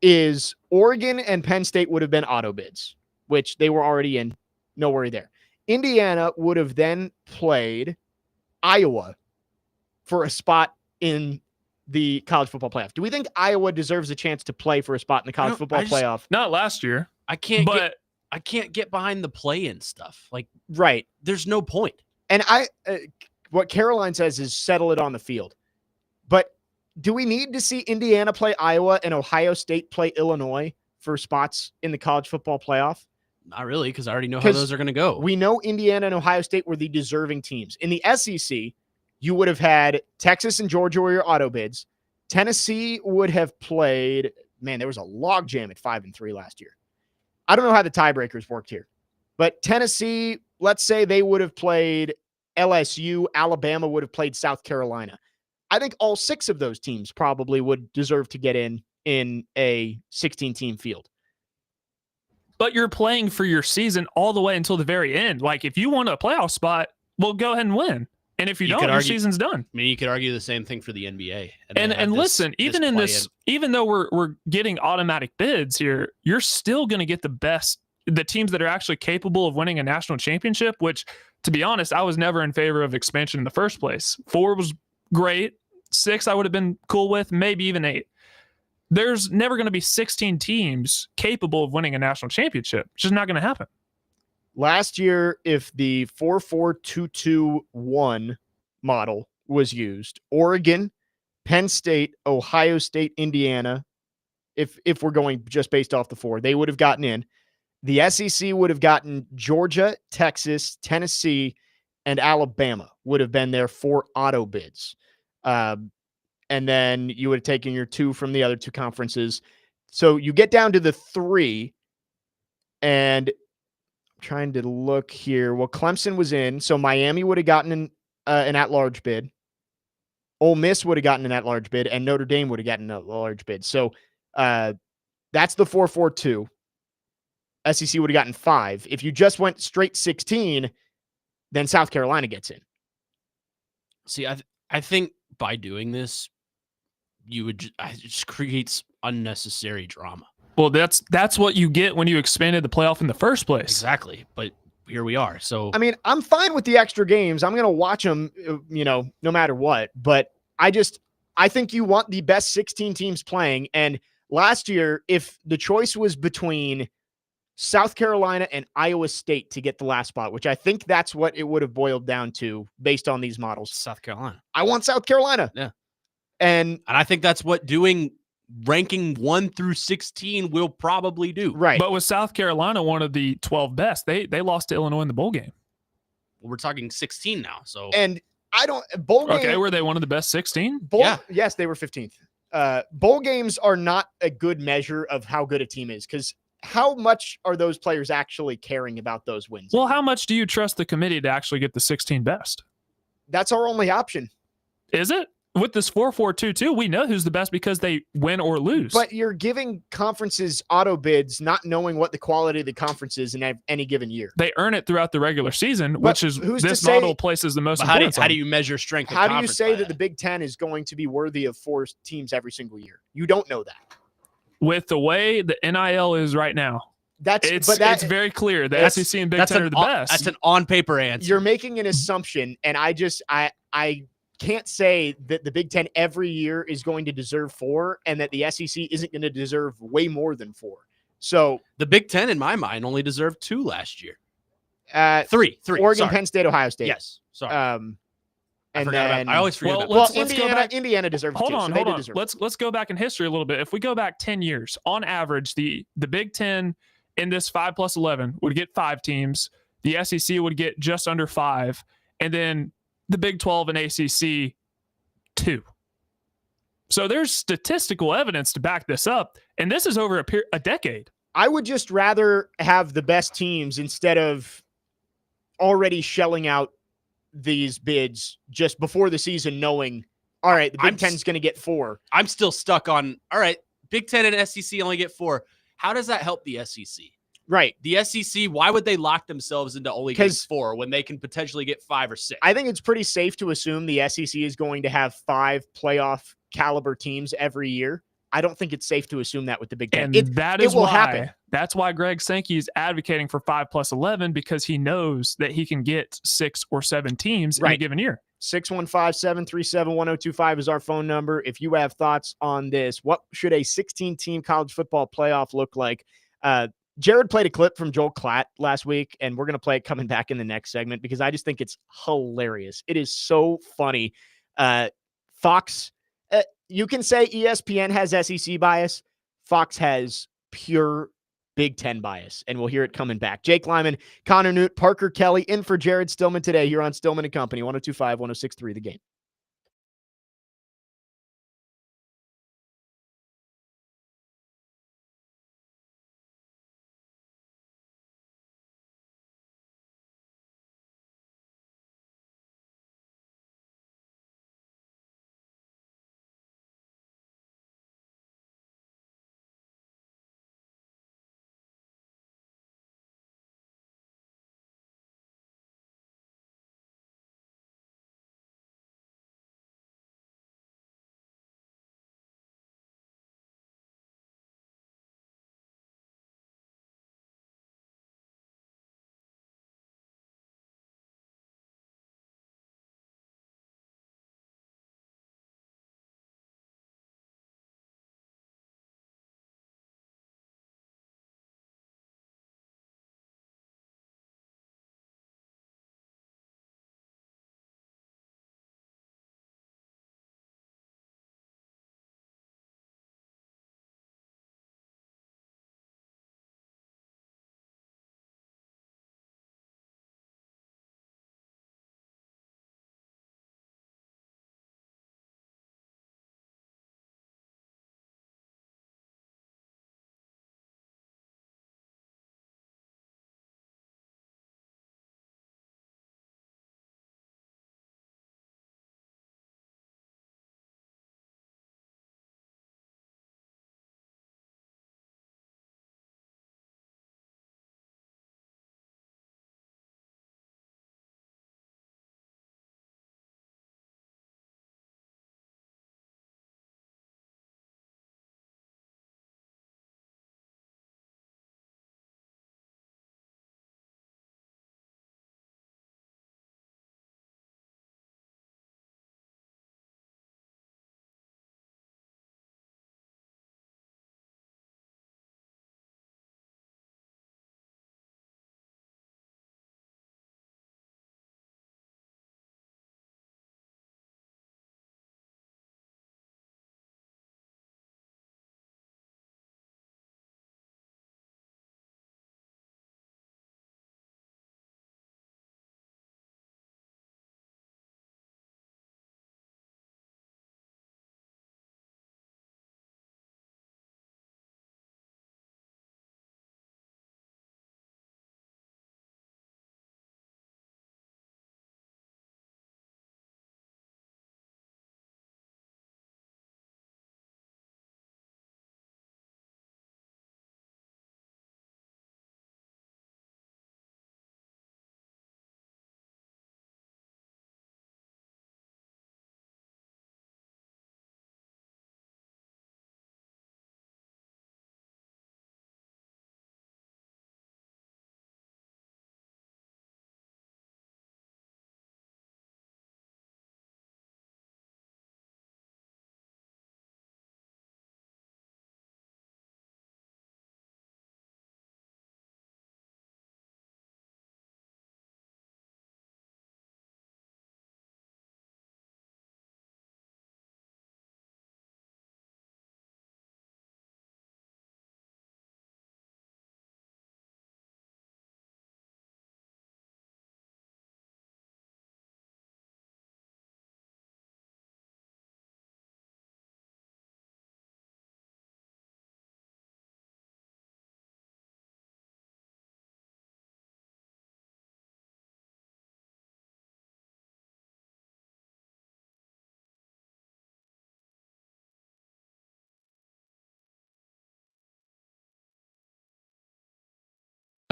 is Oregon and Penn State would have been auto bids, which they were already in. No worry there. Indiana would have then played Iowa for a spot in the college football playoff. Do we think Iowa deserves a chance to play for a spot in the college football playoff? Not last year. I can't get behind the play-in stuff. Like, right. There's no point. And what Caroline says is settle it on the field. But do we need to see Indiana play Iowa and Ohio State play Illinois for spots in the college football playoff? Not really, because I already know how those are going to go. We know Indiana and Ohio State were the deserving teams. In the SEC, you would have had Texas and Georgia were your auto bids. Tennessee would have played, man, there was a logjam at 5-3 last year. I don't know how the tiebreakers worked here, but Tennessee, let's say they would have played LSU, Alabama would have played South Carolina. I think all 6 of those teams probably would deserve to get in a 16-team field. But you're playing for your season all the way until the very end. Like, if you want a playoff spot, well, go ahead and win. And if you don't, your season's done. I mean, you could argue the same thing for the NBA. And listen, even in this, even though we're getting automatic bids here, you're still going to get the teams that are actually capable of winning a national championship, which, to be honest, I was never in favor of expansion in the first place. 4 was great. 6 I would have been cool with, maybe even 8. There's never going to be 16 teams capable of winning a national championship. It's just not going to happen. Last year, if the 4-4-2-2-1 model was used, Oregon, Penn State, Ohio State, Indiana, if we're going just based off the 4, they would have gotten in. The SEC would have gotten Georgia, Texas, Tennessee, and Alabama would have been there for auto bids. And then you would have taken your 2 from the other 2 conferences. So you get down to the 3, and I'm trying to look here. Well, Clemson was in, so Miami would have gotten an at-large bid. Ole Miss would have gotten an at-large bid, and Notre Dame would have gotten an at-large bid. So that's the 4-4-2. SEC would have gotten 5. If you just went straight 16, then South Carolina gets in. See, I think by doing this, it just creates unnecessary drama. Well, that's what you get when you expanded the playoff in the first place. Exactly. But here we are. So, I mean, I'm fine with the extra games. I'm going to watch them, no matter what. But I think you want the best 16 teams playing. And last year, if the choice was between South Carolina and Iowa State to get the last spot, which I think that's what it would have boiled down to based on these models. South Carolina. I want South Carolina. Yeah. And I think that's what doing ranking 1 through 16 will probably do. Right. But with South Carolina, one of the 12 best, they lost to Illinois in the bowl game. Well, we're talking 16 now. So And I don't bowl game. Okay, were they one of the best 16? Yeah. Yes, they were 15th. Bowl games are not a good measure of how good a team is because how much are those players actually caring about those wins? Well, how much do you trust the committee to actually get the 16 best? That's our only option. Is it? With this 4-4-2-2, we know who's the best because they win or lose. But you're giving conferences auto bids, not knowing what the quality of the conference is in any given year. they earn it throughout the regular season, But which is who's to this say- model places the most but how do, importance how on. do you measure strength? of How do you conference say by that the Big Ten is going to be worthy of 4 teams every single year? You don't know that. With the way the NIL is right now, it's very clear the that's- SEC and Big Ten are the best. That's an on paper answer. You're making an assumption, and I can't say that the Big Ten every year is going to deserve 4 and that the SEC isn't going to deserve way more than 4. So The Big Ten, in my mind, only deserved 2 last year. 3. Oregon, Sorry. Penn State, Ohio State. Yes. Sorry. And forgot then about, I always forget Well, about well, let's go Indiana, back- Indiana deserved Hold it too, on, so hold they did on. deserve it. Let's go back in history a little bit. If we go back 10 years, on average, the Big Ten in this 5+11 would get 5 teams. The SEC would get just under 5, and then the Big 12 and ACC 2. So there's statistical evidence to back this up, and this is over a decade. I would just rather have the best teams instead of already shelling out these bids just before the season, knowing, all right, the Big Ten's going to get 4. I'm still stuck on, all right, Big Ten and SEC only get 4. How does that help the SEC? Right. The SEC, why would they lock themselves into only getting 4 when they can potentially get 5 or 6? I think it's pretty safe to assume the SEC is going to have 5 playoff caliber teams every year. I don't think it's safe to assume that with the Big Ten. And that is will why happen. That's why Greg Sankey is advocating for 5+11 because he knows that he can get 6 or 7 teams in a Right. given year. 615-737-1025 is our phone number. If you have thoughts on this, what should a 16-team college football playoff look like? Jared played a clip from Joel Klatt last week, and we're going to play it coming back in the next segment because I just think it's hilarious. It is so funny. Fox, you can say ESPN has SEC bias. Fox has pure Big Ten bias, and we'll hear it coming back. Jake Lyman, Connor Newt, Parker Kelly in for Jared Stillman today here on Stillman & Company, 102.5, 106.3 The Game.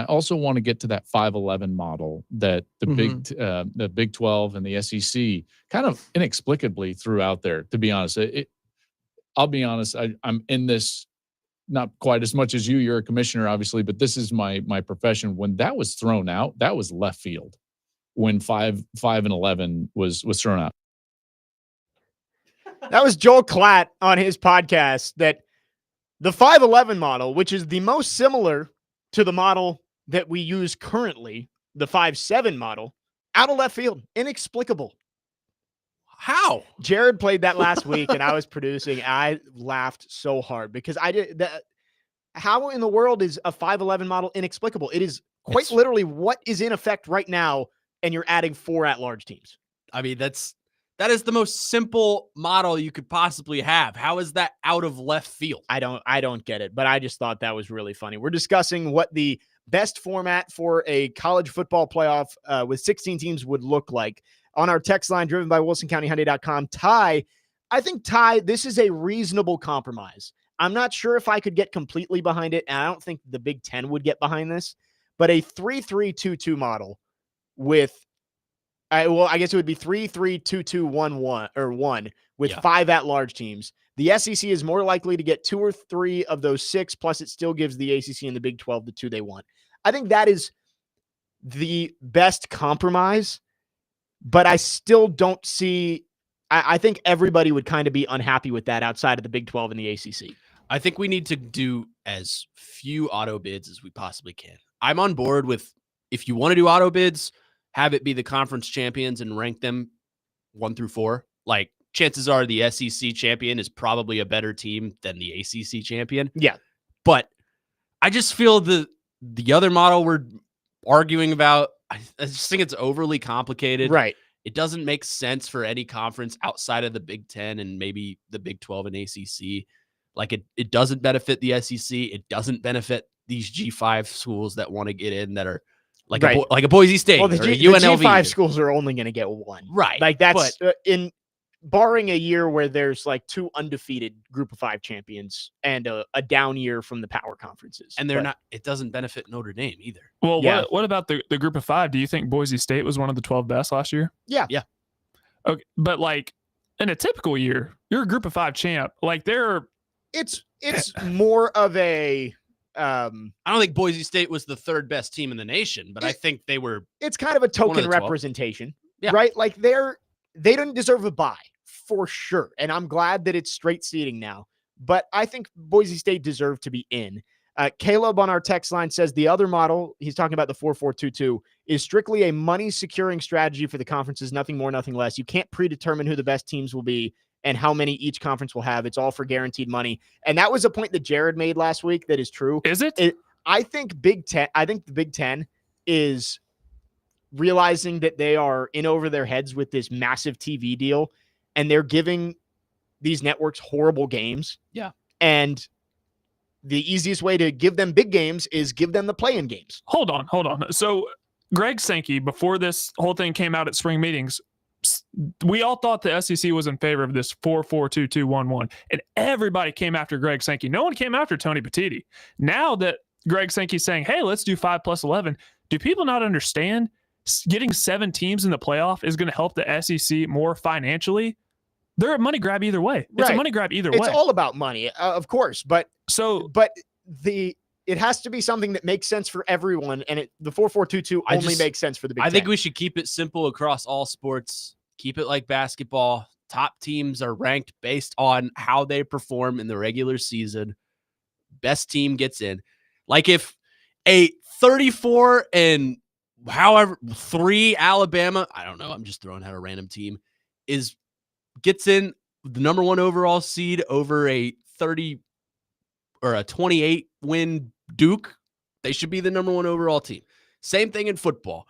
also want to get to that 5-11 model that the Big 12 and the SEC kind of inexplicably threw out there. To be honest, I'll be honest. I'm in this not quite as much as you. You're a commissioner, obviously, but this is my profession. When that was thrown out, that was left field. When 5 and 11 was thrown out. That was Joel Klatt on his podcast that the 5-11 model, which is the most similar to the model that we use currently, the 5-7 model, out of left field, inexplicable. How? Jared played that last week and I was producing. I laughed so hard because I did that. How in the world is a 5-11 model inexplicable? It is quite literally what is in effect right now, and you're adding 4 at-large teams. I mean, that is the most simple model you could possibly have. How is that out of left field? I don't get it, but I just thought that was really funny. We're discussing what the best format for a college football playoff with 16 teams would look like on our text line driven by WilsonCountyHyundai.com. Ty, I think, this is a reasonable compromise. I'm not sure if I could get completely behind it, and I don't think the Big Ten would get behind this, but a 3-3-2-2 model with I guess it would be 3-3-2-2-1-1 or 1 with 5 at-large teams. The SEC is more likely to get 2 or 3 of those 6, plus it still gives the ACC and the Big 12 the 2 they want. I think that is the best compromise, but I still don't see – I think everybody would kind of be unhappy with that outside of the Big 12 and the ACC. I think we need to do as few auto bids as we possibly can. I'm on board with if you want to do auto bids – have it be the conference champions and rank them 1 through 4. Like, chances are the SEC champion is probably a better team than the ACC champion. Yeah. But I just feel the other model we're arguing about, I just think it's overly complicated. Right. It doesn't make sense for any conference outside of the Big 10 and maybe the Big 12 and ACC. Like, it doesn't benefit the SEC. It doesn't benefit these G5 schools that want to get in that are like a Boise State. Well, the UNLV. G5 schools are only going to get 1. Right. Like that's in barring a year where there's like 2 undefeated Group of 5 champions and a down year from the power conferences. And it doesn't benefit Notre Dame either. Well, what about the Group of 5? Do you think Boise State was one of the 12 best last year? Yeah. Yeah. Okay. But like in a typical year, you're a Group of 5 champ. Like it's more of a, I don't think Boise State was the 3rd best team in the nation, but I think they were. It's kind of a token representation, right? Like they didn't deserve a bye for sure. And I'm glad that it's straight seeding now, but I think Boise State deserved to be in. Caleb on our text line says the other model, he's talking about the 4-4-2-2, is strictly a money securing strategy for the conferences. Nothing more, nothing less. You can't predetermine who the best teams will be and how many each conference will have. It's all for guaranteed money. And that was a point that Jared made last week that is true. Is it? I think the Big Ten is realizing that they are in over their heads with this massive TV deal, and they're giving these networks horrible games. Yeah. And the easiest way to give them big games is give them the play-in games. Hold on. So Greg Sankey, before this whole thing came out at spring meetings, we all thought the SEC was in favor of this 4-4-2-2-1-1, and everybody came after Greg Sankey. No one came after Tony Petitti. Now that Greg Sankey's saying, hey, let's do 5+11, do people not understand getting 7 teams in the playoff is going to help the SEC more financially? They're a money grab either way. It's a money grab either way. It's all about money, of course, but it has to be something that makes sense for everyone, and the 4-4-2-2 only makes sense for the Big Ten. I think we should keep it simple across all sports. Keep it like basketball. Top teams are ranked based on how they perform in the regular season. Best team gets in. Like if a 34 and however 3 Alabama, I don't know, I'm just throwing out a random team, gets in the number 1 overall seed over a 30 or a 28 win Duke, they should be the number 1 overall team. Same thing in football.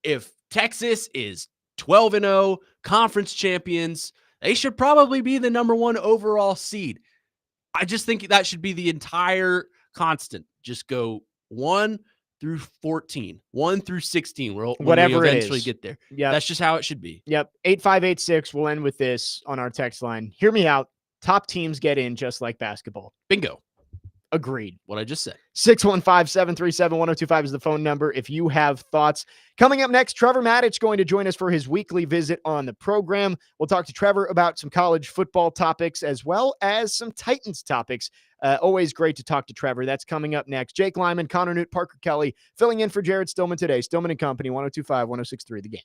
If Texas is 12-0 conference champions, they should probably be the number 1 overall seed. I just think that should be the entire constant. Just go 1 through 14, 1 through 16. Whatever we eventually get there. Yeah, that's just how it should be. Yep. 8586. We'll end with this on our text line. Hear me out. Top teams get in just like basketball. Bingo. Agreed. What I just said. 615-737-1025 is the phone number if you have thoughts. Coming up next, Trevor Maddich going to join us for his weekly visit on the program. We'll talk to Trevor about some college football topics as well as some Titans topics. Always great to talk to Trevor. That's coming up next. Jake Lyman, Connor Newt, Parker Kelly filling in for Jared Stillman today. Stillman and Company, 102.5, 106.3 The Game.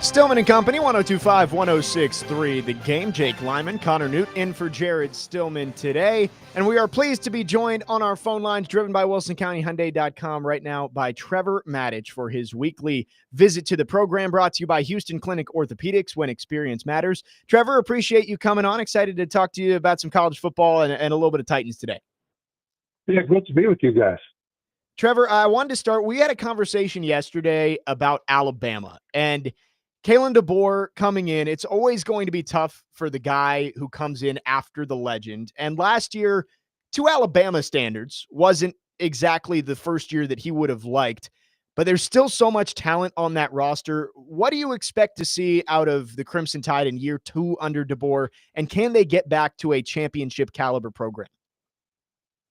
Stillman and Company, 102.5, 106.3 The Game. Jake Lyman, Connor Newt in for Jared Stillman today. And we are pleased to be joined on our phone lines, driven by WilsonCountyHyundai.com right now, by Trevor Maddich for his weekly visit to the program, brought to you by Houston Clinic Orthopedics, when experience matters. Trevor, appreciate you coming on. Excited to talk to you about some college football and a little bit of Titans today. Yeah, great to be with you guys. Trevor, I wanted to start. We had a conversation yesterday about Alabama, and Kalen DeBoer coming in, it's always going to be tough for the guy who comes in after the legend. And last year, to Alabama standards, wasn't exactly the first year that he would have liked, but there's still so much talent on that roster. What do you expect to see out of the Crimson Tide in year 2 under DeBoer, and can they get back to a championship caliber program?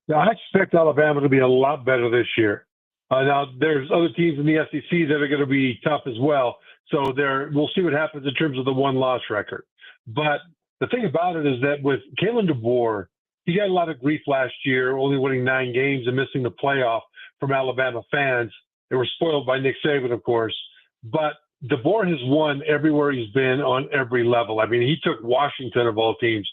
Yeah, I expect Alabama to be a lot better this year. Now, there's other teams in the SEC that are going to be tough as well. So we'll see what happens in terms of the one-loss record. But the thing about it is that with Kalen DeBoer, he got a lot of grief last year, only winning 9 games and missing the playoff from Alabama fans. They were spoiled by Nick Saban, of course. But DeBoer has won everywhere he's been on every level. I mean, he took Washington, of all teams,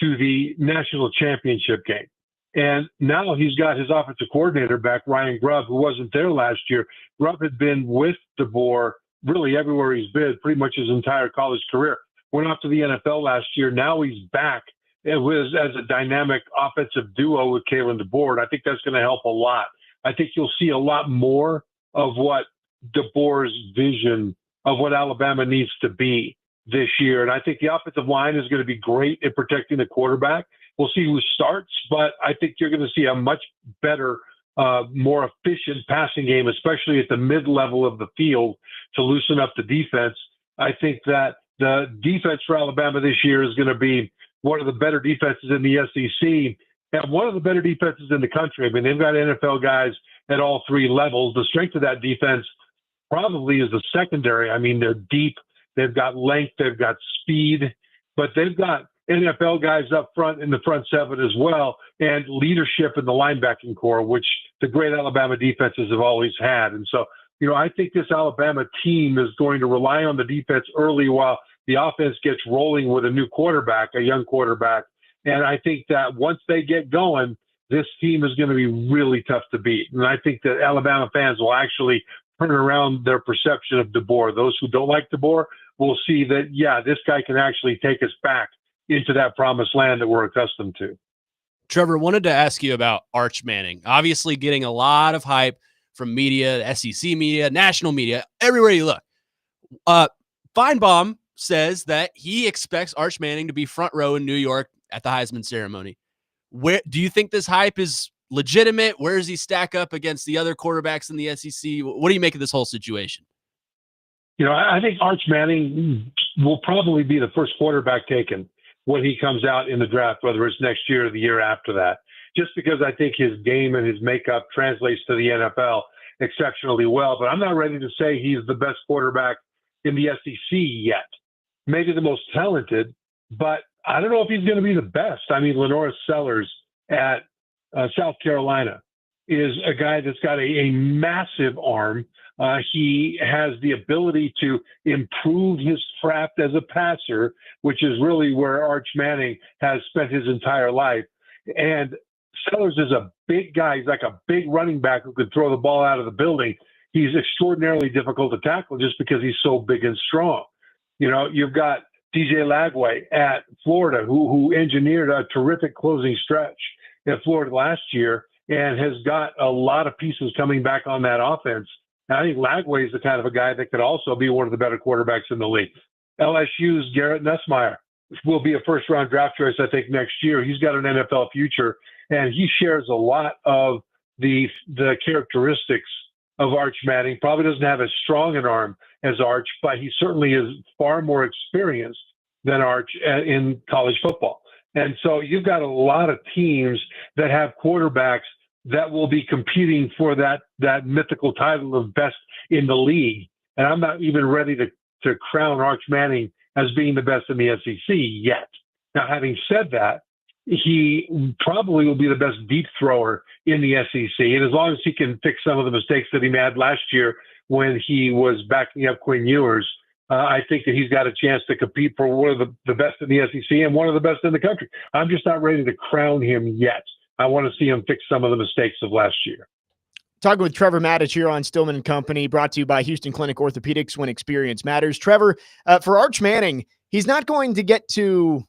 to the national championship game. And now he's got his offensive coordinator back, Ryan Grubb, who wasn't there last year. Grubb had been with DeBoer really everywhere he's been, pretty much his entire college career. Went off to the NFL last year. Now he's back as a dynamic offensive duo with Kalen DeBoer. I think that's going to help a lot. I think you'll see a lot more of what DeBoer's vision of what Alabama needs to be this year. And I think the offensive line is going to be great at protecting the quarterback. We'll see who starts, but I think you're going to see a much better, more efficient passing game, especially at the mid-level of the field, to loosen up the defense. I think that the defense for Alabama this year is going to be one of the better defenses in the SEC and one of the better defenses in the country. I mean, they've got NFL guys at all 3 levels. The strength of that defense probably is the secondary. I mean, they're deep. They've got length. They've got speed. But they've got NFL guys up front in the front 7 as well, and leadership in the linebacking core, which the great Alabama defenses have always had. And so, I think this Alabama team is going to rely on the defense early while the offense gets rolling with a new quarterback, a young quarterback. And I think that once they get going, this team is going to be really tough to beat. And I think that Alabama fans will actually turn around their perception of DeBoer. Those who don't like DeBoer will see that, yeah, this guy can actually take us back into that promised land that we're accustomed to. Trevor, wanted to ask you about Arch Manning. Obviously getting a lot of hype from media, SEC media, national media, everywhere you look. Feinbaum says that he expects Arch Manning to be front row in New York at the Heisman ceremony. Where do you think this hype is legitimate? Where does he stack up against the other quarterbacks in the SEC? What do you make of this whole situation? I think Arch Manning will probably be the first quarterback taken when he comes out in the draft, whether it's next year or the year after that, just because I think his game and his makeup translates to the NFL exceptionally well. But I'm not ready to say he's the best quarterback in the SEC yet. Maybe the most talented, but I don't know if he's going to be the best. I mean, Lenora Sellers at South Carolina is a guy that's got a massive arm. He has the ability to improve his craft as a passer, which is really where Arch Manning has spent his entire life. And Sellers is a big guy. He's like a big running back who could throw the ball out of the building. He's extraordinarily difficult to tackle just because he's so big and strong. You've got DJ Lagway at Florida, who engineered a terrific closing stretch at Florida last year and has got a lot of pieces coming back on that offense. And I think Lagway is the kind of a guy that could also be one of the better quarterbacks in the league. LSU's Garrett Nussmeier will be a first-round draft choice, I think, next year. He's got an NFL future, and he shares a lot of the characteristics of Arch Manning. Probably doesn't have as strong an arm as Arch, but he certainly is far more experienced than Arch in college football. And so you've got a lot of teams that have quarterbacks that will be competing for that mythical title of best in the league. And I'm not even ready to crown Arch Manning as being the best in the SEC yet. Now, having said that, he probably will be the best deep thrower in the SEC. And as long as he can fix some of the mistakes that he made last year when he was backing up Quinn Ewers, I think that he's got a chance to compete for one of the best in the SEC and one of the best in the country. I'm just not ready to crown him yet. I want to see him fix some of the mistakes of last year. Talking with Trevor Maddich here on Stillman & Company, brought to you by Houston Clinic Orthopedics, when experience matters. Trevor, for Arch Manning, he's not going to get to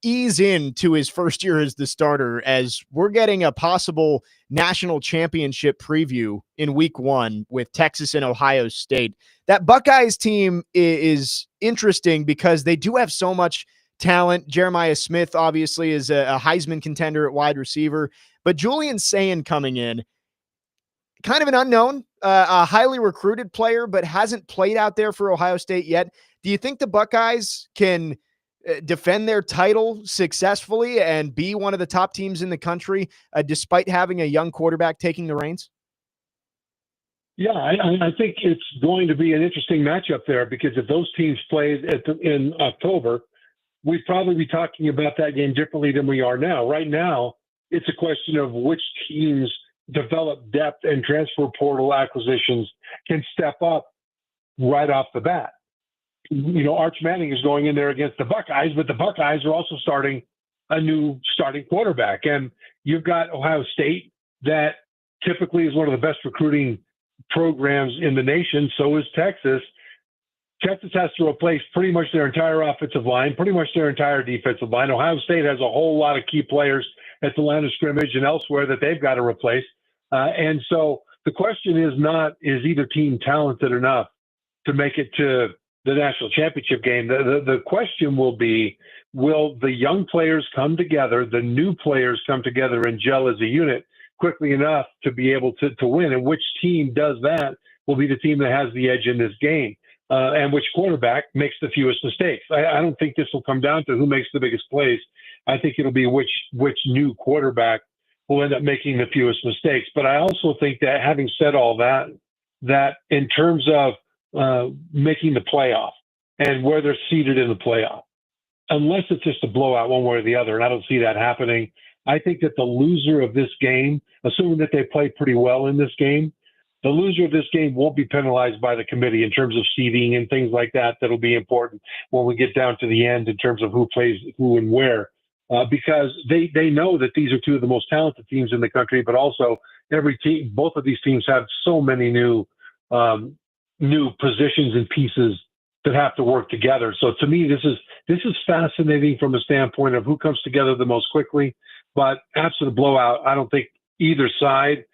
ease into his first year as the starter, as we're getting a possible national championship preview in week 1 with Texas and Ohio State. That Buckeyes team is interesting because they do have so much talent. Jeremiah Smith obviously is a Heisman contender at wide receiver, but Julian Sayin coming in, kind of an unknown, a highly recruited player, but hasn't played out there for Ohio State yet. Do you think the Buckeyes can defend their title successfully and be one of the top teams in the country, despite having a young quarterback taking the reins? Yeah, I think it's going to be an interesting matchup there, because if those teams played in October, we'd probably be talking about that game differently than we are now. Right now, it's a question of which teams develop depth and transfer portal acquisitions can step up right off the bat. Arch Manning is going in there against the Buckeyes, but the Buckeyes are also starting a new starting quarterback. And you've got Ohio State, that typically is one of the best recruiting programs in the nation. So is Texas. Texas has to replace pretty much their entire offensive line, pretty much their entire defensive line. Ohio State has a whole lot of key players at the line of scrimmage and elsewhere that they've got to replace. And so the question is not, is either team talented enough to make it to the national championship game? The question will be, will the young players come together, the new players come together and gel as a unit quickly enough to be able to win? And which team does that will be the team that has the edge in this game. And which quarterback makes the fewest mistakes. I don't think this will come down to who makes the biggest plays. I think it'll be which new quarterback will end up making the fewest mistakes. But I also think that, having said all that, that in terms of making the playoff and where they're seated in the playoff, unless it's just a blowout one way or the other, and I don't see that happening, I think that the loser of this game, assuming that they play pretty well in this game, the loser of this game won't be penalized by the committee in terms of seeding and things like that. That'll be important when we get down to the end in terms of who plays who and where, because they know that these are two of the most talented teams in the country, but also every team, both of these teams have so many new positions and pieces that have to work together. So to me, this is fascinating from a standpoint of who comes together the most quickly. But absent a blowout, I don't think either side,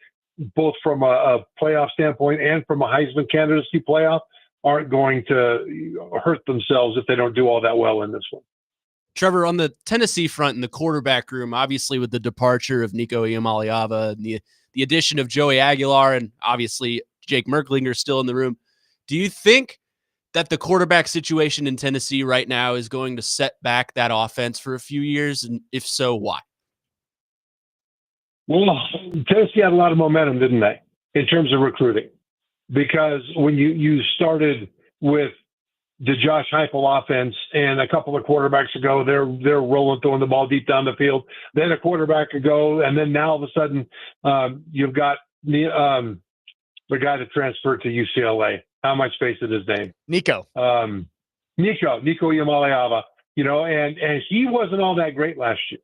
both from a playoff standpoint and from a Heisman candidacy playoff, aren't going to hurt themselves if they don't do all that well in this one. Trevor, on the Tennessee front in the quarterback room, obviously with the departure of Nico Iamaleava and the addition of Joey Aguilar and obviously Jake Merklinger still in the room, do you think that the quarterback situation in Tennessee right now is going to set back that offense for a few years? And if so, why? Well, Tennessee had a lot of momentum, didn't they, in terms of recruiting? Because when you started with the Josh Heupel offense, and a couple of quarterbacks ago, they're rolling, throwing the ball deep down the field. Then a quarterback ago, and then now all of a sudden you've got the guy that transferred to UCLA. How am I spacing his name? Nico Iamaleava. And he wasn't all that great last year.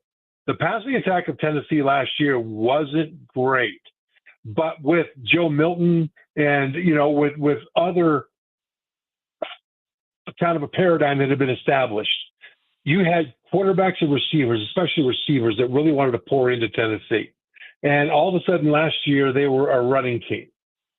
The passing attack of Tennessee last year wasn't great, but with Joe Milton and, with other kind of a paradigm that had been established, you had quarterbacks and receivers, especially receivers, that really wanted to pour into Tennessee. And all of a sudden last year, they were a running team.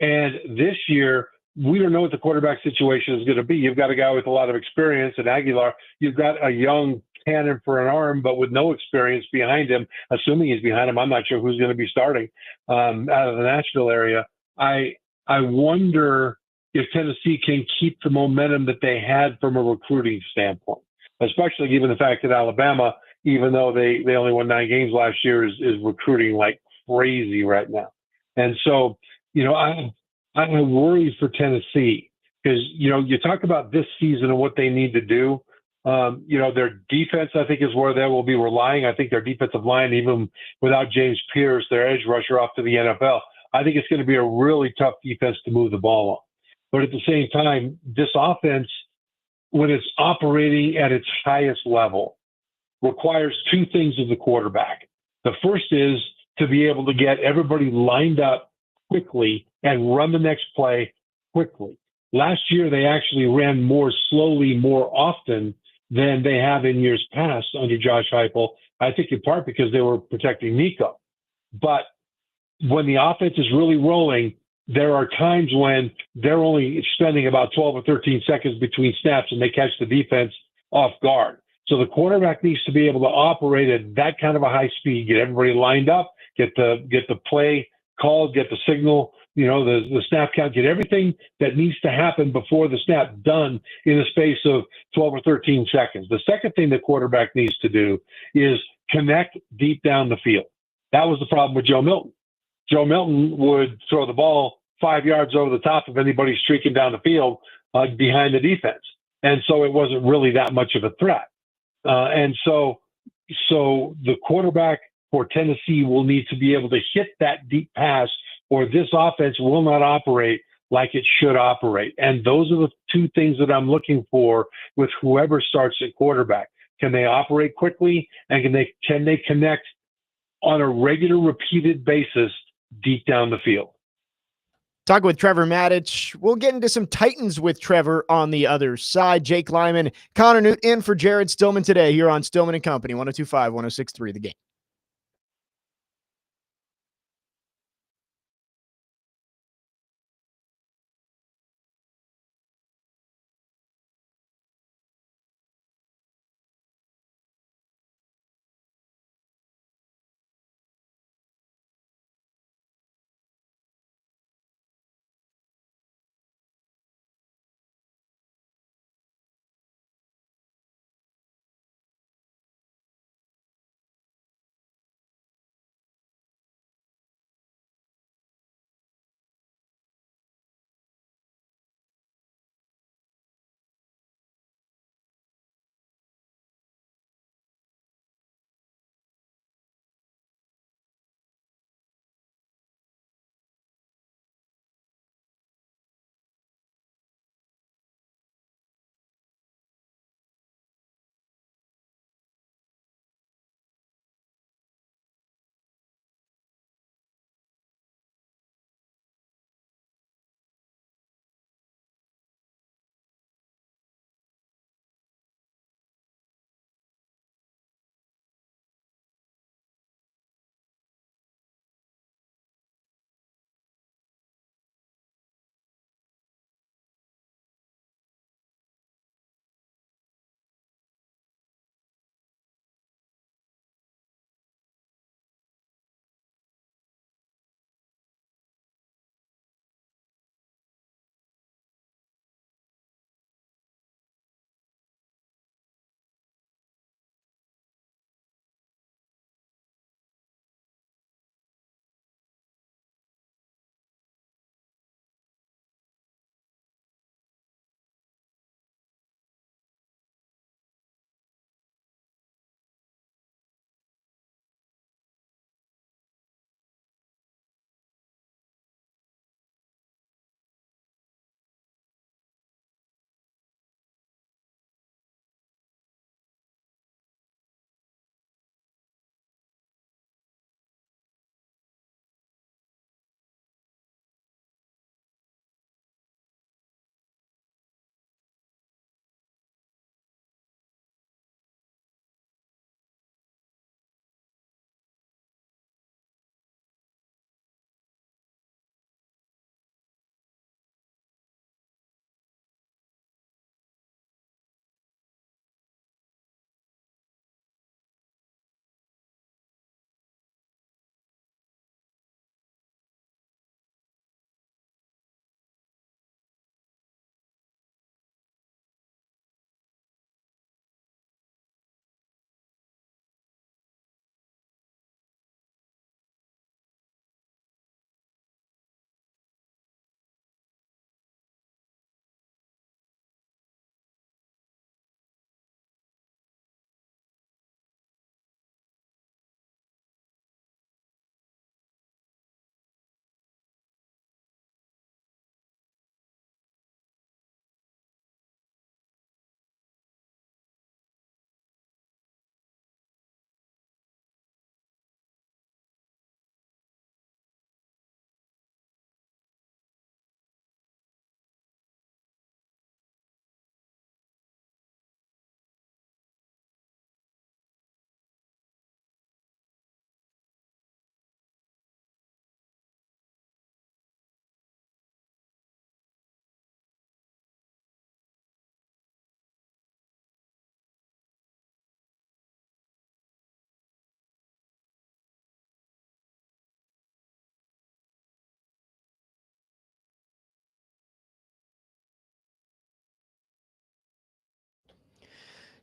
And this year, we don't know what the quarterback situation is going to be. You've got a guy with a lot of experience in Aguilar. You've got a young cannon for an arm, but with no experience behind him. Assuming he's behind him, I'm not sure who's going to be starting out of the Nashville area. I wonder if Tennessee can keep the momentum that they had from a recruiting standpoint, especially given the fact that Alabama, even though they only won 9 games last year, is recruiting like crazy right now. And so, I'm worried for Tennessee because, you talk about this season and what they need to do. Their defense, I think, is where they will be relying. I think their defensive line, even without James Pierce, their edge rusher off to the NFL, I think it's going to be a really tough defense to move the ball on. But at the same time, this offense, when it's operating at its highest level, requires 2 things of the quarterback. The first is to be able to get everybody lined up quickly and run the next play quickly. Last year, they actually ran more slowly, more often than they have in years past under Josh Heupel. I think in part because they were protecting Nico. But when the offense is really rolling, there are times when they're only spending about 12 or 13 seconds between snaps and they catch the defense off guard. So the quarterback needs to be able to operate at that kind of a high speed, get everybody lined up, get the play called, get the signal, the snap count, get everything that needs to happen before the snap done in a space of 12 or 13 seconds. The second thing the quarterback needs to do is connect deep down the field. That was the problem with Joe Milton. Joe Milton would throw the ball 5 yards over the top of anybody streaking down the field behind the defense. And so it wasn't really that much of a threat. And so the quarterback for Tennessee will need to be able to hit that deep pass, or this offense will not operate like it should operate. And those are the two things that I'm looking for with whoever starts at quarterback. Can they operate quickly, and can they connect on a regular, repeated basis deep down the field? Talking with Trevor Matich. We'll get into some Titans with Trevor on the other side. Jake Lyman, Connor Newt in for Jared Stillman today here on Stillman and Company, 102.5, 106.3 The Game.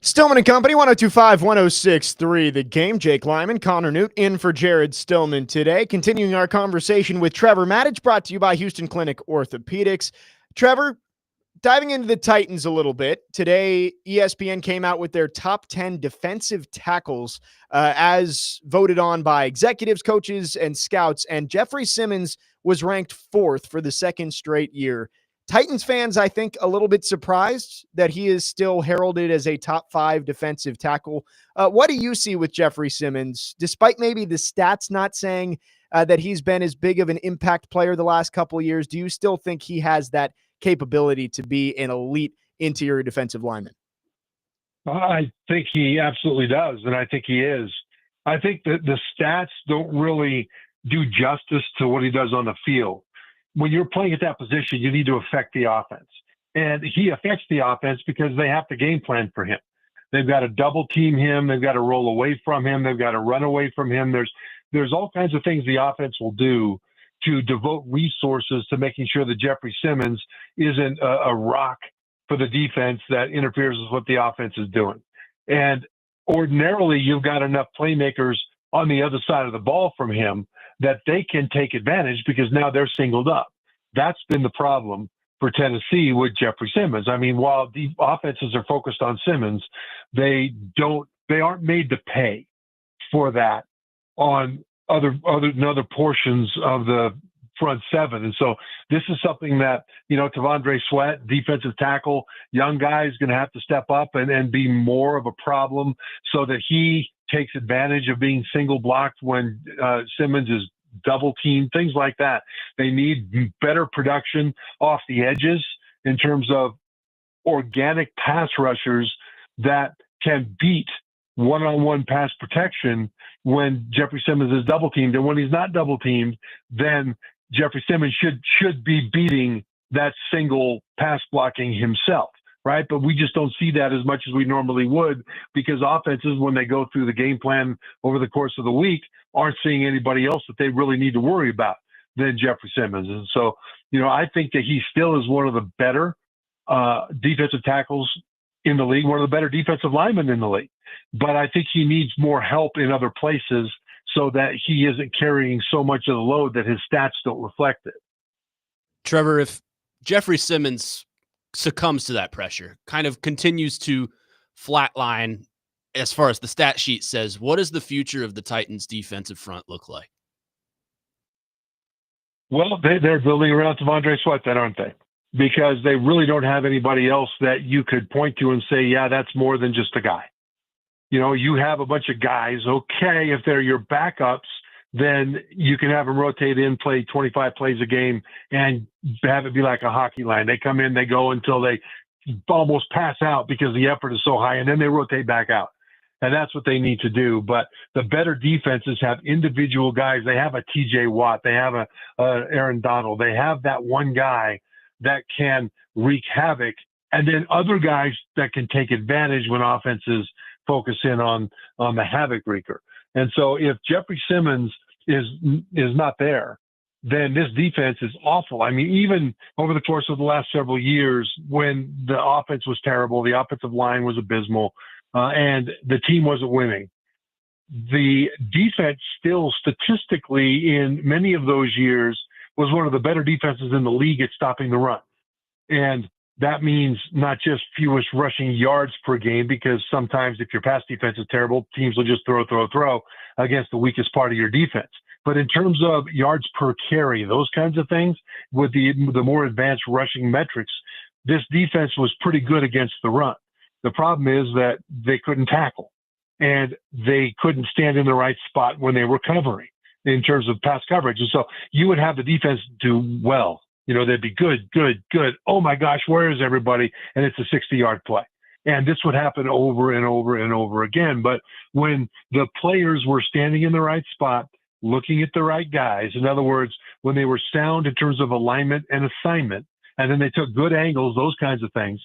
Stillman and Company, 102.5, 106.3. The Game. Jake Lyman, Connor Newt in for Jared Stillman today. Continuing our conversation with Trevor Maddich, brought to you by Houston Clinic Orthopedics. Trevor, diving into the Titans a little bit, today ESPN came out with their top 10 defensive tackles as voted on by executives, coaches, and scouts, and Jeffrey Simmons was ranked 4th for the second straight year. Titans fans, I think, a little bit surprised that he is still heralded as a top 5 defensive tackle. What do you see with Jeffrey Simmons, despite maybe the stats not saying that he's been as big of an impact player the last couple of years? Do you still think he has that capability to be an elite interior defensive lineman? I think he absolutely does, and I think he is. I think that the stats don't really do justice to what he does on the field. When you're playing at that position, you need to affect the offense. And he affects the offense because they have to game plan for him. They've got to double team him. They've got to roll away from him. They've got to run away from him. There's all kinds of things the offense will do to devote resources to making sure that Jeffrey Simmons isn't a rock for the defense that interferes with what the offense is doing. And ordinarily, you've got enough playmakers on the other side of the ball from him that they can take advantage because now they're singled up. That's been the problem for Tennessee with Jeffrey Simmons. I mean, while the offenses are focused on Simmons, they aren't made to pay for that on other portions of the front seven. And so this is something that, Tavondre Sweat, defensive tackle, young guy, is going to have to step up and be more of a problem so that he takes advantage of being single blocked when Simmons is double teamed, things like that. They need better production off the edges in terms of organic pass rushers that can beat one-on-one pass protection when Jeffrey Simmons is double teamed. And when he's not double teamed, then Jeffrey Simmons should be beating that single pass blocking himself, right? But we just don't see that as much as we normally would because offenses, when they go through the game plan over the course of the week, aren't seeing anybody else that they really need to worry about than Jeffrey Simmons. And so, I think that he still is one of the better defensive tackles in the league, one of the better defensive linemen in the league. But I think he needs more help in other places so that he isn't carrying so much of the load that his stats don't reflect it. Trevor, if Jeffrey Simmons succumbs to that pressure, kind of continues to flatline as far as the stat sheet says, what does the future of the Titans defensive front look like? Well, they're building around Tavondre Sweat, then, aren't they? Because they really don't have anybody else that you could point to and say, yeah, that's more than just a guy. You have a bunch of guys. Okay, if they're your backups, then you can have them rotate in, play 25 plays a game, and have it be like a hockey line. They come in, they go until they almost pass out because the effort is so high, and then they rotate back out. And that's what they need to do. But the better defenses have individual guys. They have a TJ Watt. They have a Aaron Donald. They have that one guy that can wreak havoc, and then other guys that can take advantage when offenses focus in on the havoc wreaker. And so if Jeffrey Simmons is not there, then this defense is awful. I mean, even over the course of the last several years, when the offense was terrible, the offensive line was abysmal, and the team wasn't winning, the defense still statistically in many of those years was one of the better defenses in the league at stopping the run. And that means not just fewest rushing yards per game, because sometimes if your pass defense is terrible, teams will just throw against the weakest part of your defense. But in terms of yards per carry, those kinds of things, with the more advanced rushing metrics, this defense was pretty good against the run. The problem is that they couldn't tackle, and they couldn't stand in the right spot when they were covering in terms of pass coverage. And so you would have the defense do well. They'd be good. Oh my gosh, where is everybody? And it's a 60-yard play. And this would happen over and over and over again. But when the players were standing in the right spot, looking at the right guys, in other words, when they were sound in terms of alignment and assignment, and then they took good angles, those kinds of things,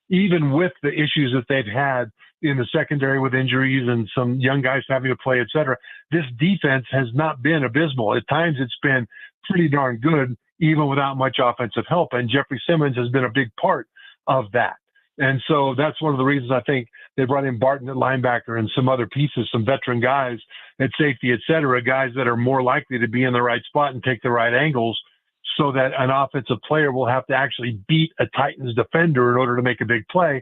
even with the issues that they've had in the secondary with injuries and some young guys having to play, et cetera, this defense has not been abysmal. At times it's been pretty darn good, even without much offensive help. And Jeffrey Simmons has been a big part of that. And so that's one of the reasons I think They brought in Barton at linebacker and some other pieces, some veteran guys at safety, et cetera, guys that are more likely to be in the right spot and take the right angles so that an offensive player will have to actually beat a Titans defender in order to make a big play,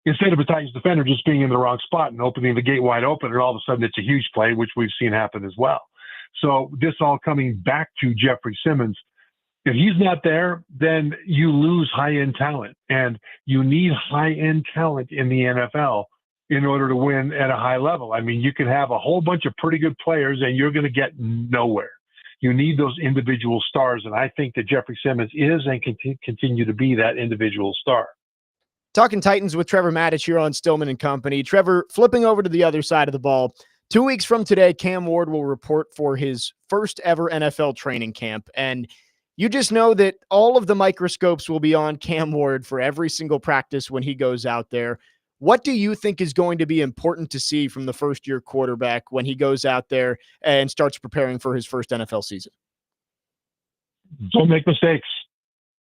instead of a Titans defender just being in the wrong spot and opening the gate wide open, and all of a sudden it's a huge play, which we've seen happen as well. So this all coming back to Jeffrey Simmons. If he's not there, then you lose high-end talent, and you need high-end talent in the NFL in order to win at a high level. I mean, you can have a whole bunch of pretty good players, and you're going to get nowhere. You need those individual stars, and I think that Jeffrey Simmons is and can continue to be that individual star. Talking Titans with Trevor Maddich here on Stillman and Company. Trevor, flipping over to the other side of the ball, 2 weeks from today, Cam Ward will report for his first ever NFL training camp, and you just know that all of the microscopes will be on Cam Ward for every single practice when he goes out there. What do you think is going to be important to see from the first-year quarterback when he goes out there and starts preparing for his first NFL season? Don't make mistakes.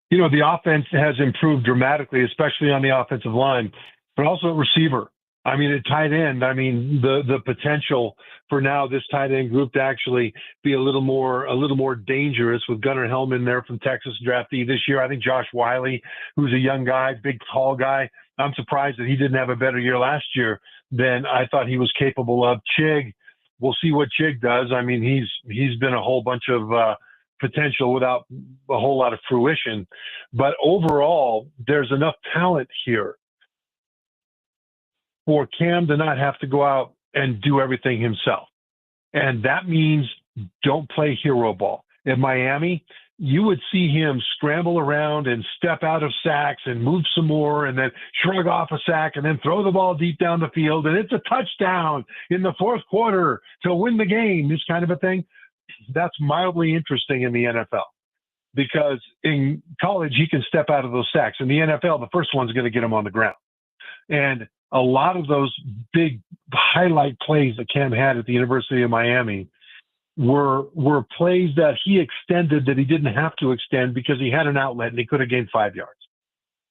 You know, the offense has improved dramatically, especially on the offensive line, but also at receiver. I mean, at tight end, I mean, the potential for now this tight end group to actually be a little more dangerous with Gunnar Hellman there from Texas draftee this year. I think Josh Wiley, who's a young guy, big, tall guy, I'm surprised that he didn't have a better year last year than I thought he was capable of. Chig, we'll see what Chig does. I mean, he's been a whole bunch of potential without a whole lot of fruition. But overall, there's enough talent here for Cam to not have to go out and do everything himself. And that means don't play hero ball. In Miami, you would see him scramble around and step out of sacks and move some more and then shrug off a sack and then throw the ball deep down the field. And it's a touchdown in the fourth quarter to win the game, this kind of a thing. That's mildly interesting in the NFL, because in college, he can step out of those sacks. In the NFL, the first one's going to get him on the ground. And a lot of those big highlight plays that Cam had at the University of Miami were plays that he extended that he didn't have to extend because he had an outlet and he could have gained 5 yards.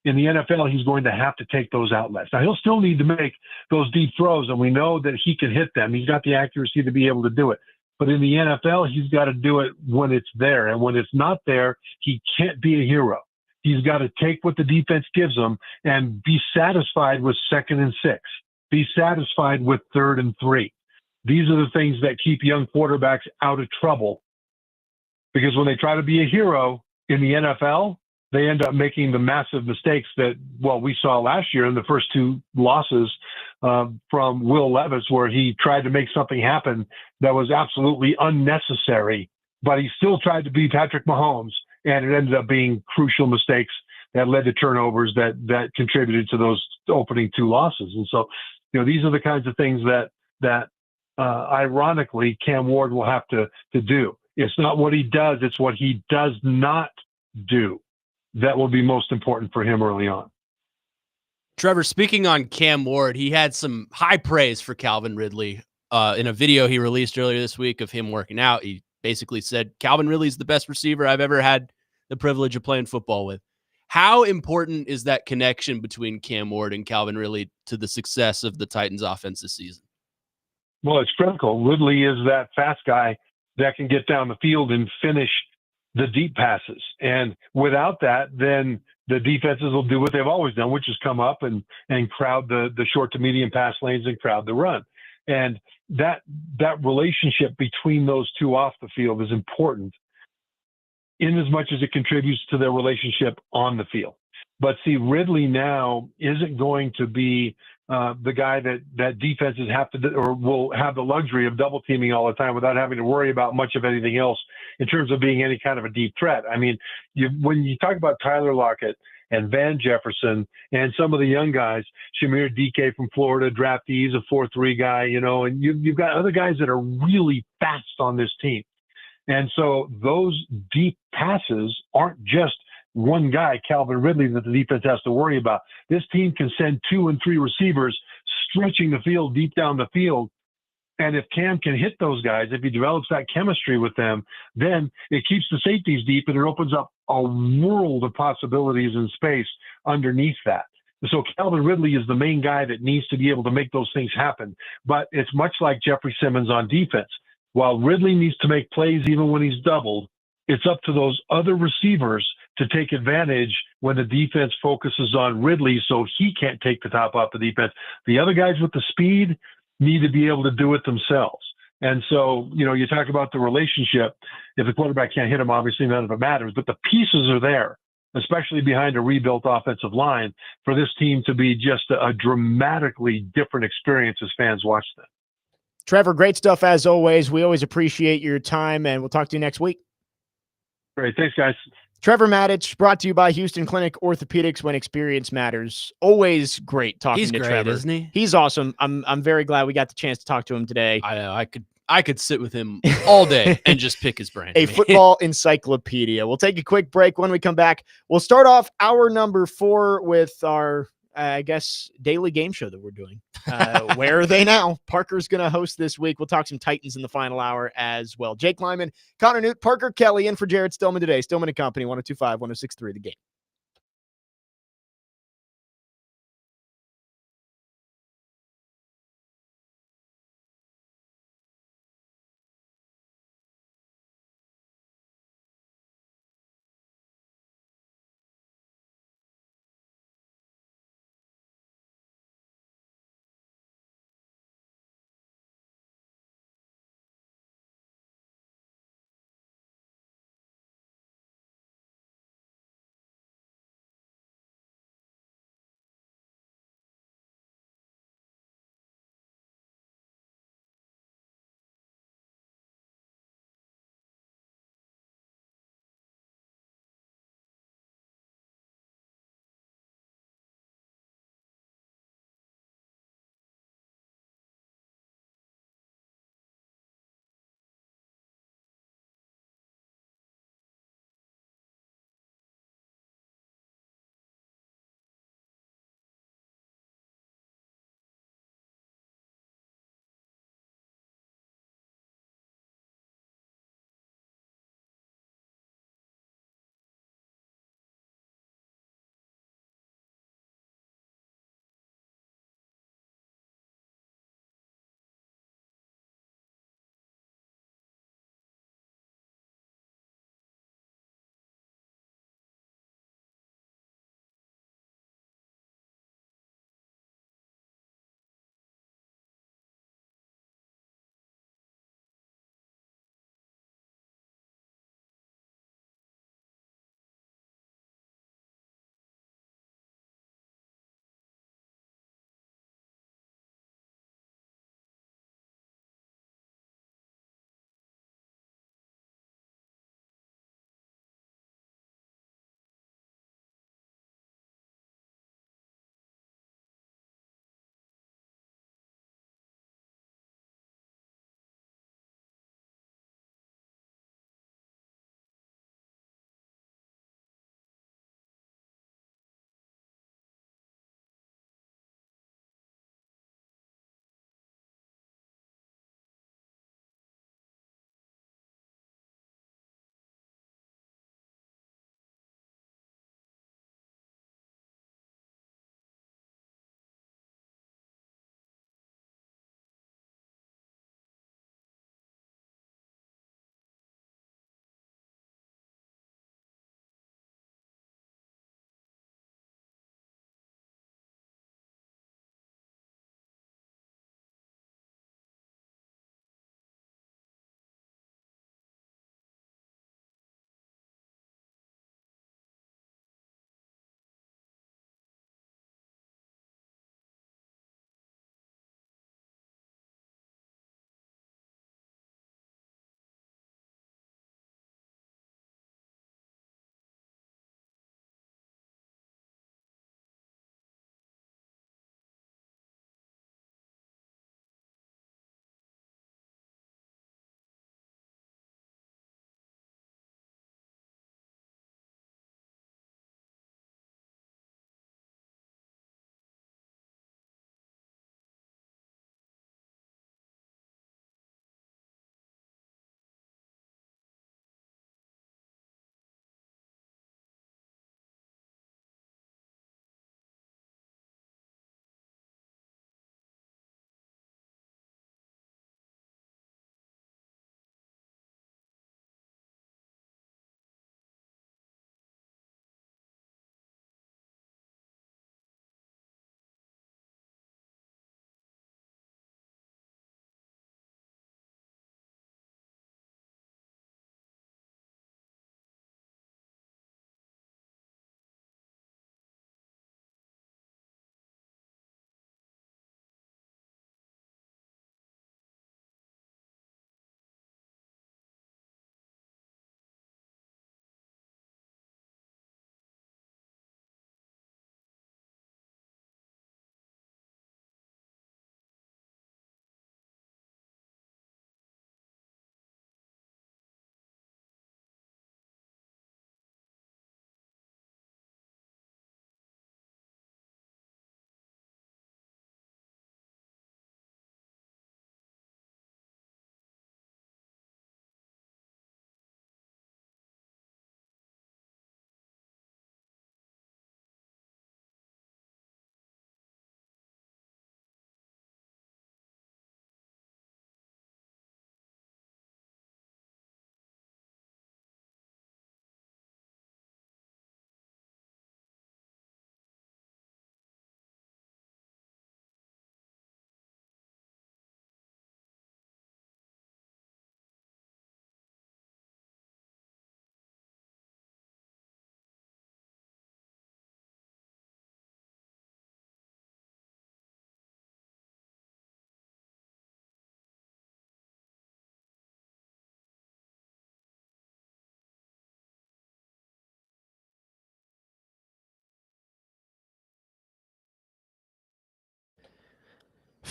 In the NFL, he's going to have to take those outlets. Now, he'll still need to make those deep throws, and we know that he can hit them. He's got the accuracy to be able to do it. But in the NFL, he's got to do it when it's there. And when it's not there, he can't be a hero. He's got to take what the defense gives him and be satisfied with 2nd and 6. Be satisfied with 3rd and 3. These are the things that keep young quarterbacks out of trouble. Because when they try to be a hero in the NFL, they end up making the massive mistakes that, well, we saw last year in the first 2 losses from Will Levis, where he tried to make something happen that was absolutely unnecessary, but he still tried to be Patrick Mahomes, and it ended up being crucial mistakes that led to turnovers that contributed to those opening 2 losses. And so, you know, these are the kinds of things that ironically Cam Ward will have to do. It's not what he does, it's what he does not do that will be most important for him early on. Trevor, speaking on Cam Ward, he had some high praise for Calvin Ridley in a video he released earlier this week of him working out. He basically said, Calvin Ridley's the best receiver I've ever had the privilege of playing football with. How important is that connection between Cam Ward and Calvin Ridley to the success of the Titans offense this season? Well, it's critical. Ridley is that fast guy that can get down the field and finish the deep passes. And without that, then the defenses will do what they've always done, which is come up and crowd the short to medium pass lanes and crowd the run. And that relationship between those two off the field is important in as much as it contributes to their relationship on the field. But see, Ridley now isn't going to be the guy that defenses have to or will have the luxury of double teaming all the time without having to worry about much of anything else in terms of being any kind of a deep threat. I mean, when you talk about Tyler Lockett and Van Jefferson and some of the young guys, Shamir DK from Florida, draftees, a 4-3 guy, you know, and you've got other guys that are really fast on this team. And so those deep passes aren't just one guy, Calvin Ridley, that the defense has to worry about. This team can send 2 and 3 receivers stretching the field deep down the field. And if Cam can hit those guys, if he develops that chemistry with them, then it keeps the safeties deep and it opens up a world of possibilities and space underneath that. So Calvin Ridley is the main guy that needs to be able to make those things happen. But it's much like Jeffrey Simmons on defense. While Ridley needs to make plays even when he's doubled, it's up to those other receivers to take advantage when the defense focuses on Ridley so he can't take the top off the defense. The other guys with the speed need to be able to do it themselves. And so, you talk about the relationship. If the quarterback can't hit him, obviously none of it matters, but the pieces are there, especially behind a rebuilt offensive line, for this team to be just a dramatically different experience as fans watch them. Trevor, great stuff as always. We always appreciate your time, and we'll talk to you next week. Great. Thanks, guys. Trevor Maddich, brought to you by Houston Clinic Orthopedics, when experience matters. Always great talking He's to great, Trevor. isn't he? He's awesome. I'm very glad we got the chance to talk to him today. I know. I could sit with him all day and just pick his brain. A football encyclopedia. We'll take a quick break. When we come back, we'll start off hour number 4 with our daily game show that we're doing. Where are they now? Parker's going to host this week. We'll talk some Titans in the final hour as well. Jake Lyman, Connor Newt, Parker Kelly in for Jared Stillman today. Stillman & Company, 102.5, 106.3 The Game.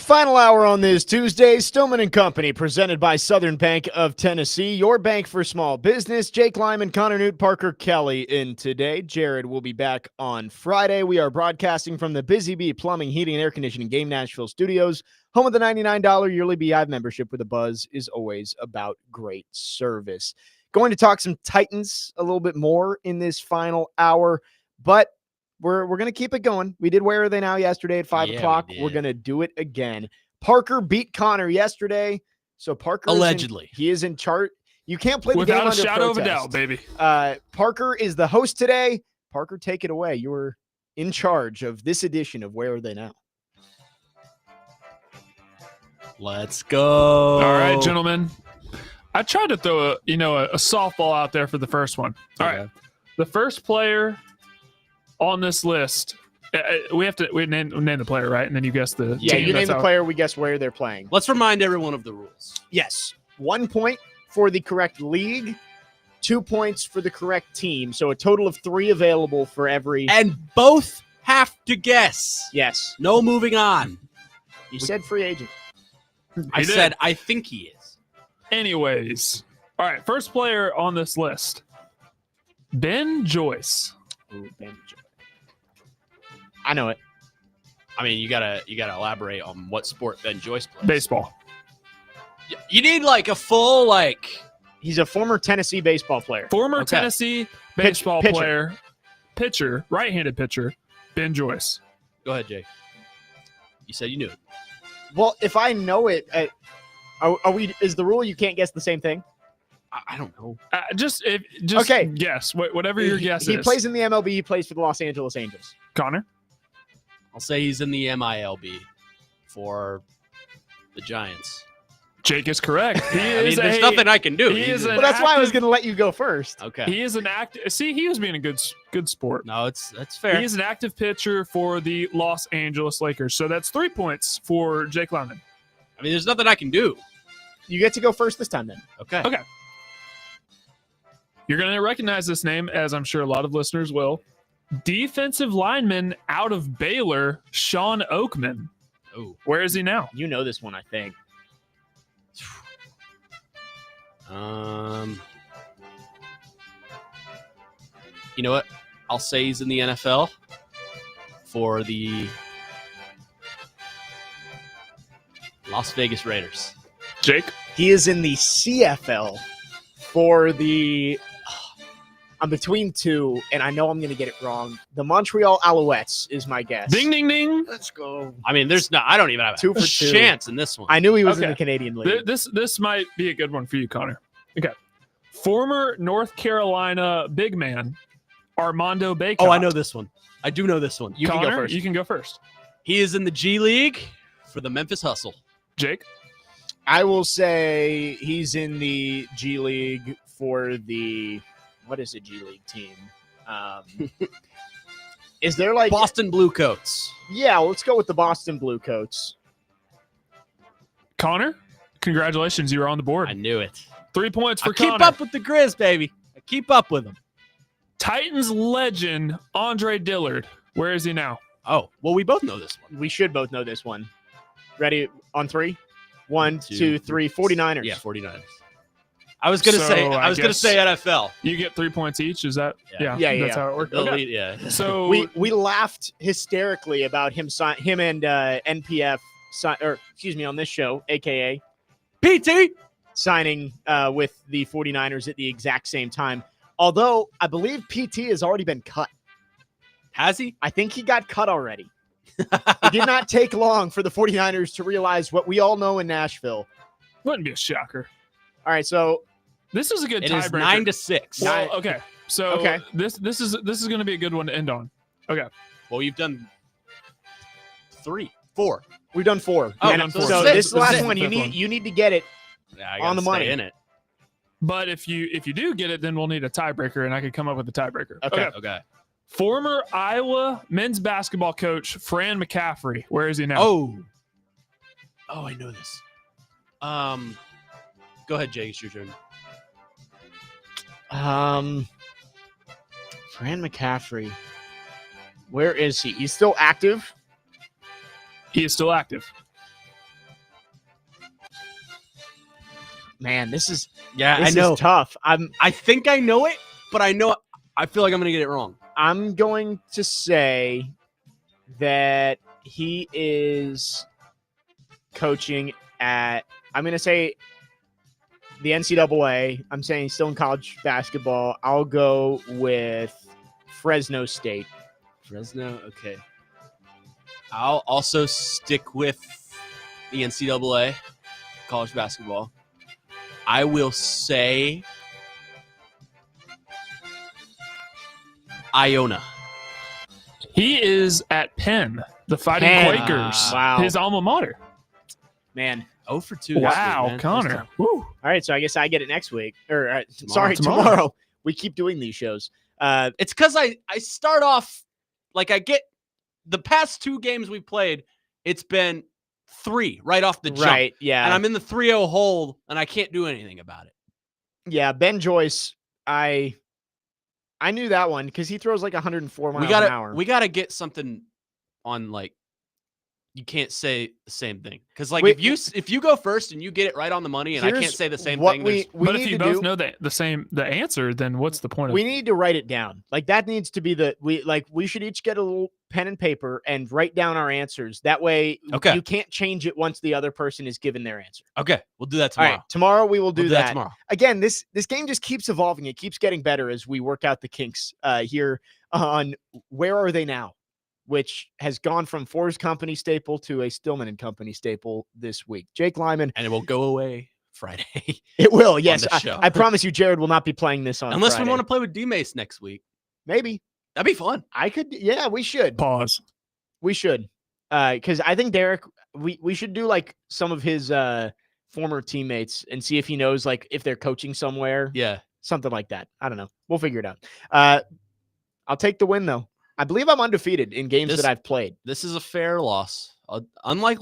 Final hour on this Tuesday, Stillman & Company, presented by Southern Bank of Tennessee, your bank for small business. Jake Lyman, Connor Newt, Parker Kelly in today. Jared will be back on Friday. We are broadcasting from the Busy Bee Plumbing, Heating, and Air Conditioning Game Nashville studios, home of the $99 yearly Beehive membership, where the buzz is always about great service. Going to talk some Titans a little bit more in this final hour, but we're going to keep it going. We did Where Are They Now yesterday at 5 o'clock. We're going to do it again. Parker beat Connor yesterday. So Parker allegedly he is in chart. You can't play the Without game a under shadow protest. of a doubt, baby. Parker is the host today. Parker, take it away. You were in charge of this edition of Where Are They Now? Let's go. All right, gentlemen. I tried to throw a softball out there for the first one. All right. The first player on this list, we name the player, right? And then you guess the team. You name the player, we guess where they're playing. Let's remind everyone of the rules. Yes. 1 point for the correct league, 2 points for the correct team. So a total of 3 available for every. And both have to guess. Yes. No moving on. You said free agent. I said I think he is. Anyways. All right. First player on this list, Ben Joyce. Ooh, Ben Joyce. I know it. I mean, you gotta elaborate on what sport Ben Joyce plays. Baseball. You need like a full He's a former Tennessee baseball player. Former Tennessee baseball pitcher. player, pitcher, right-handed pitcher, Ben Joyce. Go ahead, Jake. You said you knew it. Well, if I know it, is the rule you can't guess the same thing? I don't know. Just okay. Guess whatever your guess is. He plays in the MLB. He plays for the Los Angeles Angels. Connor? I'll say he's in the MILB for the Giants. Jake is correct. There's nothing I can do. Well, that's why I was going to let you go first. Okay. He is an active. See, he was being a good sport. No, that's fair. He is an active pitcher for the Los Angeles Lakers. So that's 3 points for Jake Lyman. I mean, there's nothing I can do. You get to go first this time, then. Okay. You're going to recognize this name, as I'm sure a lot of listeners will. Defensive lineman out of Baylor, Sean Oakman. Oh, where is he now? You know this one, I think. You know what? I'll say he's in the NFL for the Las Vegas Raiders. Jake? He is in the CFL for the... I'm between two, and I know I'm going to get it wrong. The Montreal Alouettes is my guess. Ding, ding, ding. Let's go. I mean, I don't even have Two for a two. chance in this one. I knew he was in the Canadian League. This might be a good one for you, Connor. Okay. Former North Carolina big man, Armando Bacot. Oh, I know this one. I do know this one. You Connor, can go first. You can go first. He is in the G League for the Memphis Hustle. Jake? I will say he's in the G League for the... What is a G League team? Is there like Boston Blue Coats? Yeah, let's go with the Boston Blue Coats. Connor, congratulations. You are on the board. I knew it. 3 points for I Connor. keep up with the Grizz, baby. I keep up with them. Titans legend, Andre Dillard. Where is he now? Oh, well, we both know this one. We should both know this one. Ready on 3? 1, 2, 3. 49ers. Yeah, 49ers. I was gonna say NFL. You get 3 points each. Is that? Yeah. That's how it works. Okay. Yeah. So we laughed hysterically about him and NPF on this show, aka PT, signing with the 49ers at the exact same time. Although I believe PT has already been cut. Has he? I think he got cut already. It did not take long for the 49ers to realize what we all know in Nashville. Wouldn't be a shocker. All right, so this is a good tiebreaker. It is 9-6. Well, okay. So this is going to be a good one to end on. Okay. Well, you've done 4. We've done 4. Oh, and so so six. this last Six. one, you need to get it on the money. In it. But if you do get it, then we'll need a tiebreaker, and I could come up with a tiebreaker. Okay. Former Iowa men's basketball coach Fran McCaffrey. Where is he now? Oh, I know this. Go ahead, Jake. It's your turn. Fran McCaffrey. Where is he? He's still active? He is still active. Man, this is I know. tough. I think I know it, but I feel like I'm gonna get it wrong. I'm going to say that he is coaching at. I'm going to say the NCAA. I'm saying he's still in college basketball. I'll go with Fresno State. Fresno, okay. I'll also stick with the NCAA college basketball. I will say Iona. He is at Penn, the Fighting Penn. Quakers. Wow. His alma mater. Man. 0 for 2. Wow, this week, man. Connor. Woo. All right, so I guess I get it next week. Or Tomorrow. tomorrow. We keep doing these shows. It's because I start off like I get the past 2 games we played. It's been 3 right off the jump. Right, yeah. And I'm in the 3-0 hole, and I can't do anything about it. Yeah, Ben Joyce, I knew that one because he throws like 104 miles an hour. We gotta get something on, like, you can't say the same thing because, like, Wait, if you go first and you get it right on the money, and I can't say the same what thing, But if you both know the answer, then what's the point of we need to write it down. Like that needs to be we should each get a little pen and paper and write down our answers. That way you can't change it once the other person is given their answer. Okay, we'll do that tomorrow. All right, tomorrow we will do that. Tomorrow. Again, this game just keeps evolving. It keeps getting better as we work out the kinks here on Where Are They Now, which has gone from Forrest Company staple to a Stillman and Company staple this week. Jake Lyman. And it will go away Friday. It will, yes. Show. I promise you, Jared will not be playing this on unless Friday. we want to play with D-Mace next week. Maybe. That'd be fun. We should. Pause. We should. Because I think Derek, we should do like some of his former teammates and see if he knows like if they're coaching somewhere. Yeah. Something like that. I don't know. We'll figure it out. I'll take the win though. I believe I'm undefeated in games that I've played. This is a fair loss. Unlike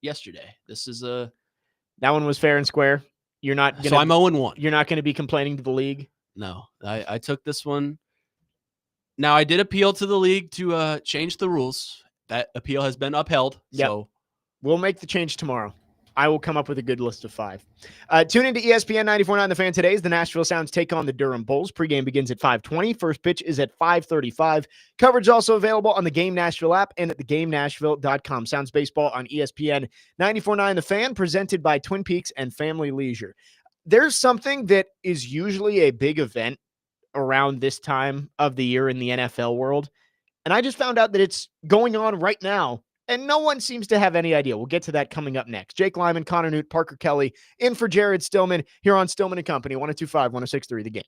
yesterday. That one was fair and square. You're not gonna, so I'm 0-1. You're not going to be complaining to the league? No. I took this one. Now, I did appeal to the league to change the rules. That appeal has been upheld. Yep. So we'll make the change tomorrow. I will come up with a good list of 5. Tune into ESPN 94.9 The Fan today as the Nashville Sounds take on the Durham Bulls. Pregame begins at 5:20. First pitch is at 5:35. Coverage also available on the Game Nashville app and at thegamenashville.com. Sounds baseball on ESPN 94.9 The Fan, presented by Twin Peaks and Family Leisure. There's something that is usually a big event around this time of the year in the NFL world, and I just found out that it's going on right now. And no one seems to have any idea. We'll get to that coming up next. Jake Lyman, Connor Newt, Parker Kelly, in for Jared Stillman here on Stillman and Company, 102.5, 106.3 The Game.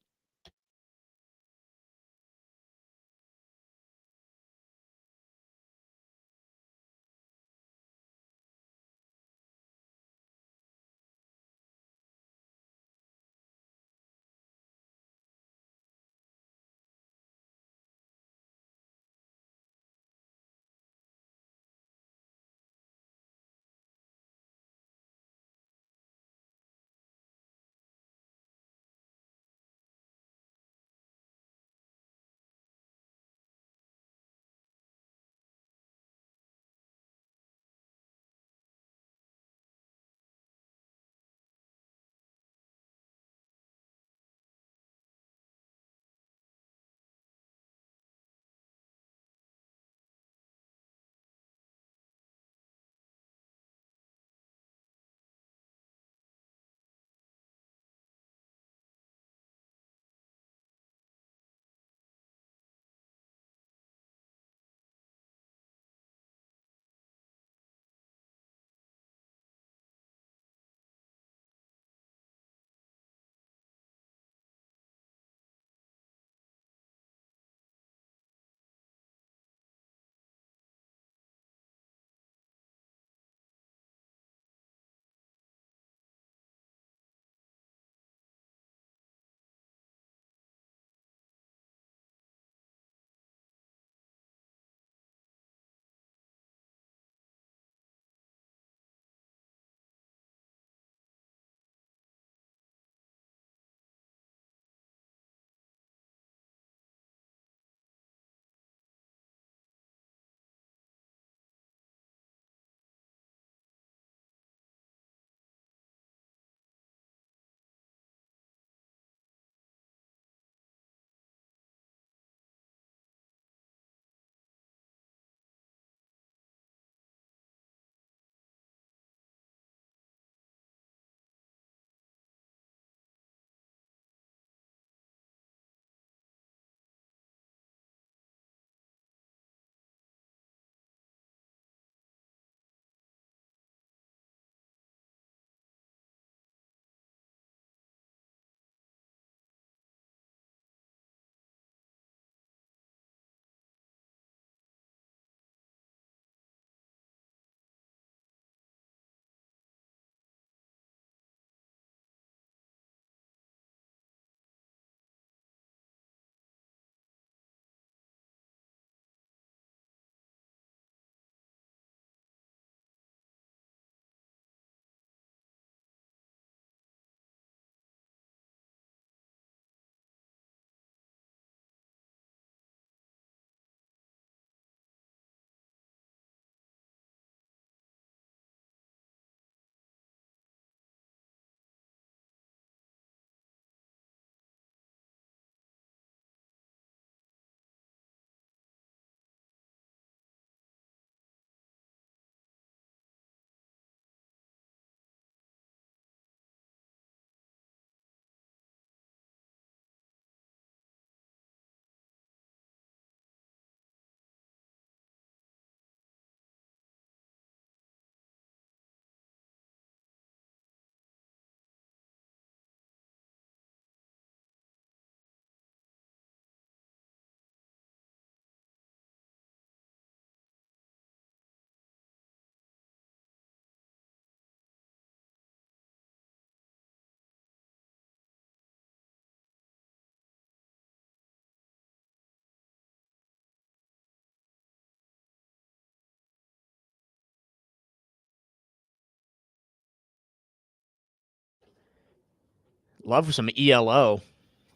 Love some ELO.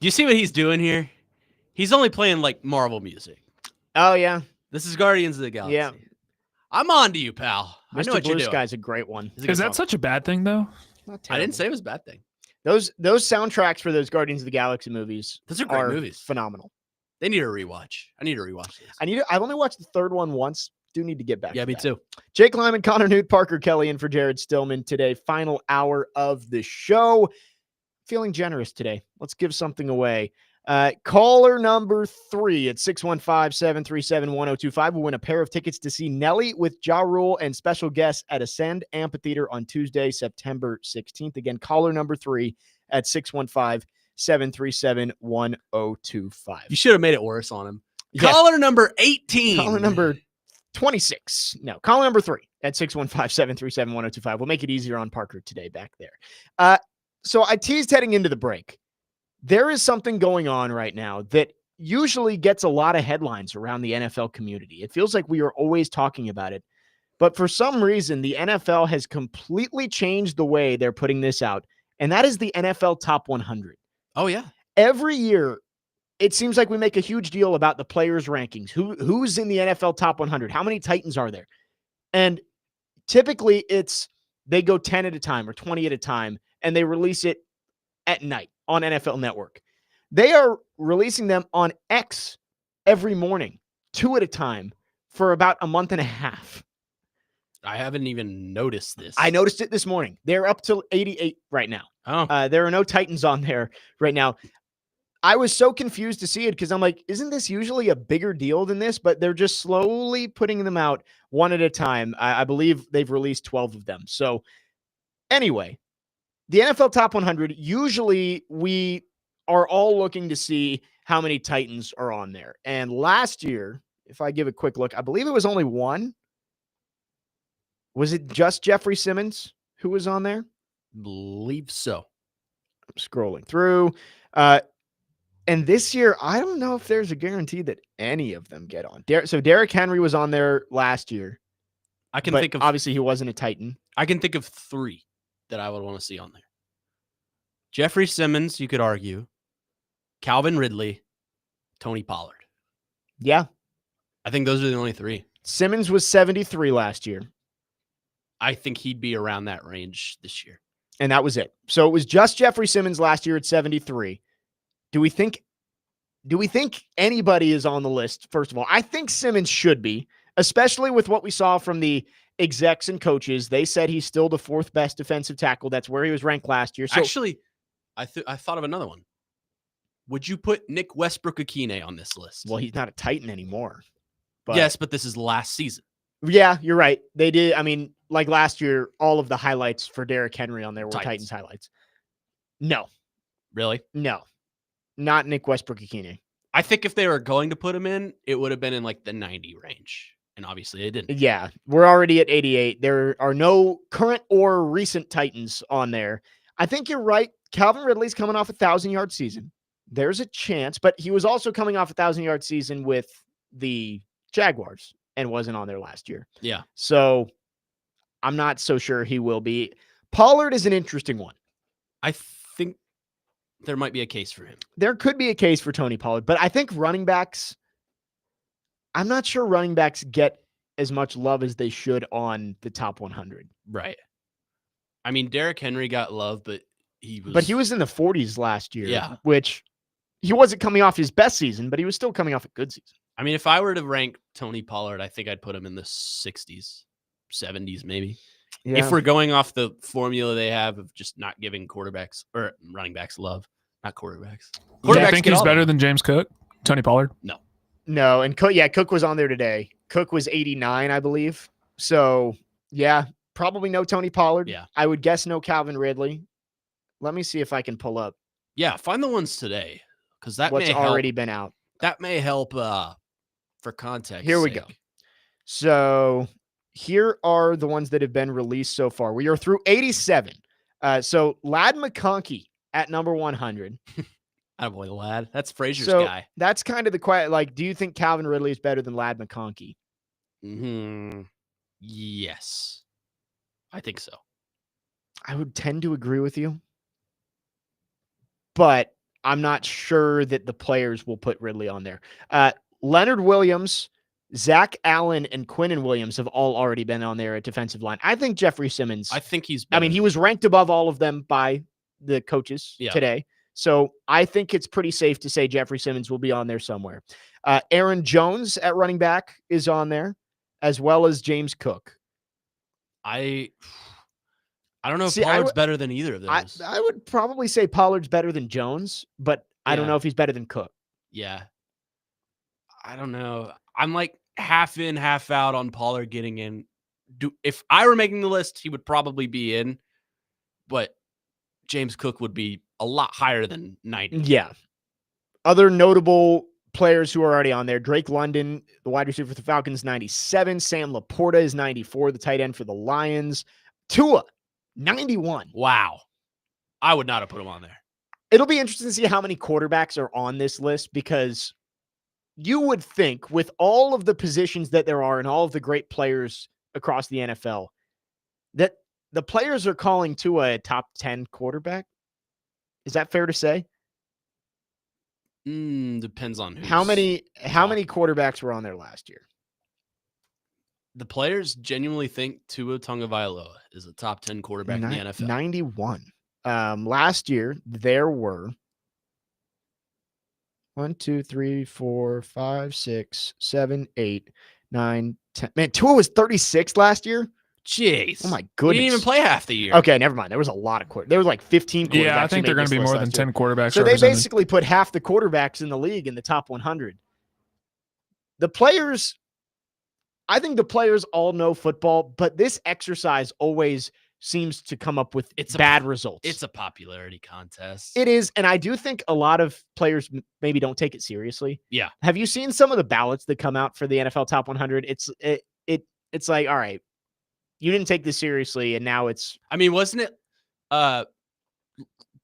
Do you see what he's doing here? He's only playing like Marvel music. Oh, yeah. This is Guardians of the Galaxy. Yeah. I'm on to you, pal. I know Mr. what you're Blue doing. Sky's a great one. It's a good Is that song. such a bad thing, though? Not I didn't terrible. say it was a bad thing. Those soundtracks for those Guardians of the Galaxy movies Those are great movies. Phenomenal. They need a rewatch. I need to rewatch this. I've only watched the third one once. Do need to get back. Yeah, to me that. too. Jake Lyman, Connor Newt, Parker Kelly, in for Jared Stillman today. Final hour of the show. Feeling generous today. Let's give something away. Caller number 3 at 615-737-1025 will win a pair of tickets to see Nelly with Ja Rule and special guests at Ascend Amphitheater on Tuesday, September 16th. Again, caller number 3 at 615-737-1025. You should have made it worse on him. Yeah. Caller number 18. Caller number 26. No, caller number 3 at 615-737-1025. We'll make it easier on Parker today back there. So I teased heading into the break. There is something going on right now that usually gets a lot of headlines around the NFL community. It feels like we are always talking about it. But for some reason, the NFL has completely changed the way they're putting this out. And that is the NFL Top 100. Oh, yeah. Every year, it seems like we make a huge deal about the players' rankings. Who's in the NFL Top 100? How many Titans are there? And typically, they go 10 at a time or 20 at a time, and they release it at night on NFL Network. They are releasing them on X every morning, 2 at a time, for about a month and a half. I haven't even noticed this. I noticed it this morning. They're up to 88 right now. Oh. There are no Titans on there right now. I was so confused to see it because I'm like, isn't this usually a bigger deal than this? But they're just slowly putting them out 1 at a time. I believe they've released 12 of them. So anyway, the NFL Top 100, usually we are all looking to see how many Titans are on there. And last year, if I give a quick look, I believe it was only one. Was it just Jeffrey Simmons who was on there? Believe so. I'm scrolling through. And this year, I don't know if there's a guarantee that any of them get on. So Derrick Henry was on there last year. I can but think of obviously he wasn't a Titan. I can think of 3 that I would want to see on there. Jeffrey Simmons, you could argue. Calvin Ridley, Tony Pollard. Yeah. I think those are the only 3. Simmons was 73 last year. I think he'd be around that range this year. And that was it. So it was just Jeffrey Simmons last year at 73. Do we think anybody is on the list? First of all, I think Simmons should be, especially with what we saw from the execs and coaches. They said he's still the 4th best defensive tackle. That's where he was ranked last year. So actually, I thought of another one. Would you put Nick Westbrook-Akine on this list? Well, he's not a Titan anymore. But yes, but this is last season. Yeah, you're right. They did. I mean, like last year, all of the highlights for Derrick Henry on there were Titans highlights. No. Really? No. Not Nick Westbrook-Akine. I think if they were going to put him in, it would have been in like the 90 range. And obviously they didn't. Yeah, we're already at 88. There are no current or recent Titans on there. I think you're right. Calvin Ridley's coming off a 1,000-yard season. There's a chance, but he was also coming off a 1,000-yard season with the Jaguars and wasn't on there last year. Yeah. So I'm not so sure he will be. Pollard is an interesting one. I think there might be a case for him. There could be a case for Tony Pollard, but I think running backs, I'm not sure running backs get as much love as they should on the top 100. Right. I mean, Derrick Henry got love, but he was in the 40s last year. Yeah. Which he wasn't coming off his best season, but he was still coming off a good season. I mean, if I were to rank Tony Pollard, I think I'd put him in the 60s, 70s, maybe. Yeah. If we're going off the formula they have of just not giving quarterbacks or running backs love, not quarterbacks. Do you Quarterbacks think get he's all better the- than James Cook? Tony Pollard? No, and Cook was on there today. Cook was 89, I believe. So, yeah, probably no Tony Pollard. Yeah. I would guess no Calvin Ridley. Let me see if I can pull up Yeah, find the ones today because that what's may already help. been out. That may help for context. Here we go. So here are the ones that have been released so far. We are through 87. So Ladd McConkey at number 100. Attaboy, Lad. That's Frazier's So guy. that's kind of the quiet. Like, do you think Calvin Ridley is better than Ladd McConkey? Yes, I think so. I would tend to agree with you. but I'm not sure that the players will put Ridley on there. Leonard Williams, Zach Allen, and Quinnen Williams have all already been on there at defensive line. I think Jeffrey Simmons. I think he's. I mean, he was ranked above all of them by the coaches today. So I think it's pretty safe to say Jeffrey Simmons will be on there somewhere. Aaron Jones at running back is on there, as well as James Cook. I don't know if Pollard's better than either of those. I would probably say Pollard's better than Jones, but I don't know if he's better than Cook. Yeah. I don't know. I'm like half in, half out on Pollard getting in. If I were making the list, he would probably be in, but James Cook would be a lot higher than 90. Yeah. Other notable players who are already on there: Drake London, the wide receiver for the Falcons, 97. Sam Laporta is 94, the tight end for the Lions. Tua, 91. Wow. I would not have put him on there. It'll be interesting to see how many quarterbacks are on this list, because you would think with all of the positions that there are and all of the great players across the NFL that the players are calling Tua a top 10 quarterback. Is that fair to say? Depends on how many quarterbacks were on there last year. The players genuinely think Tua Tagovailoa is a top 10 quarterback in the NFL. 91. Last year there were 1, 2, 3, 4, 5, 6, 7, 8, 9, 10. Man, Tua was 36 last year. Jeez. Oh my goodness. He didn't even play half the year. Okay, never mind. There was a lot of quarterbacks. There was like 15 quarterbacks. Yeah, I think they're going to be more than 10 quarterbacks. So they basically put half the quarterbacks in the league in the top 100. The players, I think the players all know football, but this exercise always seems to come up with bad results. It's a popularity contest. It is, and I do think a lot of players maybe don't take it seriously. Yeah. Have you seen some of the ballots that come out for the NFL Top 100? It's like, all right, you didn't take this seriously, and now it's. I mean, wasn't it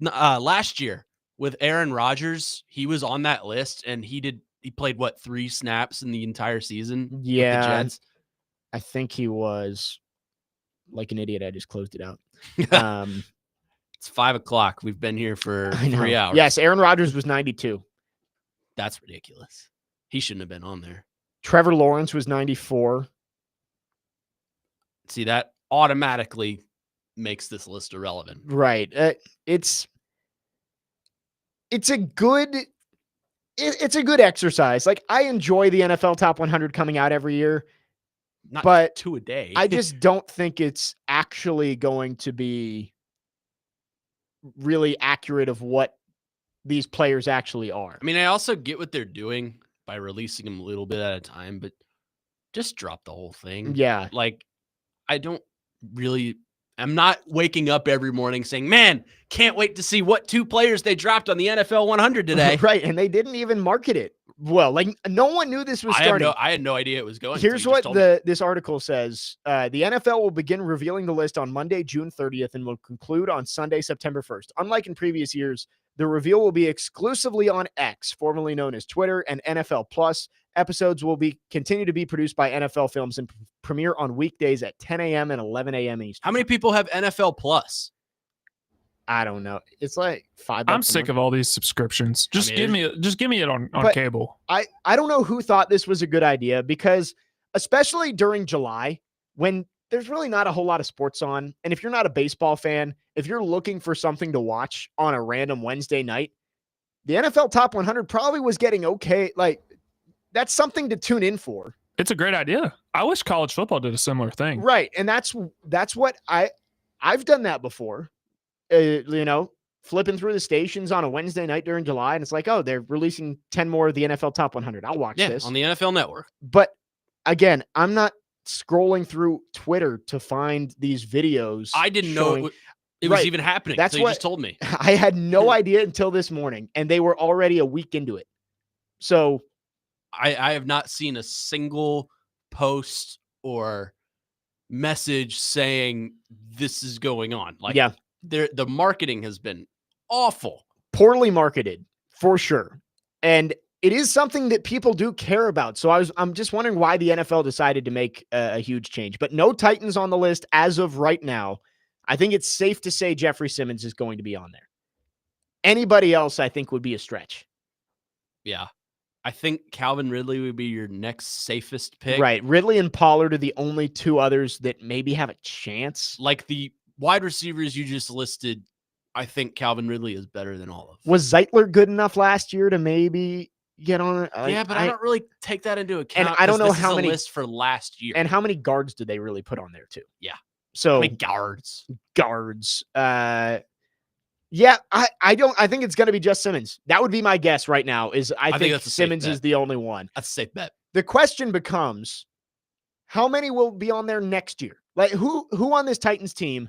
last year with Aaron Rodgers? He was on that list, and he played 3 snaps in the entire season? Yeah, with the Jets? I think he was. Like an idiot, I just closed it out. It's 5:00. We've been here for 3 hours. Yes, Aaron Rodgers was 92. That's ridiculous. He shouldn't have been on there. Trevor Lawrence was 94. See, that automatically makes this list irrelevant. Right. It's a good exercise. Like, I enjoy the NFL Top 100 coming out every year. Not 2 a day. I just don't think it's actually going to be really accurate of what these players actually are. I mean, I also get what they're doing by releasing them a little bit at a time, but just drop the whole thing. Yeah. Like, I'm not waking up every morning saying, man, can't wait to see what 2 players they dropped on the NFL 100 today. Right. And they didn't even market it well. Like, no one knew this was starting. I had no idea it was going. Here's what this article says. The NFL will begin revealing the list on Monday, June 30th, and will conclude on Sunday, September 1st. Unlike in previous years, the reveal will be exclusively on X, formerly known as Twitter, and NFL Plus. Episodes will continue to be produced by NFL Films and premiere on weekdays at 10 a.m. and 11 a.m. Eastern. How many people have NFL Plus? I don't know. It's like $5. I'm sick of all these subscriptions. Just give me it on cable. I don't know who thought this was a good idea, because especially during July, when there's really not a whole lot of sports on, and if you're not a baseball fan, if you're looking for something to watch on a random Wednesday night, the NFL Top 100 probably was getting okay. Like, that's something to tune in for. It's a great idea. I wish college football did a similar thing. Right. And that's what I've done that before. Flipping through the stations on a Wednesday night during July, and it's like, oh, they're releasing 10 more of the NFL Top 100. I'll watch this on the NFL Network. But again, I'm not scrolling through Twitter to find these videos. I didn't know it was even happening. That's what you just told me. I had no idea until this morning, and they were already a week into it. So I have not seen a single post or message saying this is going on. Like, yeah, the marketing has been awful. Poorly marketed, for sure. And it is something that people do care about. So I'm just wondering why the NFL decided to make a huge change. But no Titans on the list as of right now. I think it's safe to say Jeffrey Simmons is going to be on there. Anybody else, I think, would be a stretch. Yeah. I think Calvin Ridley would be your next safest pick. Right. Ridley and Pollard are the only two others that maybe have a chance. Like the wide receivers you just listed, I think Calvin Ridley is better than all of them. Was Zeitler good enough last year to maybe get on? Yeah, but I don't really take that into account. And I don't know 'cause this how is a many list for last year. And how many guards did they really put on there too? Yeah. So How many guards? Yeah, I think it's going to be just Simmons. That would be my guess right now is I think that's a safe Simmons bet. is the only one. That's a safe bet. The question becomes, how many will be on there next year? Like who on this Titans team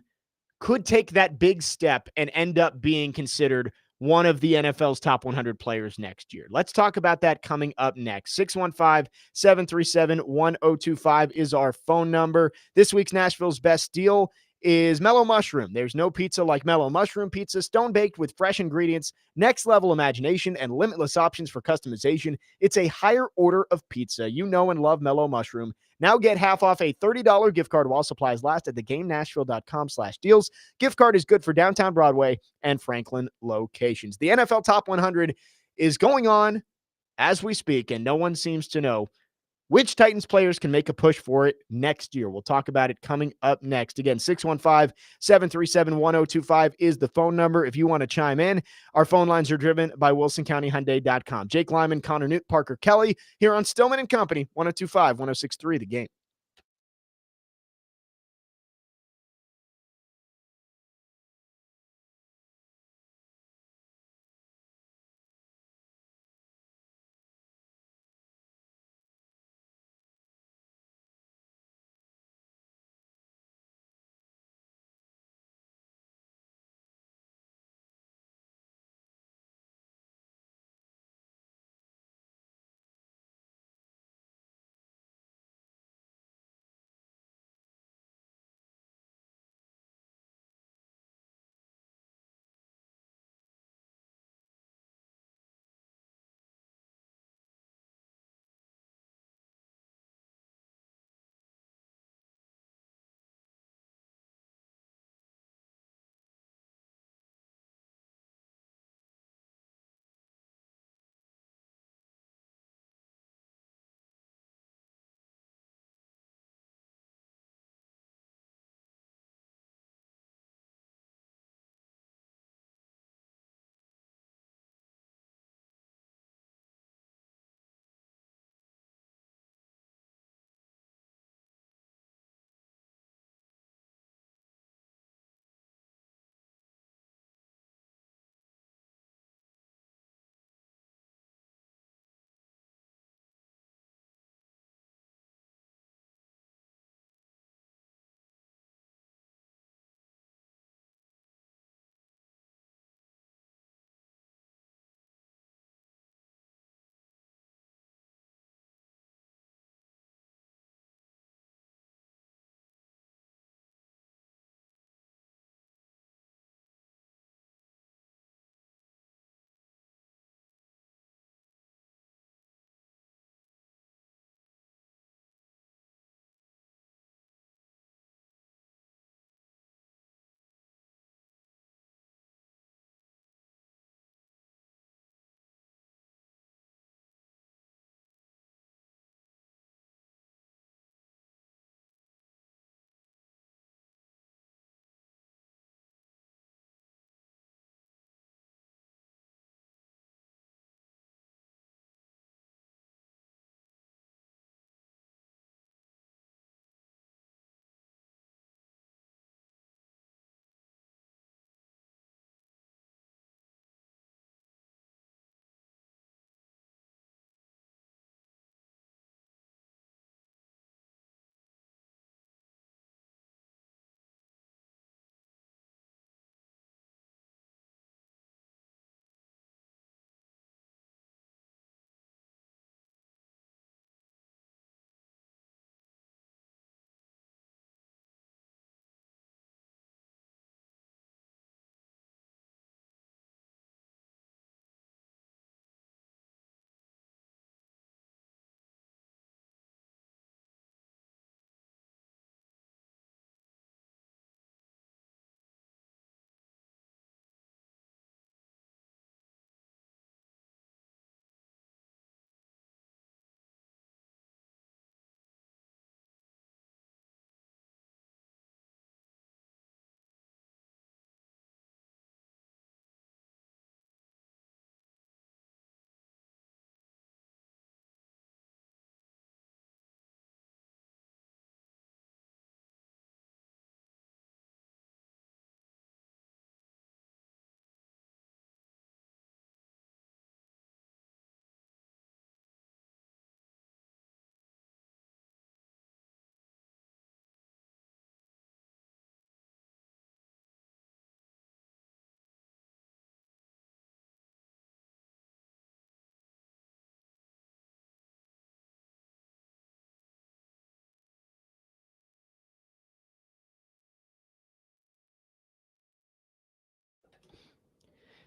could take that big step and end up being considered one of the NFL's top 100 players next year? Let's talk about that coming up next. 615-737-1025 is our phone number. This week's Nashville's Best Deal is Mellow Mushroom. There's no pizza like Mellow Mushroom pizza, stone-baked with fresh ingredients, next-level imagination, and limitless options for customization. It's a higher order of pizza. You know and love Mellow Mushroom. Now get half off a $30 gift card while supplies last at thegamenashville.com/deals. Gift card is good for downtown Broadway and Franklin locations. The NFL Top 100 is going on as we speak, and no one seems to know which Titans players can make a push for it next year. We'll talk about it coming up next. Again, 615-737-1025 is the phone number if you want to chime in. Our phone lines are driven by WilsonCountyHyundai.com. Jake Lyman, Connor Newt, Parker Kelly here on Stillman and Company, 102.5, 106.3 The Game.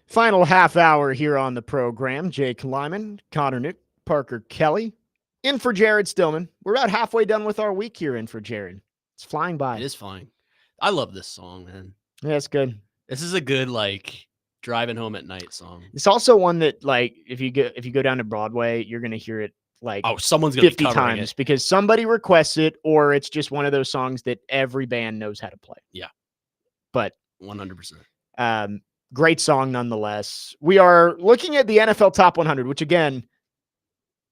Final half hour here on the program. Jake Lyman, Connor Nick, Parker Kelly, in for Jared Stillman. We're about halfway done with our week here in for Jared. It's flying by. It is flying. I love this song, man. Yeah, it's good. This is a good driving home at night song. It's also one that if you go down to Broadway, you're gonna hear it someone's gonna 50 be covering times it. because somebody requests it, or it's just one of those songs that every band knows how to play. Yeah. But 100%. Great song nonetheless. We are looking at the NFL Top 100, which again,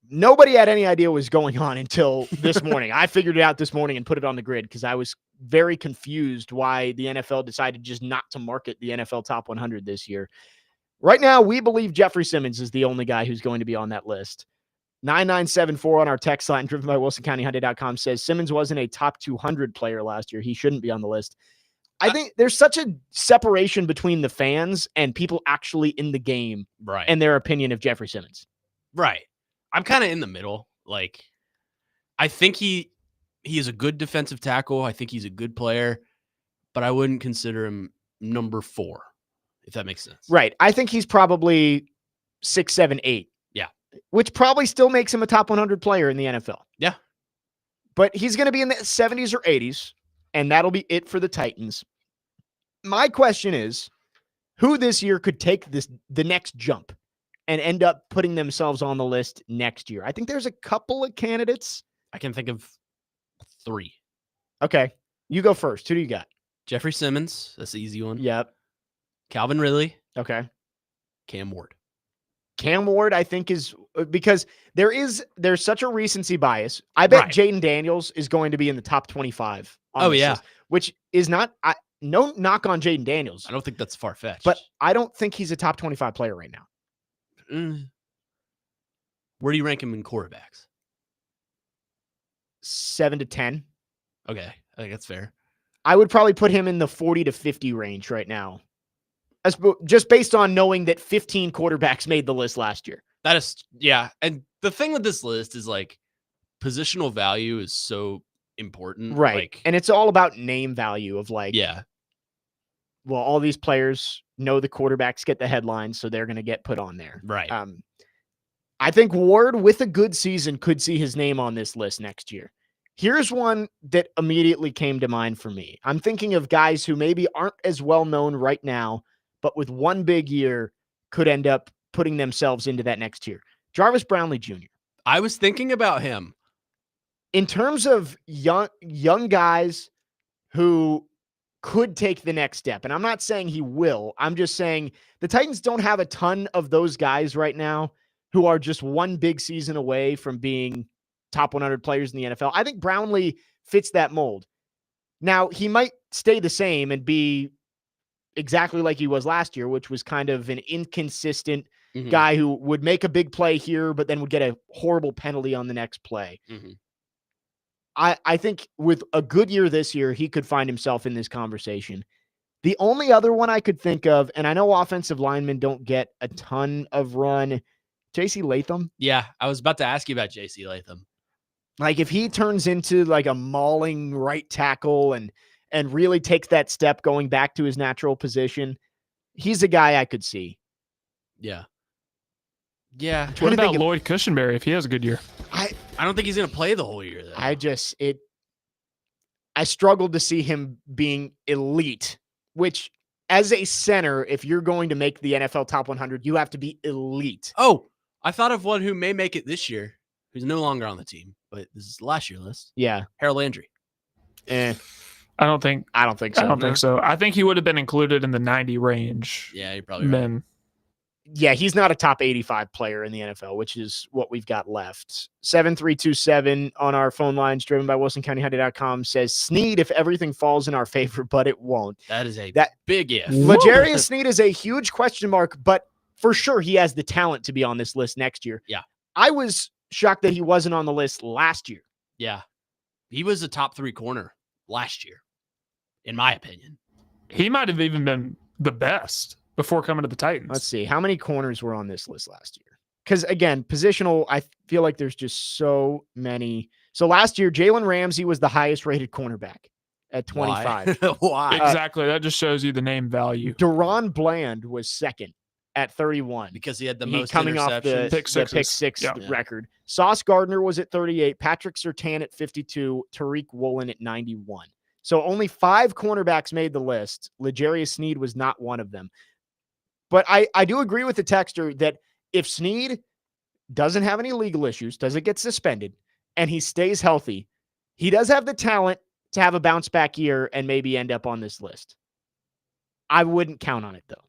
nobody had any idea was going on until this morning. I figured it out this morning and put it on the grid because I was very confused why the NFL decided just not to market the NFL Top 100 this year. Right now, we believe Jeffrey Simmons is the only guy who's going to be on that list. 9974 on our text line, driven by WilsonCountyHyundai.com, says Simmons wasn't a top 200 player last year. He shouldn't be on the list. I think there's such a separation between the fans and people actually in the game, Right. and their opinion of Jeffrey Simmons. Right. I'm kind of in the middle. I think he is a good defensive tackle. I think he's a good player, but I wouldn't consider him number 4, if that makes sense. Right. I think he's probably 6, 7, 8. Yeah. Which probably still makes him a top 100 player in the NFL. Yeah. But he's going to be in the 70s or 80s, and that'll be it for the Titans. My question is, who this year could take the next jump and end up putting themselves on the list next year? I think there's a couple of candidates. I can think of 3. Okay. You go first. Who do you got? Jeffrey Simmons. That's the easy one. Yep. Calvin Ridley. Okay. Cam Ward. Cam Ward, I think, is because there's such a recency bias. I bet Jaden Daniels is going to be in the top 25. On this list, which is not no knock on Jaden Daniels. I don't think that's far-fetched. But I don't think he's a top 25 player right now. Where do you rank him in quarterbacks? 7 to 10. Okay. I think that's fair. I would probably put him in the 40 to 50 range right now. Just based on knowing that 15 quarterbacks made the list last year. That is, yeah. And the thing with this list is positional value is so important. Right. And it's all about name value of yeah. Well, all these players know the quarterbacks get the headlines, so they're going to get put on there. Right. I think Ward, with a good season, could see his name on this list next year. Here's one that immediately came to mind for me. I'm thinking of guys who maybe aren't as well known right now, but with one big year could end up putting themselves into that next tier. Jarvis Brownlee Jr. I was thinking about him. In terms of young guys who could take the next step, and I'm not saying he will, I'm just saying the Titans don't have a ton of those guys right now who are just one big season away from being top 100 players in the NFL. I think Brownlee fits that mold. Now, he might stay the same and be exactly like he was last year, which was kind of an inconsistent guy who would make a big play here, but then would get a horrible penalty on the next play. I think with a good year this year, he could find himself in this conversation. The only other one I could think of, and I know offensive linemen don't get a ton of run, J.C. Latham. Yeah, I was about to ask you about J.C. Latham. If he turns into a mauling right tackle and really takes that step going back to his natural position, he's a guy I could see. Yeah. Yeah. What about Lloyd Cushenberry if he has a good year? I don't think he's going to play the whole year, though. I struggled to see him being elite, which as a center, if you're going to make the NFL Top 100, you have to be elite. Oh, I thought of one who may make it this year, who's no longer on the team, but this is the last year list. Yeah. Harold Landry. I don't think so. I don't think so. I think he would have been included in the 90 range. Yeah, you're probably right. Yeah, he's not a top 85 player in the NFL, which is what we've got left. 7327 on our phone lines, driven by WilsonCountyHyundai.com, says Snead if everything falls in our favor, but it won't. That is a big if. L'Jarius Snead is a huge question mark, but for sure he has the talent to be on this list next year. Yeah. I was shocked that he wasn't on the list last year. Yeah. He was a top 3 corner last year, in my opinion. He might have even been the best before coming to the Titans. Let's see. How many corners were on this list last year? Because, again, positional, I feel like there's just so many. So last year, Jalen Ramsey was the highest rated cornerback at 25. Why? Exactly. That just shows you the name value. Deron Bland was second at 31. because he had the He most coming off the interceptions. Pick pick six Yeah. record. Sauce Gardner was at 38. Patrick Surtain at 52. Tariq Woolen at 91. So only 5 cornerbacks made the list. L'Jarius Sneed was not one of them. But I do agree with the texter that if Sneed doesn't have any legal issues, doesn't get suspended, and he stays healthy, he does have the talent to have a bounce back year and maybe end up on this list. I wouldn't count on it, though.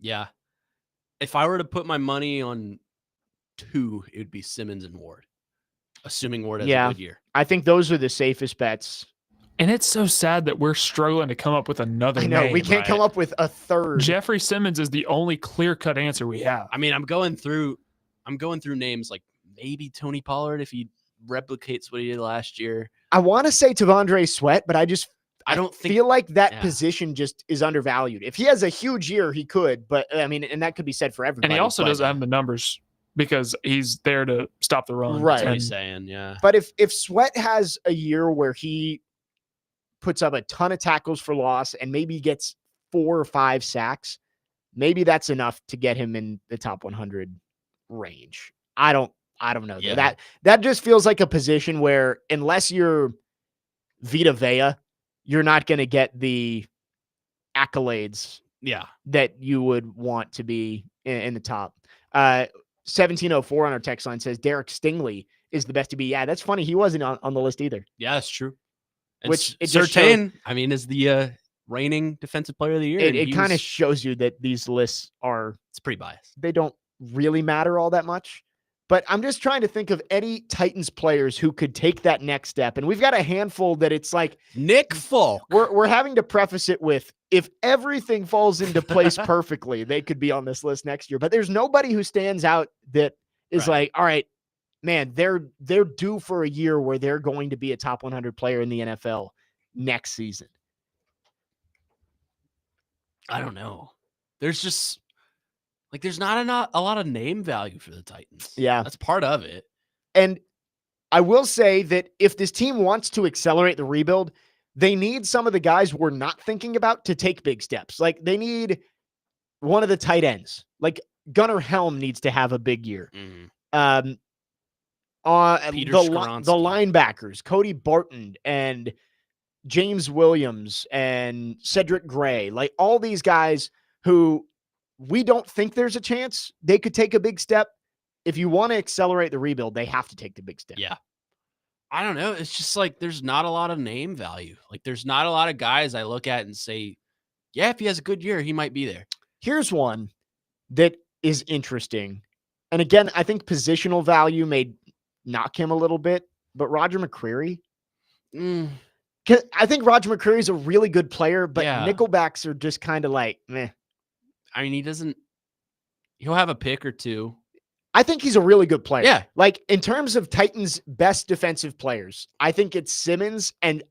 Yeah. If I were to put my money on 2, it would be Simmons and Ward, assuming Ward has a good year. I think those are the safest bets. And it's so sad that we're struggling to come up with another I know name. we can't come up with a third. Jeffrey Simmons is the only clear-cut answer we have. I mean, I'm going through names like maybe Tony Pollard if he replicates what he did last year. I want to say Tavondre Sweat, but I don't feel like that yeah. position just is undervalued. If he has a huge year, he could, but I mean, and that could be said for everybody. And he also doesn't have the numbers because he's there to stop the run. Right. That's what And he's saying, yeah. But if Sweat has a year where he puts up a ton of tackles for loss and maybe gets 4 or 5 sacks, maybe that's enough to get him in the top 100 range. I don't know. Yeah. That just feels like a position where unless you're Vita Vea, you're not going to get the accolades Yeah. that you would want to be in the top. 1704 on our text line says Derek Stingley is the best to be. Yeah, that's funny. He wasn't on the list either. Yeah, that's true. And Which it just Surtain, I mean, is the reigning defensive player of the year. It kind of shows you that these lists it's pretty biased. they don't really matter all that much. But I'm just trying to think of any Titans players who could take that next step. And we've got a handful that it's like Nick Folk. we're having to preface it with if everything falls into place perfectly, they could be on this list next year. But there's nobody who stands out that is like, all right, man, they're due for a year where they're going to be a top 100 player in the NFL next season. I don't know. There's just there's not a lot of name value for the Titans. Yeah. That's part of it. And I will say that if this team wants to accelerate the rebuild, they need some of the guys we're not thinking about to take big steps. Like they need one of the tight ends. Like Gunnar Helm needs to have a big year. Mm-hmm. The Skoronski. linebackers, Cody Barton and James Williams and Cedric Gray, like all these guys who we don't think there's a chance they could take a big step. If you want to accelerate the rebuild, they have to take the big step. Yeah. I don't know. It's just there's not a lot of name value. There's not a lot of guys I look at and say, yeah, if he has a good year, he might be there. Here's Here's one that is interesting. And again, I think positional value may knock him a little bit, but Roger McCreary. I think Roger McCreary is a really good player, but Yeah. nickelbacks are just kind of like, meh. I mean, he'll have a pick or two. I think he's a really good player. Yeah. Like in terms of Titans' best defensive players, I think it's Simmons, and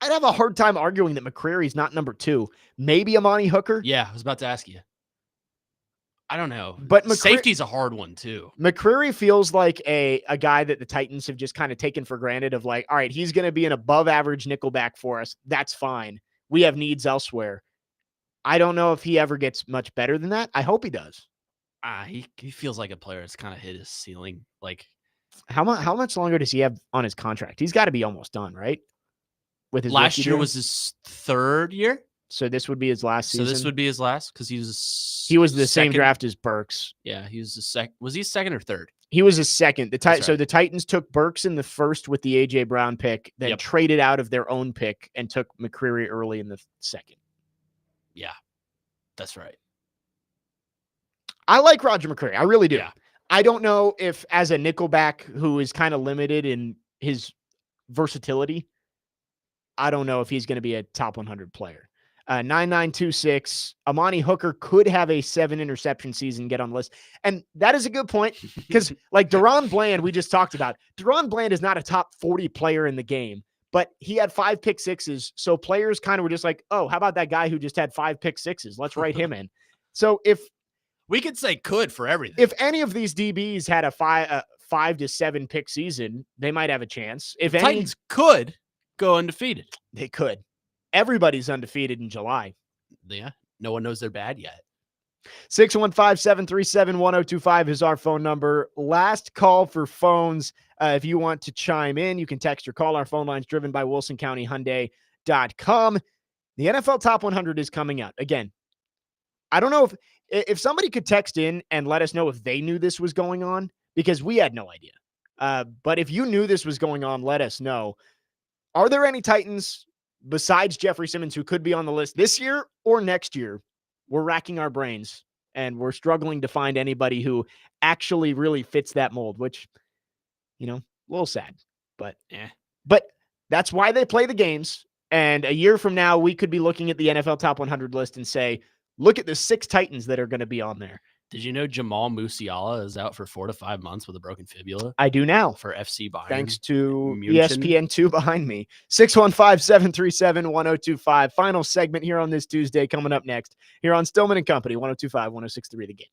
I'd have a hard time arguing that McCreary's not number 2. Maybe Amani Hooker. Yeah, I was about to ask you. I don't know. But safety's a hard one too. McCreary feels like a guy that the Titans have just kind of taken for granted of like, all right, he's going to be an above average nickelback for us. That's fine. We have needs elsewhere. I don't know if he ever gets much better than that. I hope he does. He feels like a player that's kind of hit his ceiling. How much longer does he have on his contract? He's got to be almost done, right? With his last rookie year deal? was his 3rd year. So this would be his last season. So this would be his last because he was the same second. draft as Burks. Yeah, he was Was he 2nd or 3rd? He was his second. That's So right. the Titans took Burks in the 1st with the AJ Brown pick, then Yep. traded out of their own pick and took McCreary early in the 2nd. Yeah, that's right. I like Roger McCreary. I really do. Yeah. I don't know if as a nickelback who is kind of limited in his versatility, I don't know if he's going to be a top 100 player. 9926, Amani Hooker could have a 7 interception season, get on the list. And that is a good point because like Deron Bland, we just talked about. Deron Bland is not a top 40 player in the game, but he had 5 pick sixes. So players kind of were just like, oh, how about that guy who just had 5 pick sixes? Let's write him in. So if We could say could for everything. if any of these DBs had a 5 to 7 pick season, they might have a chance. If any, Titans could go undefeated. they could. Everybody's undefeated in July. Yeah, no one knows they're bad yet. 615-737-1025 is our phone number. Last call for phones. If you want to chime in, you can text or call our phone lines driven by WilsonCountyHyundai.com. The NFL Top 100 is coming out. Again, I don't know if somebody could text in and let us know if they knew this was going on, because we had no idea. But if you knew this was going on, let us know. Are there any Titans besides Jeffrey Simmons who could be on the list this year or next year? We're racking our brains and we're struggling to find anybody who actually really fits that mold, which, a little sad, but But that's why they play the games. And a year from now, we could be looking at the NFL Top 100 list and say, look at the 6 Titans that are going to be on there. Did you know Jamal Musiala is out for 4 to 5 months with a broken fibula? I do now. For FC Bayern. Thanks to Munchen. ESPN2 behind me. 615-737-1025. Final segment here on this Tuesday coming up next here on Stillman and Company, 102.5, 106.3 The Game.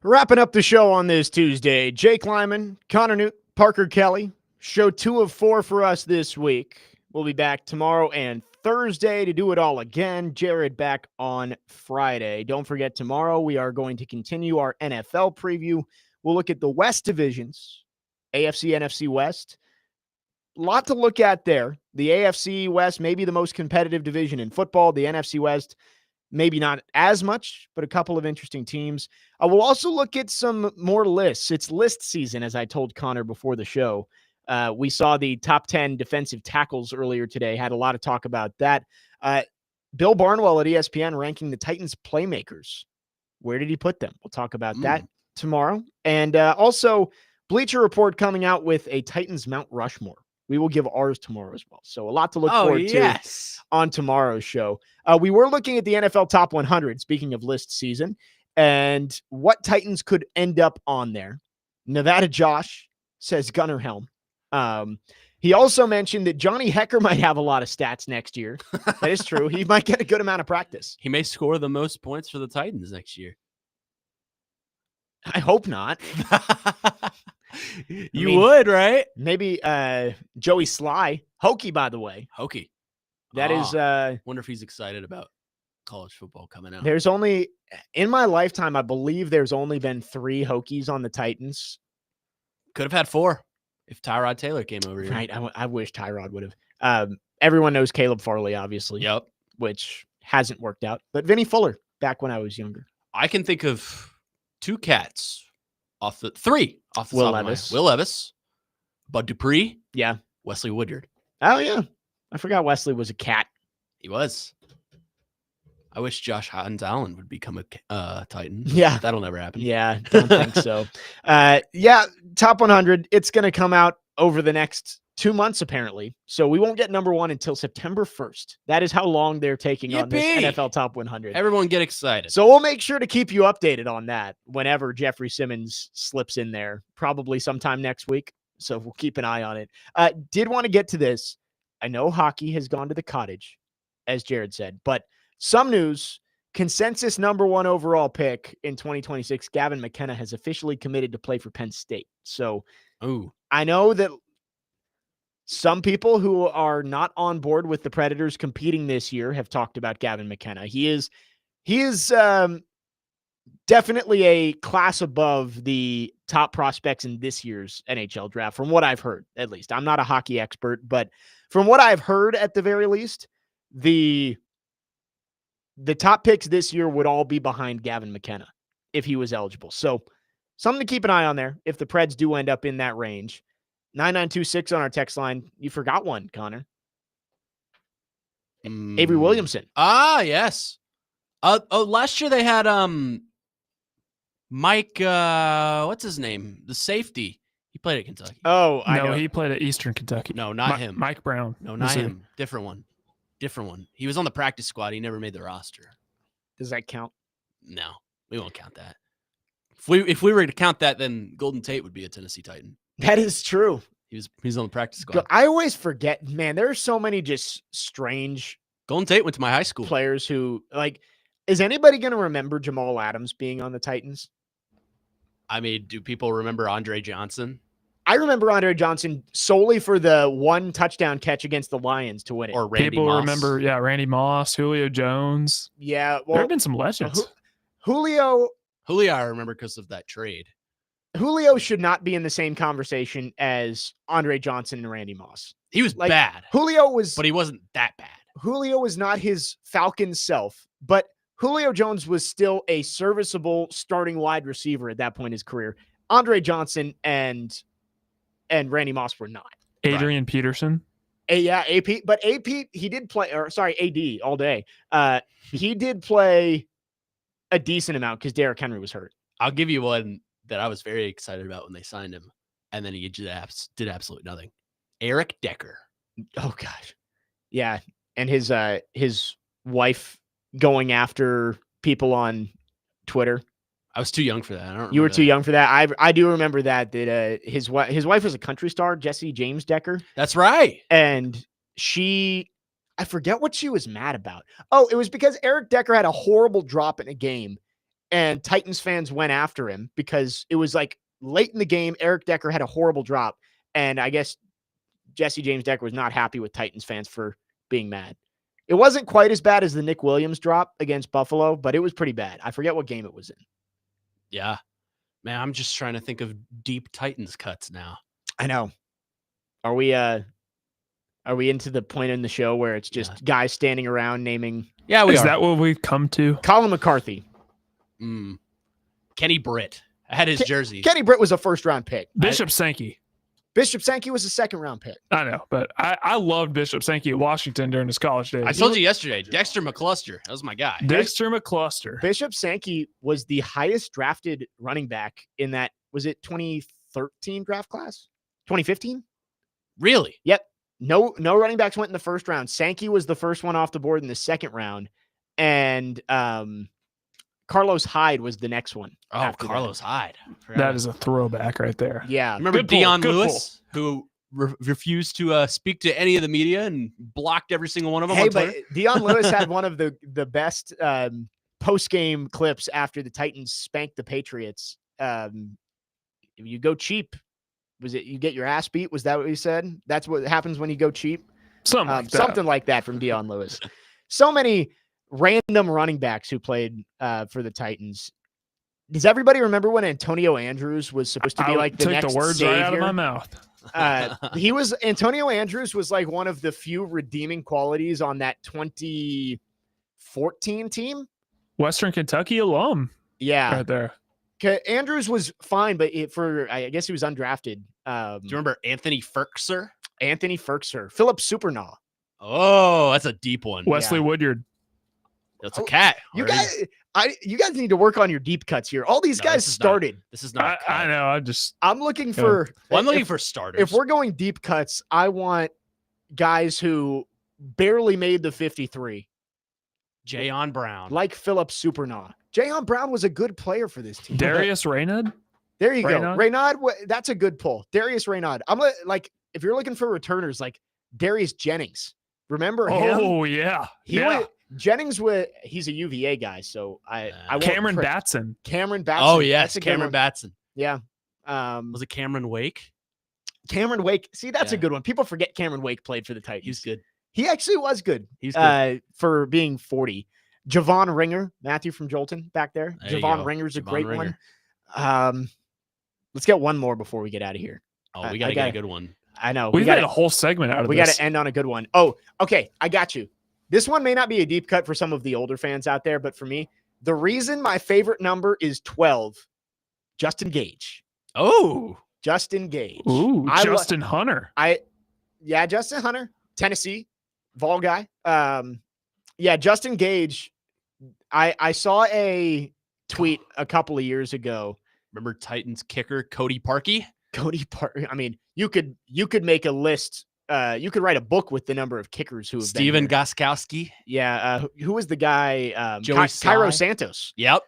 Wrapping up the show on this Tuesday, Jake Lyman, Connor Newt, Parker Kelly. Show 2 of 4 for us this week. We'll be back tomorrow and Thursday to do it all again. Jared back on Friday. Don't forget, tomorrow we are going to continue our NFL preview. We'll look at the West divisions, AFC, NFC West. A lot to look at there. The AFC West may be the most competitive division in football. The NFC West, maybe not as much, but a couple of interesting teams. We'll also look at some more lists. It's list season, as I told Connor before the show. We saw the top 10 defensive tackles earlier today, had a lot of talk about that. Bill Barnwell at ESPN ranking the Titans playmakers. Where did he put them? We'll talk about that tomorrow. And also, Bleacher Report coming out with a Titans Mount Rushmore. We will give ours tomorrow as well. So a lot to look forward to on tomorrow's show. We were looking at the NFL Top 100, speaking of list season, and what Titans could end up on there. Nevada Josh says Gunnar Helm. He also mentioned that Johnny Hecker might have a lot of stats next year. That is true. He might get a good amount of practice. He may score the most points for the Titans next year. I hope not. You would, right? Maybe Joey Sly. Hokie, by the way. Hokie. That is. Wonder if he's excited about college football coming out. There's only, in my lifetime, I believe there's only been 3 Hokies on the Titans. Could have had 4 if Tyrod Taylor came over here. Right. I wish Tyrod would have. Everyone knows Caleb Farley, obviously. Yep. Which hasn't worked out. But Vinny Fuller, back when I was younger. I can think of 2 cats off the 3 off the Will top Levis. of my head. Will Levis, Bud Dupree, Yeah. Wesley Woodyard. Oh, yeah. I forgot Wesley was a cat. He was. I wish Josh Hines Allen would become a Titan. Yeah. That'll never happen. Yeah, don't think so. Yeah, Top 100, it's going to come out over the next 2 months, apparently. So we won't get number 1 until September 1st. That is how long they're taking on this Yippee! NFL Top 100. Everyone get excited. So we'll make sure to keep you updated on that whenever Jeffrey Simmons slips in there, probably sometime next week. So we'll keep an eye on it. Did want to get to this. I know hockey has gone to the cottage, as Jared said, but some news, consensus number 1 overall pick in 2026, Gavin McKenna has officially committed to play for Penn State. So I know that some people who are not on board with the Predators competing this year have talked about Gavin McKenna. He is definitely a class above the top prospects in this year's NHL draft, from what I've heard, at least. I'm not a hockey expert, but from what I've heard, at the very least, the top picks this year would all be behind Gavin McKenna if he was eligible. So something to keep an eye on there if the Preds do end up in that range. 9926 on our text line. You forgot one, Connor. Avery Williamson. Ah, yes. Last year they had Mike, what's his name? The safety. He played at Kentucky. Oh, I know. He played at Eastern Kentucky. No, not him. Mike Brown. No, not him. Different one. He was on the practice squad. He never made the roster. Does that count? No, we won't count that. If we were to count that, then Golden Tate would be a Tennessee Titan. That is true. He's on the practice squad. I always forget, man, there are so many just strange Golden Tate went to my high school. Players who, like, is anybody going to remember Jamal Adams being on the Titans? I mean, do people remember Andre Johnson? I remember Andre Johnson solely for the 1 touchdown catch against the Lions to win it. Or Randy People Moss. remember, Randy Moss, Julio Jones. Yeah. Well, there have been some legends. Julio, I remember because of that trade. Julio should not be in the same conversation as Andre Johnson and Randy Moss. He was bad. Julio was, but he wasn't that bad. Julio was not his Falcon self, but Julio Jones was still a serviceable starting wide receiver at that point in his career. Andre Johnson and Randy Moss were not. Adrian Peterson. AP, but AP, he did play, AD all day. He did play a decent amount because Derrick Henry was hurt. I'll give you one that I was very excited about when they signed him, and then he did absolutely nothing. Eric Decker. Oh gosh, yeah, and his wife going after people on Twitter. I was too young for that. I don't. You were too young for that. I do remember that his wife was a country star, Jessie James Decker. That's right. And I forget what she was mad about. Oh, it was because Eric Decker had a horrible drop in a game, and Titans fans went after him because it was like late in the game. Eric Decker had a horrible drop, and I guess Jesse James Decker was not happy with Titans fans for being mad. It wasn't quite as bad as the Nick Williams drop against Buffalo, but it was pretty bad. I forget what game it was in. Yeah. Man, I'm just trying to think of deep Titans cuts now. I know. Are we into the point in the show where it's just guys standing around naming? Yeah, Is that what we've come to? Colin McCarthy. Kenny Britt. I had his jersey. Kenny Britt was a first-round pick. Bishop Sankey. Bishop Sankey was a second-round pick. I know, but I loved Bishop Sankey at Washington during his college days. I told you yesterday, Dexter McCluster. That was my guy. Dexter McCluster. Bishop Sankey was the highest drafted running back in that, was it 2013 draft class? 2015? Really? Yep. No running backs went in the first round. Sankey was the first one off the board in the second round. And Carlos Hyde was the next one. Oh, Carlos Hyde. That is a throwback right there. Yeah. Remember Dion Lewis, who refused to speak to any of the media and blocked every single one of them on Twitter? But Dion Lewis had one of the best post-game clips after the Titans spanked the Patriots. If you go cheap, was it you get your ass beat? Was that what he said? That's what happens when you go cheap? Something like that from Dion Lewis. So many random running backs who played for the Titans. Does everybody remember when Antonio Andrews was supposed to be like the next the words savior? right out of my mouth. Antonio Andrews was like one of the few redeeming qualities on that 2014 team. Western Kentucky alum. Yeah. Right there. Andrews was fine, but I guess he was undrafted. Do you remember Anthony Ferkser? Anthony Ferkser. Philip Supernaw. Oh, that's a deep one. Wesley Woodyard. That's a cat. You guys need to work on your deep cuts here. All these guys started. This is not. I know. I'm looking for. I'm looking for starters. If we're going deep cuts, I want guys who barely made the 53. Jayon Brown, like Philip Supernaw. Jayon Brown was a good player for this team. Darius Raynaud. There you go. Raynaud. That's a good pull. Darius Raynaud. I'm like, if you're looking for returners, like Darius Jennings. Remember him? Oh yeah. Jennings he's a UVA guy, so I Cameron Batson. Cameron Batson. Oh yes, Cameron Batson. Yeah. Was it Cameron Wake? Cameron Wake. See, that's a good one. People forget Cameron Wake played for the Titans. He's good. He actually was good. He's good. For being 40. Javon Ringer, Matthew from Jolton back there. Javon Ringer's a great one. Let's get one more before we get out of here. Oh, we got to get a good one. I know. We've got a whole segment out of this. We got to end on a good one. Oh, okay. I got you. This one may not be a deep cut for some of the older fans out there, but for me, the reason my favorite number is 12, Justin Gage. Oh, Justin Gage. Ooh, Justin Hunter. Justin Hunter, Tennessee, Vol guy. Justin Gage. I saw a tweet a couple of years ago. Remember Titans kicker Cody Parkey? I mean, you could make a list. You could write a book with the number of kickers who have Steven been Gostkowski. Yeah. Who was the guy? Joey Cairo Santos. Yep.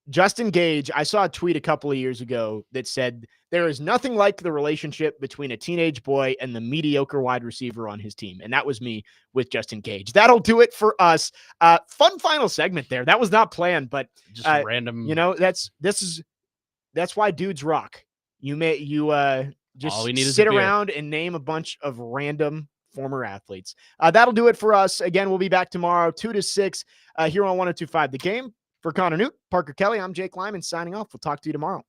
Justin Gage, I saw a tweet a couple of years ago that said there is nothing like the relationship between a teenage boy and the mediocre wide receiver on his team. And that was me with Justin Gage. That'll do it for us. Fun final segment there. That was not planned, but just random. You know, that's why dudes rock. Just sit around and name a bunch of random former athletes. That'll do it for us. Again, we'll be back tomorrow, 2 to 6 here on 102.5 The Game. For Connor Newt, Parker Kelly, I'm Jake Lyman signing off. We'll talk to you tomorrow.